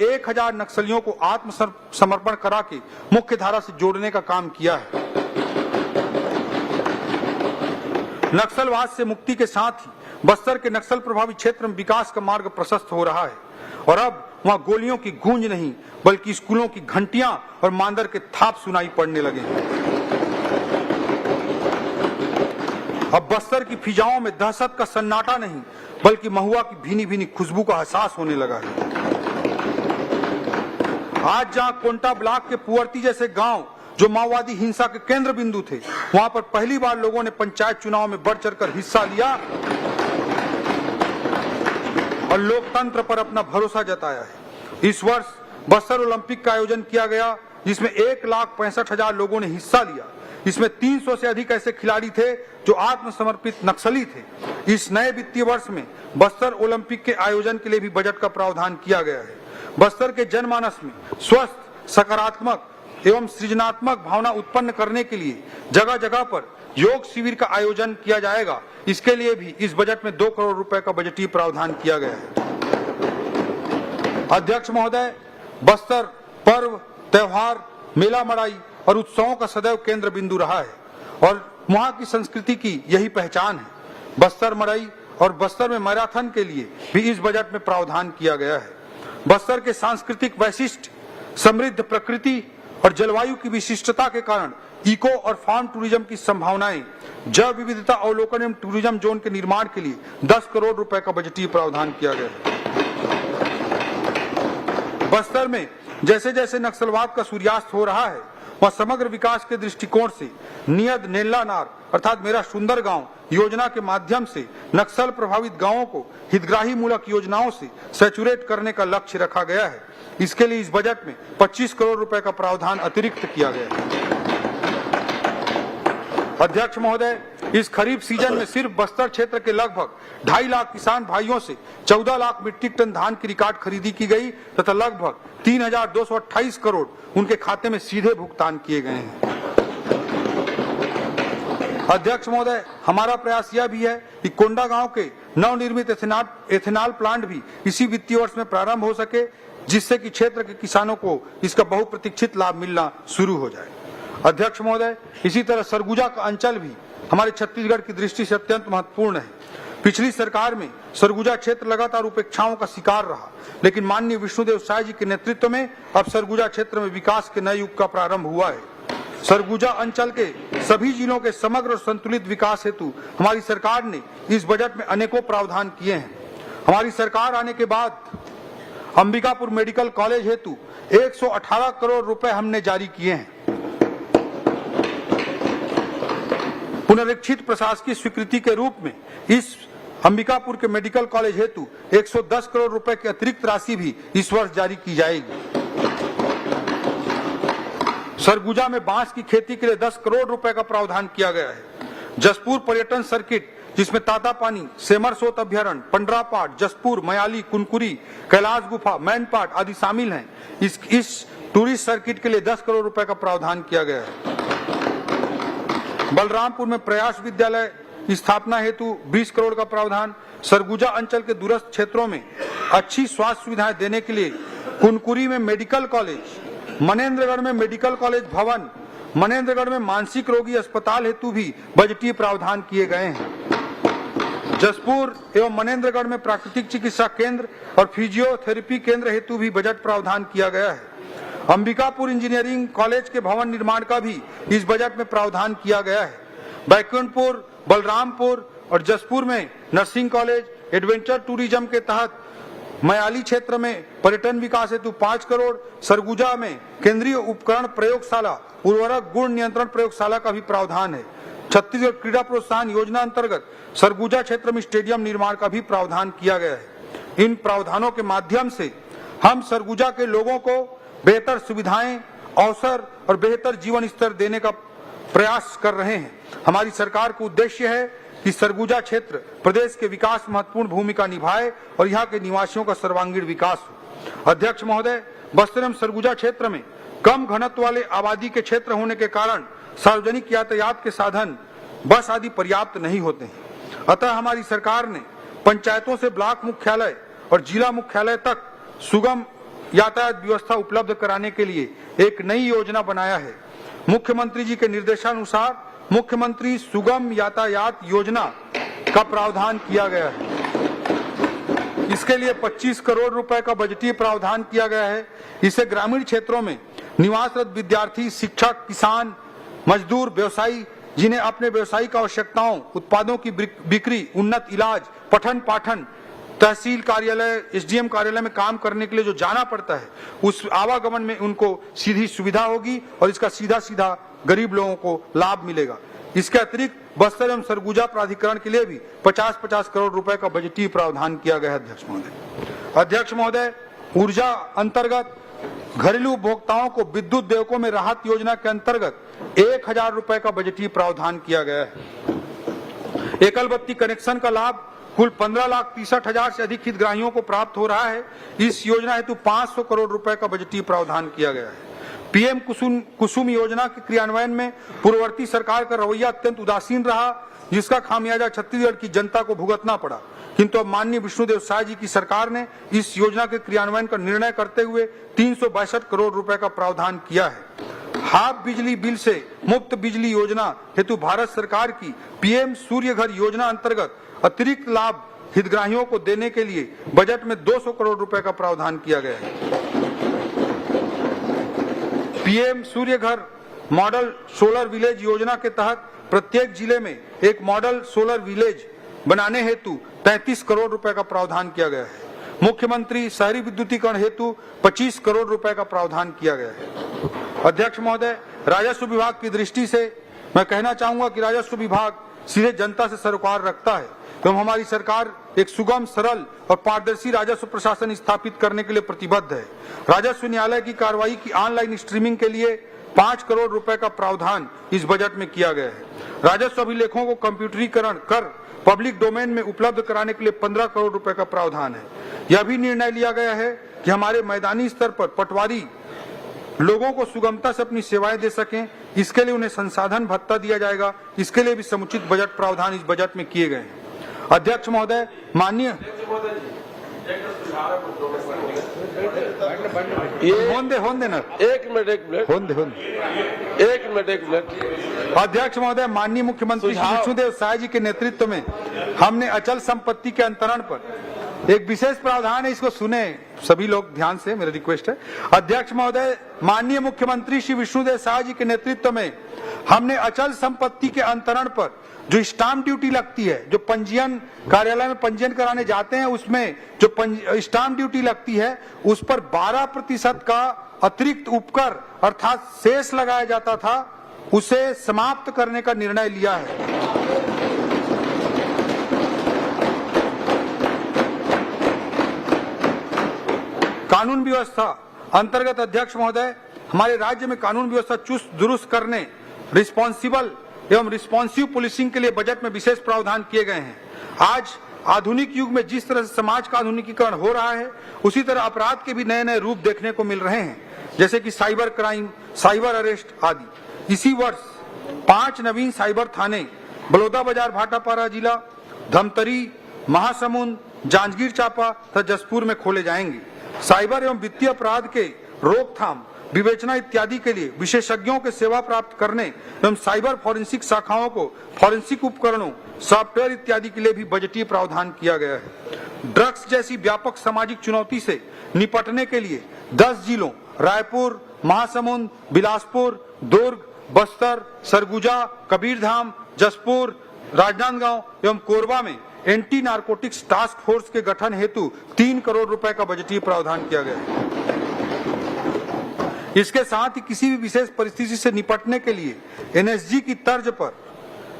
Speaker 6: 1000 नक्सलियों को आत्मसमर्पण करा के मुख्य धारा से जोड़ने का काम किया है। नक्सलवाद से मुक्ति के साथ ही बस्तर के नक्सल प्रभावित क्षेत्र में विकास का मार्ग प्रशस्त हो रहा है और अब वहां गोलियों की गूंज नहीं बल्कि स्कूलों की घंटियां और मांदर के थाप सुनाई पड़ने लगे हैं। अब बस्तर की फिजाओं में दहशत का सन्नाटा नहीं बल्कि महुआ की भीनी भीनी खुशबू का एहसास होने लगा है। आज जहां कोंटा ब्लॉक के पुअर्ती जैसे गांव जो माओवादी हिंसा के केंद्र बिंदु थे, वहां पर पहली बार लोगों ने पंचायत चुनाव में बढ़ चढ़कर हिस्सा लिया और लोकतंत्र पर अपना भरोसा जताया है। इस वर्ष बस्तर ओलंपिक का आयोजन किया गया जिसमें 1,65,000 लोगों ने हिस्सा लिया। इसमें 300 से अधिक ऐसे खिलाड़ी थे जो आत्मसमर्पित नक्सली थे। इस नए वित्तीय वर्ष में बस्तर ओलंपिक के आयोजन के लिए भी बजट का प्रावधान किया गया है। बस्तर के जनमानस में स्वस्थ, सकारात्मक एवं सृजनात्मक भावना उत्पन्न करने के लिए जगह जगह पर योग शिविर का आयोजन किया जाएगा। इसके लिए भी इस बजट में 2 करोड़ रुपए का बजटीय प्रावधान किया गया है। अध्यक्ष महोदय, बस्तर पर्व, त्योहार, मेला मड़ाई और उत्सवों का सदैव केंद्र बिंदु रहा है और वहां की संस्कृति की यही पहचान है। बस्तर मड़ाई और बस्तर में मैराथन के लिए भी इस बजट में प्रावधान किया गया है। बस्तर के सांस्कृतिक वैशिष्ट, समृद्ध प्रकृति और जलवायु की विशिष्टता के कारण इको और फार्म टूरिज्म की संभावनाएं, जैव विविधता अवलोकन एवं टूरिज्म जोन के निर्माण के लिए 10 करोड़ रुपए का बजटीय प्रावधान किया गया है। बस्तर में जैसे जैसे नक्सलवाद का सूर्यास्त हो रहा है, वह समग्र विकास के दृष्टिकोण से नियत नेल्ला नार अर्थात मेरा सुंदर गांव योजना के माध्यम से नक्सल प्रभावित गांवों को हितग्राही मूलक योजनाओं से सैचुरेट करने का लक्ष्य रखा गया है। इसके लिए इस बजट में 25 करोड़ रुपए का प्रावधान अतिरिक्त किया गया है। अध्यक्ष महोदय, इस खरीफ सीजन में सिर्फ बस्तर क्षेत्र के लगभग 2.5 लाख किसान भाइयों से 14 लाख मीट्रिक टन धान की रिकॉर्ड खरीदी की गई तथा लगभग 3,228 करोड़ उनके खाते में सीधे भुगतान किए गए हैं। अध्यक्ष महोदय, हमारा प्रयास यह भी है कि कोंडा गांव के नवनिर्मित एथेनॉल प्लांट भी इसी वित्तीय वर्ष में प्रारंभ हो सके, जिससे कि क्षेत्र के किसानों को इसका बहुप्रतीक्षित लाभ मिलना शुरू हो जाए। अध्यक्ष महोदय, इसी तरह सरगुजा का अंचल भी हमारे छत्तीसगढ़ की दृष्टि से अत्यंत महत्वपूर्ण है। पिछली सरकार में सरगुजा क्षेत्र लगातार उपेक्षाओं का शिकार रहा, लेकिन माननीय विष्णुदेव साय जी के नेतृत्व में अब सरगुजा क्षेत्र में विकास के नए युग का प्रारंभ हुआ है। सरगुजा अंचल के सभी जिलों के समग्र और संतुलित विकास हेतु हमारी सरकार ने इस बजट में अनेकों प्रावधान किए हैं। हमारी सरकार आने के बाद अंबिकापुर मेडिकल कॉलेज हेतु 118 करोड़ रुपए हमने जारी किए हैं। पुनरीक्षित प्रशासकीय स्वीकृति के रूप में इस अंबिकापुर के मेडिकल कॉलेज हेतु 110 करोड़ रुपए की अतिरिक्त राशि भी इस वर्ष जारी की जाएगी। सरगुजा में बांस की खेती के लिए 10 करोड़ रुपए का प्रावधान किया गया है। जसपुर पर्यटन सर्किट, जिसमें तातापानी, सेमरसोत अभ्यारण्य, पंडरापाट, जसपुर, मयाली, कुनकुरी, कैलाश गुफा, मैनपाट आदि शामिल हैं। इस टूरिस्ट सर्किट के लिए 10 करोड़ रुपए का प्रावधान किया गया है। बलरामपुर में प्रयास विद्यालय की स्थापना हेतु 20 करोड़ का प्रावधान। सरगुजा अंचल के दूरस्थ क्षेत्रों में अच्छी स्वास्थ्य सुविधाएं देने के लिए कुनकुरी में मेडिकल कॉलेज, मनेन्द्रगढ़ में मेडिकल कॉलेज भवन, मनेन्द्रगढ़ में मानसिक रोगी अस्पताल हेतु भी बजटीय प्रावधान किए गए हैं। जसपुर एवं मनेन्द्रगढ़ में प्राकृतिक चिकित्सा केंद्र और फिजियोथेरेपी केंद्र हेतु भी बजट प्रावधान किया गया है। अंबिकापुर इंजीनियरिंग कॉलेज के भवन निर्माण का भी इस बजट में प्रावधान किया गया है। बैकुंठपुर, बलरामपुर और जसपुर में नर्सिंग कॉलेज, एडवेंचर टूरिज्म के तहत मयाली क्षेत्र में पर्यटन विकास हेतु 5 करोड़, सरगुजा में केंद्रीय उपकरण प्रयोगशाला, उर्वरक गुण नियंत्रण प्रयोगशाला का भी प्रावधान है। छत्तीसगढ़ क्रीड़ा प्रोत्साहन योजना अंतर्गत सरगुजा क्षेत्र में स्टेडियम निर्माण का भी प्रावधान किया गया है। इन प्रावधानों के माध्यम से हम सरगुजा के लोगों को बेहतर सुविधाएं, अवसर और बेहतर जीवन स्तर देने का प्रयास कर रहे हैं। हमारी सरकार का उद्देश्य है कि सरगुजा क्षेत्र प्रदेश के विकास में महत्वपूर्ण भूमिका निभाए और यहाँ के निवासियों का सर्वांगीण विकास हो। अध्यक्ष महोदय, बस्तर एवं सरगुजा क्षेत्र में कम घनत्व वाले आबादी के क्षेत्र होने के कारण सार्वजनिक यातायात के साधन बस आदि पर्याप्त नहीं होते हैं। अतः हमारी सरकार ने पंचायतों से ब्लॉक मुख्यालय और जिला मुख्यालय तक सुगम यातायात व्यवस्था उपलब्ध कराने के लिए एक नई योजना बनाया है। मुख्यमंत्री जी के निर्देशानुसार मुख्यमंत्री सुगम यातायात योजना का प्रावधान किया गया है। इसके लिए 25 करोड़ रुपए का बजटीय प्रावधान किया गया है। इसे ग्रामीण क्षेत्रों में निवासरत विद्यार्थी, शिक्षक, किसान, मजदूर, व्यवसायी जिन्हें अपने व्यवसायिक आवश्यकताओं, उत्पादों की बिक्री, उन्नत इलाज, पठन पाठन, तहसील कार्यालय, एसडीएम कार्यालय में काम करने के लिए जो जाना पड़ता है, उस आवागमन में उनको सीधी सुविधा होगी और इसका सीधा सीधा गरीब लोगों को लाभ मिलेगा। इसके अतिरिक्त बस्तर एवं सरगुजा प्राधिकरण के लिए भी 50-50 करोड़ रुपए का बजटीय प्रावधान किया गया है। अध्यक्ष महोदय, ऊर्जा अंतर्गत घरेलू उपभोक्ताओं को विद्युत देयकों में राहत योजना के अंतर्गत 1000 रुपए का बजटीय प्रावधान किया गया है। एकल बत्ती कनेक्शन का लाभ कुल 15,63,000 से अधिक हितग्राहियों को प्राप्त हो रहा है। इस योजना हेतु 500 करोड़ रुपए का बजटीय प्रावधान किया गया है। पीएम कुसुम योजना के क्रियान्वयन में पूर्ववर्ती सरकार का रवैया अत्यंत उदासीन रहा, जिसका खामियाजा छत्तीसगढ़ की जनता को भुगतना पड़ा। किंतु अब माननीय विष्णुदेव साय जी की सरकार ने इस योजना के क्रियान्वयन का निर्णय करते हुए 362 करोड़ रुपए का प्रावधान किया है। हाफ बिजली बिल से मुफ्त बिजली योजना हेतु भारत सरकार की पीएम सूर्य घर योजना अंतर्गत अतिरिक्त लाभ हितग्राहियों को देने के लिए बजट में 200 करोड़ रुपए का प्रावधान किया गया है। पीएम सूर्य घर मॉडल सोलर विलेज योजना के तहत प्रत्येक जिले में एक मॉडल सोलर विलेज बनाने हेतु 35 करोड़ रुपए का प्रावधान किया गया है। मुख्यमंत्री शहरी विद्युतीकरण हेतु 25 करोड़ रुपए का प्रावधान किया गया है। अध्यक्ष महोदय, राजस्व विभाग की दृष्टि से मैं कहना चाहूंगा कि राजस्व विभाग सीधे जनता से सरोकार रखता है एवं हमारी सरकार एक सुगम, सरल और पारदर्शी राजस्व प्रशासन स्थापित करने के लिए प्रतिबद्ध है। राजस्व न्यायालय की कार्रवाई की ऑनलाइन स्ट्रीमिंग के लिए 5 करोड़ रुपए का प्रावधान इस बजट में किया गया है। राजस्व अभिलेखों को कंप्यूटरीकरण कर पब्लिक डोमेन में उपलब्ध कराने के लिए 15 करोड़ रुपए का प्रावधान है। यह भी निर्णय लिया गया है कि हमारे मैदानी स्तर पर पटवारी लोगों को सुगमता से अपनी सेवाएं दे सकें, इसके लिए उन्हें संसाधन भत्ता दिया जाएगा। इसके लिए भी समुचित बजट प्रावधान इस बजट में किए गए हैं। अध्यक्ष महोदय, माननीय अध्यक्ष महोदय, माननीय मुख्यमंत्री विष्णुदेव साय जी के नेतृत्व में हमने अचल संपत्ति के अंतरण पर एक विशेष प्रावधान है, इसको सुने सभी लोग ध्यान से, मेरी रिक्वेस्ट है। अध्यक्ष महोदय, माननीय मुख्यमंत्री श्री विष्णुदेव साय जी के नेतृत्व में हमने अचल संपत्ति के अंतरण पर जो स्टाम्प ड्यूटी लगती है, जो पंजीयन कार्यालय में पंजीयन कराने जाते हैं, उसमें जो स्टाम्प ड्यूटी लगती है, उस पर 12% का अतिरिक्त उपकर अर्थात शेष लगाया जाता था, उसे समाप्त करने का निर्णय लिया है। कानून व्यवस्था अंतर्गत अध्यक्ष महोदय, हमारे राज्य में कानून व्यवस्था चुस्त दुरुस्त करने, रिस्पॉन्सिबल एवं रिस्पॉन्सिव पुलिसिंग के लिए बजट में विशेष प्रावधान किए गए हैं। आज आधुनिक युग में जिस तरह से समाज का आधुनिकीकरण हो रहा है, उसी तरह अपराध के भी नए नए रूप देखने को मिल रहे हैं, जैसे कि साइबर क्राइम, साइबर अरेस्ट आदि। इसी वर्ष 5 नवीन साइबर थाने बलौदाबाजार भाटापारा जिला, धमतरी, महासमुंद, जांजगीर चांपा तथा जसपुर में खोले जाएंगे। साइबर एवं वित्तीय अपराध के रोकथाम, विवेचना इत्यादि के लिए विशेषज्ञों के सेवा प्राप्त करने एवं साइबर फॉरेंसिक शाखाओं को फॉरेंसिक उपकरणों, सॉफ्टवेयर इत्यादि के लिए भी बजटीय प्रावधान किया गया है। ड्रग्स जैसी व्यापक सामाजिक चुनौती से निपटने के लिए 10 जिलों रायपुर, महासमुंद, बिलासपुर, दुर्ग, बस्तर, सरगुजा, कबीरधाम, जसपुर, राजनांदगांव एवं कोरबा में एंटी नारकोटिक्स टास्क फोर्स के गठन हेतु 3 करोड़ रुपए का बजटीय प्रावधान किया गया है। इसके साथ ही किसी भी विशेष परिस्थिति से निपटने के लिए एनएसजी की तर्ज पर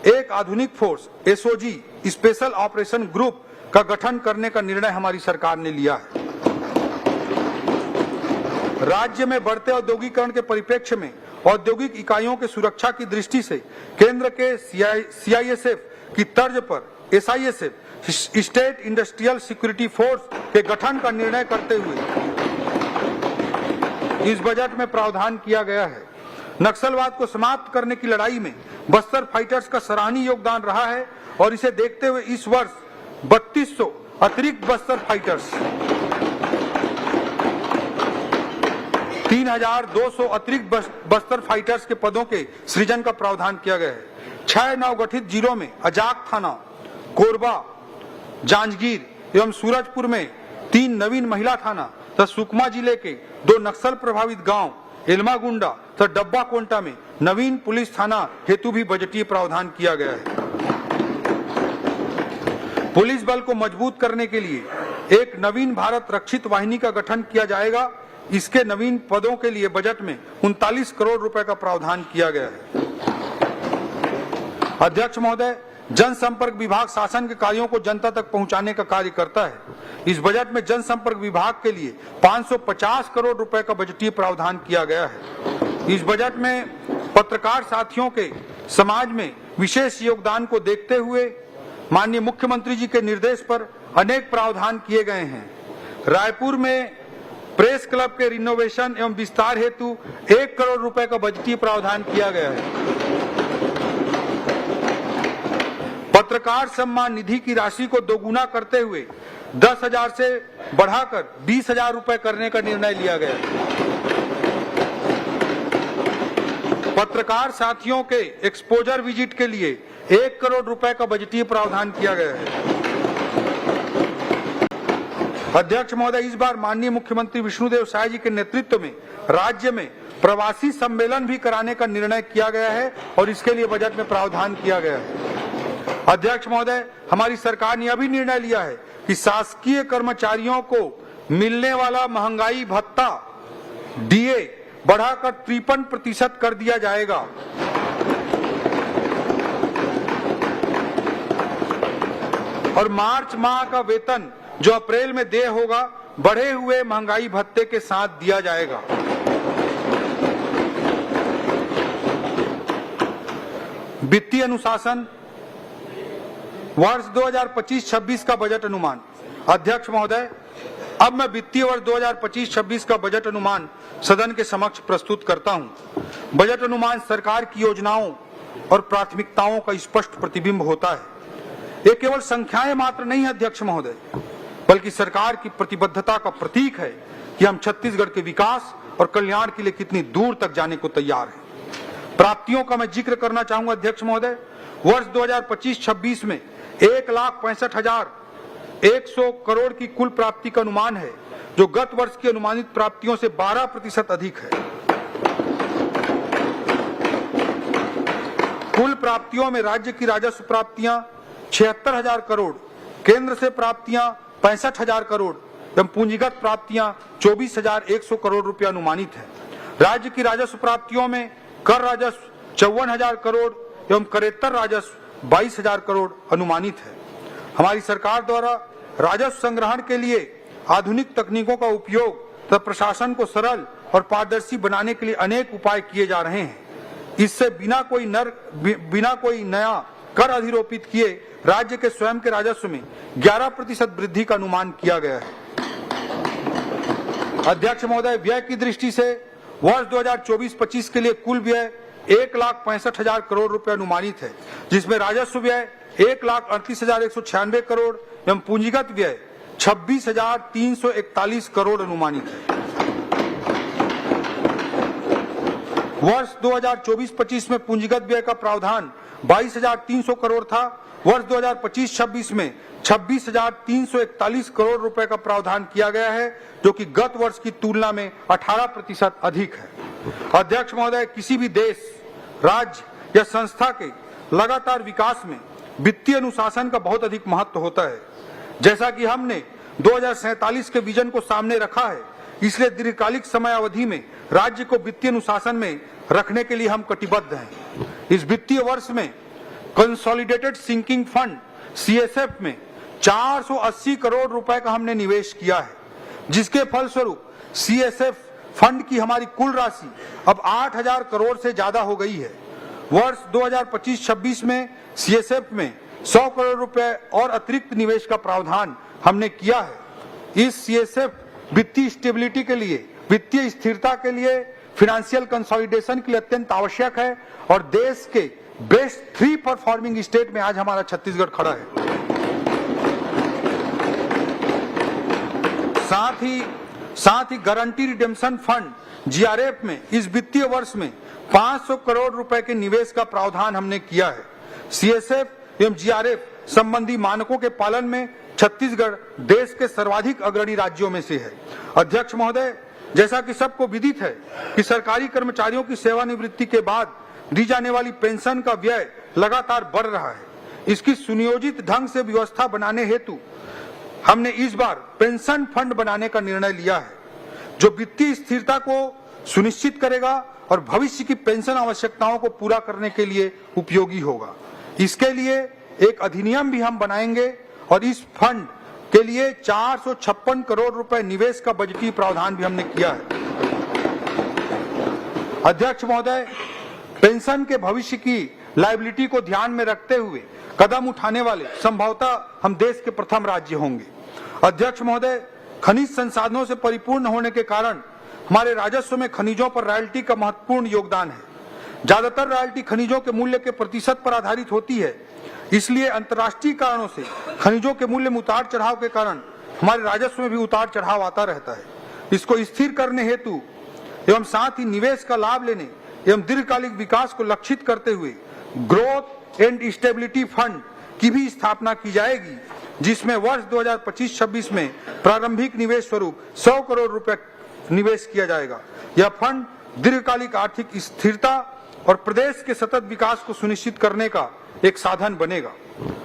Speaker 6: एक आधुनिक force SOG special operation group का गठन करने का निर्णय हमारी सरकार ने लिया है। राज्य में बढ़ते औद्योगिकरण के परिप्रेक्ष्य में औद्योगिक इकाइयों के सुरक्षा की दृष्टि से केंद्र के सीआईएसएफ की तर्ज पर SISF state industrial security force के गठन का निर्णय करते हुए इस बजट में प्रावधान किया गया है। नक्सलवाद को समाप्त करने की लड़ाई में बस्तर फाइटर्स का सराहनीय योगदान रहा है और इसे देखते हुए इस वर्ष 3200 अतिरिक्त बस्तर फाइटर्स, 3200 अतिरिक्त बस्तर फाइटर्स के पदों के सृजन का प्रावधान किया गया है। 6 नवगठित जिलों में अजाक थाना, कोरबा, जांजगीर एवं सूरजपुर में 3 नवीन महिला थाना तथा सुकमा जिले के 2 नक्सल प्रभावित गांव एलमागुंडा तथा डब्बा कोंटा में नवीन पुलिस थाना हेतु भी बजटीय प्रावधान किया गया है। पुलिस बल को मजबूत करने के लिए एक नवीन भारत रक्षित वाहिनी का गठन किया जाएगा। इसके नवीन पदों के लिए बजट में 39 करोड़ रुपए का प्रावधान किया गया है। अध्यक्ष महोदय, जनसंपर्क विभाग शासन के कार्यों को जनता तक पहुंचाने का कार्य करता है। इस बजट में जनसंपर्क विभाग के लिए 550 करोड़ रुपए का बजटीय प्रावधान किया गया है। इस बजट में पत्रकार साथियों के समाज में विशेष योगदान को देखते हुए माननीय मुख्यमंत्री जी के निर्देश पर अनेक प्रावधान किए गए हैं। रायपुर में प्रेस क्लब के रिनोवेशन एवं विस्तार हेतु 1 करोड़ रुपए का बजटीय प्रावधान किया गया है। पत्रकार सम्मान निधि की राशि को दोगुना करते हुए 10,000 से बढ़ाकर 20,000 रुपए करने का निर्णय लिया गया है। पत्रकार साथियों के एक्सपोजर विजिट के लिए 1 करोड़ रुपए का बजटीय प्रावधान किया गया है। अध्यक्ष महोदय, इस बार माननीय मुख्यमंत्री विष्णुदेव साय जी के नेतृत्व में राज्य में प्रवासी सम्मेलन भी कराने का निर्णय किया गया है और इसके लिए बजट में प्रावधान किया गया है। अध्यक्ष महोदय, हमारी सरकार ने अभी निर्णय लिया है कि शासकीय कर्मचारियों को मिलने वाला महंगाई भत्ता डीए बढ़ाकर 53% कर दिया जाएगा। और मार्च माह का वेतन जो अप्रैल में देय होगा बढ़े हुए महंगाई भत्ते के साथ दिया जाएगा। वित्तीय अनुशासन वर्ष 2025-26 का बजट अनुमान। अध्यक्ष महोदय, अब मैं वित्तीय वर्ष 2025-26 का बजट अनुमान सदन के समक्ष प्रस्तुत करता हूं। बजट अनुमान सरकार की योजनाओं और प्राथमिकताओं का स्पष्ट प्रतिबिंब होता है। ये केवल संख्याएं मात्र नहीं है अध्यक्ष महोदय, बल्कि सरकार की प्रतिबद्धता का प्रतीक है कि हम छत्तीसगढ़ के विकास और कल्याण के लिए कितनी दूर तक जाने को तैयार हैं। प्राप्तियों का मैं जिक्र करना चाहूंगा अध्यक्ष महोदय। वर्ष 2025-26 में 1,65,100 करोड़ की कुल प्राप्ति का अनुमान है, जो गत वर्ष की अनुमानित प्राप्तियों से 12% अधिक है। कुल प्राप्तियों में राज्य की राजस्व प्राप्तियां 76,000 करोड़, केंद्र से प्राप्तियां 65,000 करोड़ एवं पूंजीगत प्राप्तियां 24,100 करोड़ रुपया अनुमानित है। राज्य की राजस्व प्राप्तियों में कर राजस्व 54,000 करोड़ एवं करेत्तर राजस्व 22,000 करोड़ अनुमानित है। हमारी सरकार द्वारा राजस्व संग्रहण के लिए आधुनिक तकनीकों का उपयोग तथा प्रशासन को सरल और पारदर्शी बनाने के लिए अनेक उपाय किए जा रहे हैं। इससे बिना कोई नया कर अधिरोपित किए राज्य के स्वयं के राजस्व में 11% वृद्धि का अनुमान किया गया है। अध्यक्ष महोदय, व्यय की दृष्टि से वर्ष 2024-25 के लिए कुल व्यय 1,65,000 करोड़ रुपए अनुमानित है, जिसमें राजस्व व्यय 1,38,196 करोड़ एवं पूंजीगत व्यय 26,341 करोड़ अनुमानित है। वर्ष 2024-25 में पूंजीगत व्यय का प्रावधान 22,300 करोड़ था। वर्ष 2025-26 में 26,341 करोड़ रुपए का प्रावधान किया गया है, जो कि गत वर्ष की तुलना में 18% अधिक है। अध्यक्ष महोदय, किसी भी देश, राज्य या संस्था के लगातार विकास में वित्तीय अनुशासन का बहुत अधिक महत्व होता है। जैसा कि हमने 2047 के विजन को सामने रखा है, इसलिए दीर्घकालिक समय अवधि में राज्य को वित्तीय अनुशासन में रखने के लिए हम कटिबद्ध हैं। इस वित्तीय वर्ष में कंसोलिडेटेड सिंकिंग फंड सीएसएफ में 480 करोड़ रुपए का हमने निवेश किया है, जिसके फलस्वरूप सीएसएफ फंड की हमारी कुल राशि अब 8,000 करोड़ से ज्यादा हो गई है। वर्ष 2025-26 में सीएसएफ में 100 करोड़ रुपए और अतिरिक्त निवेश का प्रावधान हमने किया है। इस सीएसएफ वित्तीय स्टेबिलिटी के लिए वित्तीय स्थिरता के लिए, फाइनेंशियल कंसोलिडेशन के लिए अत्यंत आवश्यक है और देश के बेस्ट 3 परफॉर्मिंग स्टेट में आज हमारा छत्तीसगढ़ खड़ा है। साथ ही गारंटी रिडेम्पशन फंड जीआरएफ में इस वित्तीय वर्ष में 500 करोड़ रुपए के निवेश का प्रावधान हमने किया है। सीएसएफ एवं जीआरएफ संबंधी मानकों के पालन में छत्तीसगढ़ देश के सर्वाधिक अग्रणी राज्यों में से है। अध्यक्ष महोदय, जैसा कि सबको विदित है कि सरकारी कर्मचारियों की सेवानिवृत्ति के बाद दी जाने वाली पेंशन का व्यय लगातार बढ़ रहा है। इसकी सुनियोजित ढंग से व्यवस्था बनाने हेतु हमने इस बार पेंशन फंड बनाने का निर्णय लिया है, जो वित्तीय स्थिरता को सुनिश्चित करेगा और भविष्य की पेंशन आवश्यकताओं को पूरा करने के लिए उपयोगी होगा। इसके लिए एक अधिनियम भी हम बनाएंगे और इस फंड के लिए 456 करोड़ रुपए निवेश का बजटीय प्रावधान भी हमने किया है। अध्यक्ष महोदय, पेंशन के भविष्य की लायबिलिटी को ध्यान में रखते हुए कदम उठाने वाले संभवतः हम देश के प्रथम राज्य होंगे। अध्यक्ष महोदय, खनिज संसाधनों से परिपूर्ण होने के कारण हमारे राजस्व में खनिजों पर रॉयल्टी का महत्वपूर्ण योगदान है। ज्यादातर रॉयल्टी खनिजों के मूल्य के प्रतिशत पर आधारित होती है, इसलिए अंतर्राष्ट्रीय कारणों से खनिजों के मूल्य में उतार चढ़ाव के कारण हमारे राजस्व में भी उतार चढ़ाव आता रहता है। इसको स्थिर करने हेतु एवं साथ ही निवेश का लाभ लेने एवं दीर्घकालिक विकास को लक्षित करते हुए ग्रोथ एंड स्टेबिलिटी फंड की भी स्थापना की जाएगी, जिसमें वर्ष 2025-26 में प्रारंभिक निवेश स्वरूप 100 करोड़ रुपए निवेश किया जाएगा। यह फंड दीर्घकालिक आर्थिक स्थिरता और प्रदेश के सतत विकास को सुनिश्चित करने का एक साधन बनेगा।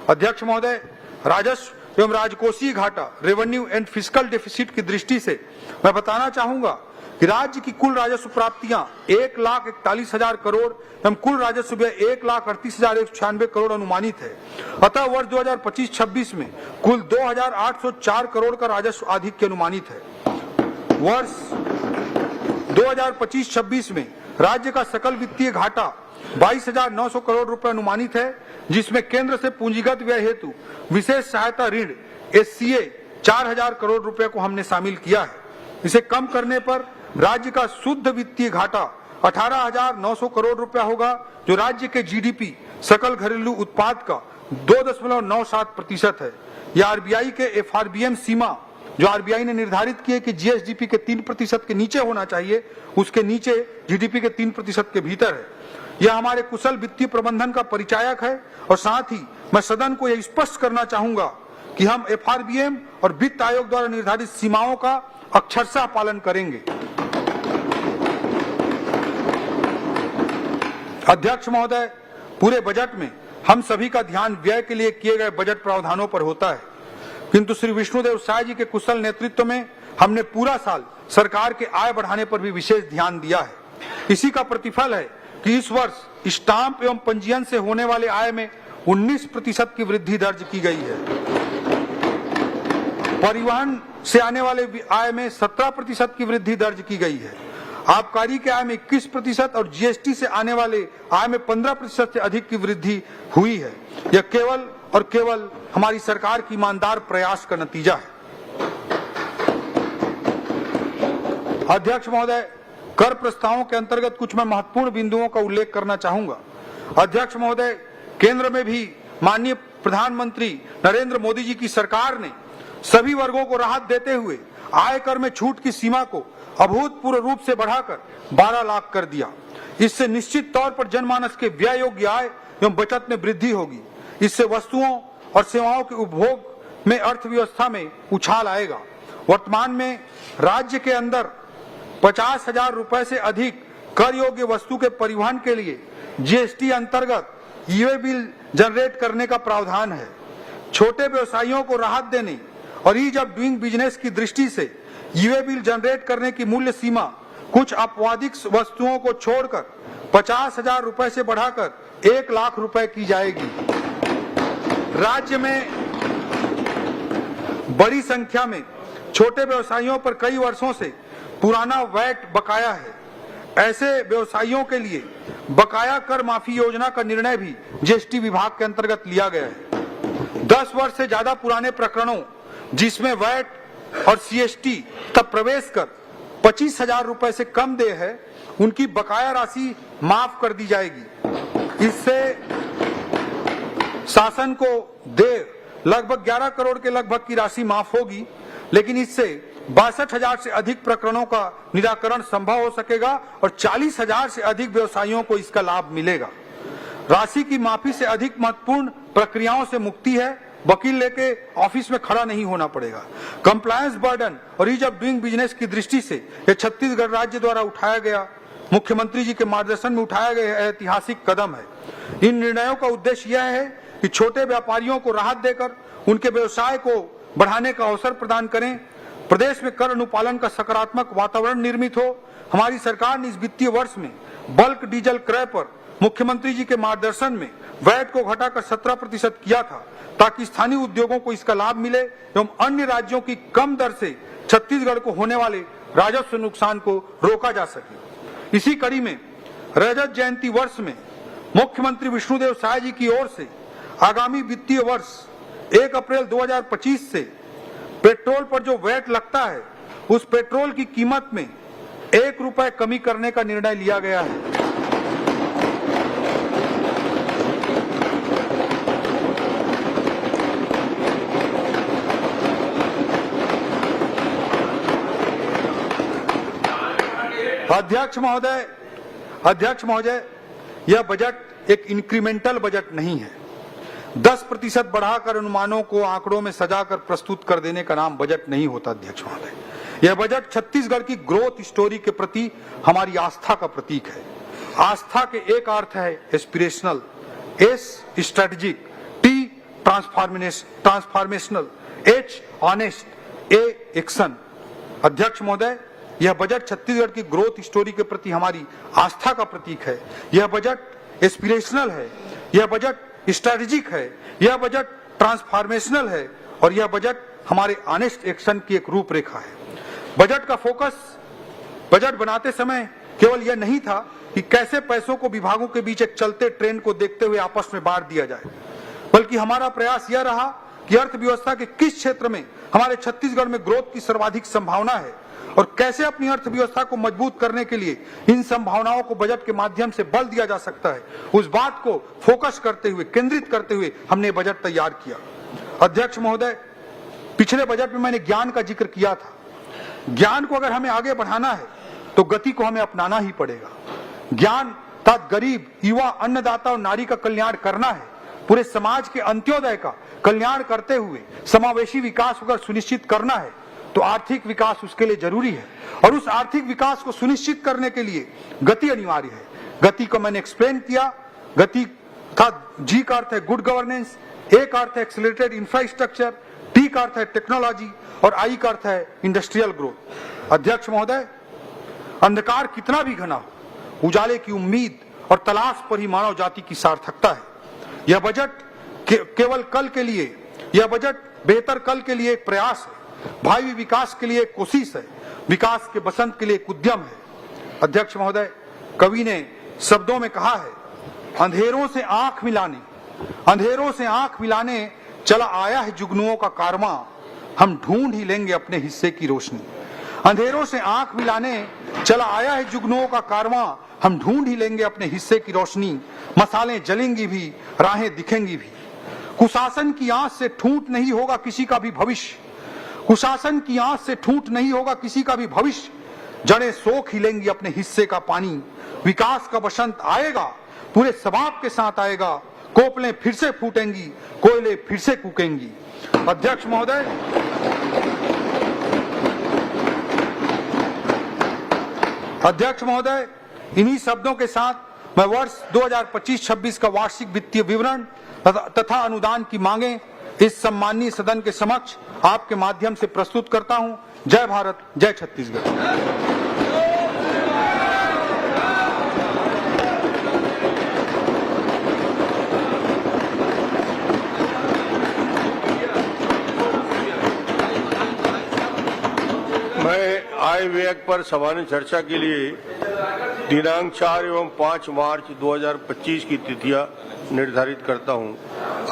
Speaker 6: अध्यक्ष महोदय, राजस्व एवं राजकोषीय घाटा रेवेन्यू एंड फिस्कल डेफिसिट की दृष्टि से मैं बताना चाहूंगा कि राज्य की कुल राजस्व प्राप्तियां 1,41,000 करोड़ एवं कुल राजस्व व्यय 1,38,196 करोड़ अनुमानित है। अतः वर्ष 2025-26 में कुल 2,804 करोड़ का राजस्व आधिक्य अनुमानित है। वर्ष 2025-26 में राज्य का सकल वित्तीय घाटा 22,900 करोड़ रुपए अनुमानित है, जिसमें केंद्र से पूंजीगत व्यय हेतु विशेष सहायता ऋण SCA 4,000 करोड़ रुपए को हमने शामिल किया है। इसे कम करने पर राज्य का शुद्ध वित्तीय घाटा 18,900 करोड़ रुपया होगा, जो राज्य के जीडीपी सकल घरेलू उत्पाद का 2.97% है। यह आरबीआई के FRBM सीमा, जो आरबीआई ने निर्धारित की है कि जीएसडीपी के 3% के नीचे होना चाहिए, उसके नीचे जीडीपी के 3% के भीतर है। यह हमारे कुशल वित्तीय प्रबंधन का परिचायक है और साथ ही मैं सदन को यह स्पष्ट करना चाहूंगा कि हम FRBM और वित्त आयोग द्वारा निर्धारित सीमाओं का अक्षरशः पालन करेंगे। अध्यक्ष महोदय, पूरे बजट में हम सभी का ध्यान व्यय के लिए किए गए बजट प्रावधानों पर होता है, किंतु श्री विष्णुदेव साय जी के कुशल नेतृत्व में हमने पूरा साल सरकार के आय बढ़ाने पर भी विशेष ध्यान दिया है। इसी का प्रतिफल है कि इस वर्ष स्टाम्प एवं पंजीयन से होने वाले आय में 19% की वृद्धि दर्ज की गई है। परिवहन से आने वाले आय में 17% की वृद्धि दर्ज की गई है। आबकारी के आय में 21% और जीएसटी से आने वाले आय में 15% से अधिक की वृद्धि हुई है। यह केवल और केवल हमारी सरकार की ईमानदार प्रयास का नतीजा है। अध्यक्ष महोदय, कर प्रस्तावों के अंतर्गत कुछ मैं महत्वपूर्ण बिंदुओं का उल्लेख करना चाहूंगा। अध्यक्ष महोदय, केंद्र में भी माननीय प्रधानमंत्री नरेंद्र मोदी जी की सरकार ने सभी वर्गों को राहत देते हुए आयकर में छूट की सीमा को अभूतपूर्व रूप से बढ़ाकर 12 लाख कर दिया। इससे निश्चित तौर पर जनमानस के व्यय योग्य आय एवं बचत में वृद्धि होगी। इससे वस्तुओं और सेवाओं के उपभोग में अर्थव्यवस्था में उछाल आएगा। वर्तमान में राज्य के अंदर 50,000 रुपए से अधिक कर योग्य वस्तु के परिवहन के लिए जीएसटी अंतर्गत ई-वे बिल जनरेट करने का प्रावधान है। छोटे व्यवसायियों को राहत देने और ईज ऑफ डूइंग बिजनेस की दृष्टि से ई-वे बिल जनरेट करने की मूल्य सीमा कुछ आपवादिक वस्तुओं को छोड़कर 50,000 रुपए से बढ़ाकर 1 लाख रुपए की जाएगी। राज्य में बड़ी संख्या में छोटे व्यवसायियों पर कई वर्षों से पुराना वैट बकाया है। ऐसे व्यवसायियों के लिए बकाया कर माफी योजना का निर्णय भी जीएसटी विभाग के अंतर्गत लिया गया है। 10 वर्ष से ज्यादा पुराने प्रकरणों जिसमें वैट और सीएसटी तब प्रवेश कर 25,000 रुपए से कम देय है उनकी बकाया राशि माफ कर दी जाएगी। इससे शासन को देय लगभग 11 करोड़ के लगभग की राशि माफ होगी, लेकिन इससे 62,000 से अधिक प्रकरणों का निराकरण संभव हो सकेगा और 40,000 से अधिक व्यवसायियों को इसका लाभ मिलेगा। राशि की माफी से अधिक महत्वपूर्ण प्रक्रियाओं से मुक्ति है, वकील लेके ऑफिस में खड़ा नहीं होना पड़ेगा। कंप्लायंस बर्डन और ईज ऑफ डूइंग बिजनेस की दृष्टि से यह छत्तीसगढ़ राज्य द्वारा उठाया गया, मुख्यमंत्री जी के मार्गदर्शन में उठाया गया ऐतिहासिक कदम है। इन निर्णयों का उद्देश्य यह है कि छोटे व्यापारियों को राहत देकर उनके व्यवसाय को बढ़ाने का अवसर प्रदान करें, प्रदेश में कर अनुपालन का सकारात्मक वातावरण निर्मित हो। हमारी सरकार ने इस वित्तीय वर्ष में बल्क डीजल क्रय पर मुख्यमंत्री जी के मार्गदर्शन में वैट को घटाकर 17% किया था, ताकि स्थानीय उद्योगों को इसका लाभ मिले एवं अन्य राज्यों की कम दर से छत्तीसगढ़ को होने वाले राजस्व नुकसान को रोका जा सके। इसी कड़ी में रजत जयंती वर्ष में मुख्यमंत्री विष्णुदेव साय जी की ओर से आगामी वित्तीय वर्ष 1 अप्रैल 2025 से पेट्रोल पर जो वैट लगता है उस पेट्रोल की कीमत में 1 रुपए कमी करने का निर्णय लिया गया है। अध्यक्ष महोदय, यह बजट एक इंक्रीमेंटल बजट नहीं है। 10% बढ़ाकर अनुमानों को आंकड़ों में सजाकर प्रस्तुत कर देने का नाम बजट नहीं होता। अध्यक्ष महोदय, यह बजट छत्तीसगढ़ की ग्रोथ स्टोरी के प्रति हमारी आस्था का प्रतीक है। आस्था के एक अर्थ है aspirational, S strategic, T transformational, H honest, A action. अध्यक्ष महोदय, यह बजट छत्तीसगढ़ की ग्रोथ स्टोरी के प्रति हमारी आस्था का प्रतीक है। यह बजट एस्पिरेशनल है, यह बजट स्ट्रेटेजिक है, यह बजट ट्रांसफॉर्मेशनल है और यह बजट हमारे ऑनेस्ट एक्शन की एक रूपरेखा है। बजट का फोकस बजट बनाते समय केवल यह नहीं था कि कैसे पैसों को विभागों के बीच एक चलते ट्रेन को देखते हुए आपस में बांट दिया जाए, बल्कि हमारा प्रयास यह रहा कि अर्थव्यवस्था के किस क्षेत्र में हमारे छत्तीसगढ़ में ग्रोथ की सर्वाधिक संभावना है और कैसे अपनी अर्थव्यवस्था को मजबूत करने के लिए इन संभावनाओं को बजट के माध्यम से बल दिया जा सकता है। उस बात को फोकस करते हुए, केंद्रित करते हुए हमने बजट तैयार किया। अध्यक्ष महोदय, पिछले बजट में मैंने ज्ञान का जिक्र किया था। ज्ञान को अगर हमें आगे बढ़ाना है तो गति को हमें अपनाना ही पड़ेगा। ज्ञान तथा गरीब, युवा, अन्नदाता और नारी का कल्याण करना है। पूरे समाज के अंत्योदय का कल्याण करते हुए समावेशी विकास अगर सुनिश्चित करना है तो आर्थिक विकास उसके लिए जरूरी है और उस आर्थिक विकास को सुनिश्चित करने के लिए गति अनिवार्य है। गति को मैंने एक्सप्लेन किया। गति का जी का अर्थ है गुड गवर्नेंस, ए का अर्थ है एक्सेलरेटेड इंफ्रास्ट्रक्चर, टी का अर्थ है टेक्नोलॉजी और आई का अर्थ है इंडस्ट्रियल ग्रोथ। अध्यक्ष महोदय, अंधकार कितना भी घना हो, उजाले की उम्मीद और तलाश पर ही मानव जाति की सार्थकता है। यह बजट केवल कल के लिए, यह बजट बेहतर कल के लिए एक प्रयास है, भावी विकास के लिए एक कोशिश है, विकास के बसंत के लिए एक उद्यम है। अध्यक्ष महोदय, कवि ने शब्दों में कहा है, अंधेरों से आंख मिलाने चला आया है जुगनुओं का कारवां, हम ढूंढ ही लेंगे अपने हिस्से की रोशनी। अंधेरों से आंख मिलाने चला आया है जुगनुओं का कारवां, हम ढूंढ ही लेंगे अपने हिस्से की रोशनी। मसालें जलेंगी भी, राहें दिखेंगी भी। कुशासन की आंच से ठूंठ नहीं होगा किसी का भी भविष्य, कुशासन की आंच से ठूंठ नहीं होगा किसी का भी भविष्य। जड़ें सोख ही लेंगी अपने हिस्से का पानी। विकास का बसंत आएगा, पूरे सबाब के साथ आएगा। कोपलें फिर से फूटेंगी, कोयले फिर से कूकेंगी। अध्यक्ष महोदय, इन्हीं शब्दों के साथ मैं वर्ष 2025-26 का वार्षिक वित्तीय विवरण तथा अनुदान की मांगे इस सम्माननीय सदन के समक्ष आपके माध्यम से प्रस्तुत करता हूं। जय भारत, जय छत्तीसगढ़।
Speaker 7: मैं आय व्यय पर सामान्य चर्चा के लिए दिनांक 4 एवं 5 मार्च 2025 की तिथियां निर्धारित करता हूं।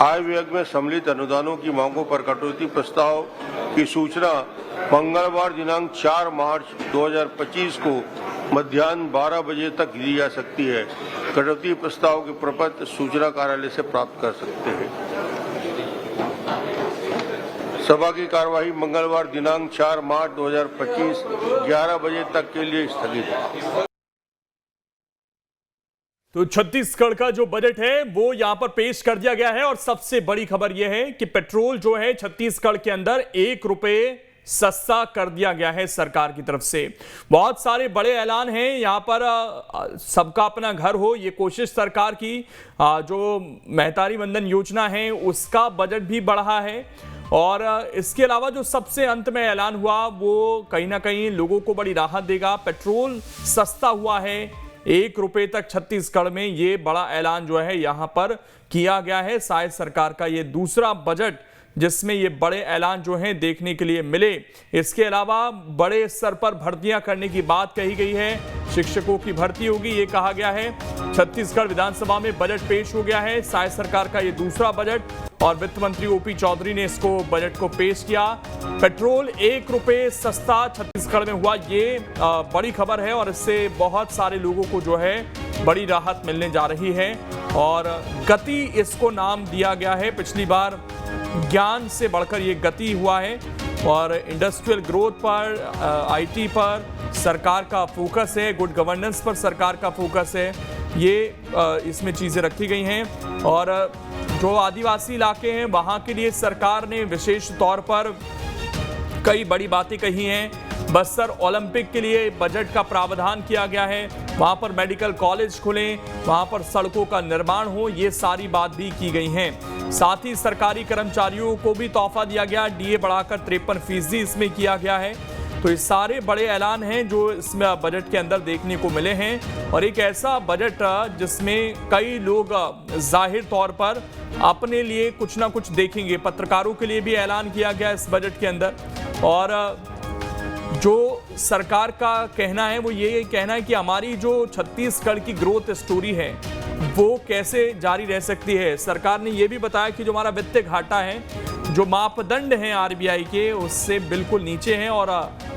Speaker 7: आय व्यय में सम्मिलित अनुदानों की मांगों पर कटौती प्रस्ताव की सूचना मंगलवार दिनांक 4 मार्च 2025 को मध्याह्न 12 बजे तक दी जा सकती है। कटौती प्रस्ताव के प्रपत्र सूचना कार्यालय से प्राप्त कर सकते हैं। सभा की कार्यवाही मंगलवार दिनांक 4 मार्च 2025 11 बजे तक के लिए स्थगित है।
Speaker 8: तो छत्तीसगढ़ का जो बजट है वो यहां पर पेश कर दिया गया है और सबसे बड़ी खबर यह है कि पेट्रोल जो है छत्तीसगढ़ के अंदर 1 रुपए सस्ता कर दिया गया है सरकार की तरफ से। बहुत सारे बड़े ऐलान हैं यहां पर। सबका अपना घर हो, ये कोशिश सरकार की। जो महतारी वंदन योजना है उसका बजट भी बढ़ा है और इसके अलावा जो सबसे अंत में ऐलान हुआ वो कहीं ना कहीं लोगों को बड़ी राहत देगा। पेट्रोल सस्ता हुआ है 1 रुपए तक छत्तीसगढ़ में, ये बड़ा ऐलान जो है यहां पर किया गया है। शायद सरकार का ये दूसरा बजट जिसमें ये बड़े ऐलान जो हैं देखने के लिए मिले। इसके अलावा बड़े स्तर पर भर्तियां करने की बात कही गई है। शिक्षकों की भर्ती होगी ये कहा गया है। छत्तीसगढ़ विधानसभा में बजट पेश हो गया है, शायद सरकार का ये दूसरा बजट और वित्त मंत्री ओपी चौधरी ने इसको बजट को पेश किया। पेट्रोल 1 रुपए सस्ता छत्तीसगढ़ में हुआ, ये बड़ी खबर है और इससे बहुत सारे लोगों को जो है बड़ी राहत मिलने जा रही है। और गति इसको नाम दिया गया है। पिछली बार ज्ञान से बढ़कर ये गति हुआ है और इंडस्ट्रियल ग्रोथ पर, आईटी पर सरकार का फोकस है, गुड गवर्नेंस पर सरकार का फोकस है। ये इसमें चीज़ें रखी गई हैं और जो आदिवासी इलाके हैं वहाँ के लिए सरकार ने विशेष तौर पर कई बड़ी बातें कही हैं। बस्तर ओलंपिक के लिए बजट का प्रावधान किया गया है, वहाँ पर मेडिकल कॉलेज खुलें, वहाँ पर सड़कों का निर्माण हो, ये सारी बात भी की गई हैं। साथ ही सरकारी कर्मचारियों को भी तोहफा दिया गया, डीए बढ़ाकर 53% इसमें किया गया है। तो ये सारे बड़े ऐलान हैं जो इसमें बजट के अंदर देखने को मिले हैं और एक ऐसा बजट जिसमें कई लोग जाहिर तौर पर अपने लिए कुछ ना कुछ देखेंगे। पत्रकारों के लिए भी ऐलान किया गया इस बजट के अंदर और जो सरकार का कहना है वो ये कहना है कि हमारी जो छत्तीसगढ़ की ग्रोथ स्टोरी है वो कैसे जारी रह सकती है। सरकार ने ये भी बताया कि जो हमारा वित्तीय घाटा है, जो मापदंड हैं आरबीआई के, उससे बिल्कुल नीचे हैं और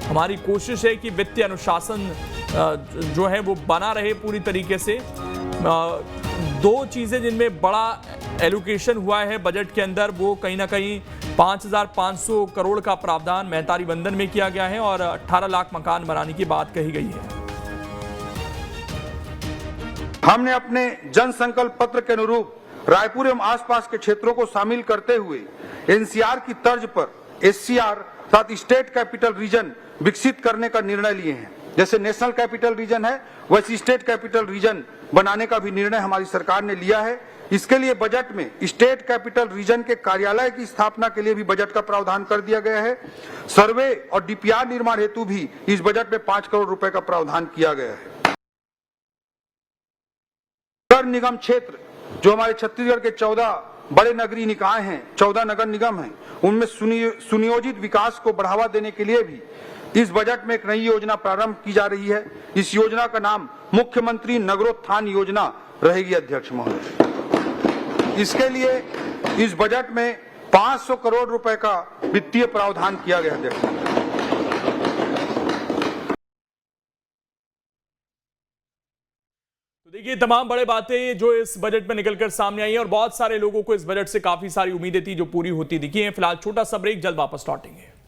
Speaker 8: हमारी कोशिश है कि वित्तीय अनुशासन जो है वो बना रहे पूरी तरीके से। दो चीज़ें जिनमें बड़ा एलोकेशन हुआ है बजट के अंदर, वो कहीं ना कहीं 5,500 करोड़ का प्रावधान महतारी वंदन में किया गया है और 18 लाख मकान बनाने की बात कही गई है।
Speaker 6: हमने अपने जन संकल्प पत्र के अनुरूप रायपुर एवं आसपास के क्षेत्रों को शामिल करते हुए एनसीआर की तर्ज पर एससीआर साथ स्टेट कैपिटल रीजन विकसित करने का निर्णय लिए हैं। जैसे नेशनल कैपिटल रीजन है वैसे स्टेट कैपिटल रीजन बनाने का भी निर्णय हमारी सरकार ने लिया है। इसके लिए बजट में स्टेट कैपिटल रीजन के कार्यालय की स्थापना के लिए भी बजट का प्रावधान कर दिया गया है। सर्वे और डीपीआर निर्माण हेतु भी इस बजट में 5 करोड़ रुपए का प्रावधान किया गया है। नगर निगम क्षेत्र जो हमारे छत्तीसगढ़ के 14 बड़े नगरीय निकाय हैं, 14 नगर निगम हैं, उनमें सुनियोजित विकास को बढ़ावा देने के लिए भी इस बजट में एक नई योजना प्रारंभ की जा रही है। इस योजना का नाम मुख्यमंत्री नगरोत्थान योजना रहेगी अध्यक्ष महोदय। इसके लिए इस बजट में 500 करोड़ रुपए का वित्तीय प्रावधान किया गया अध्यक्ष।
Speaker 8: तो देखिए तमाम बड़े बातें जो इस बजट में निकलकर सामने आई हैं और बहुत सारे लोगों को इस बजट से काफी सारी उम्मीदें थी जो पूरी होती दिखी हैं। फिलहाल छोटा सा ब्रेक, जल्द वापस लौटेंगे।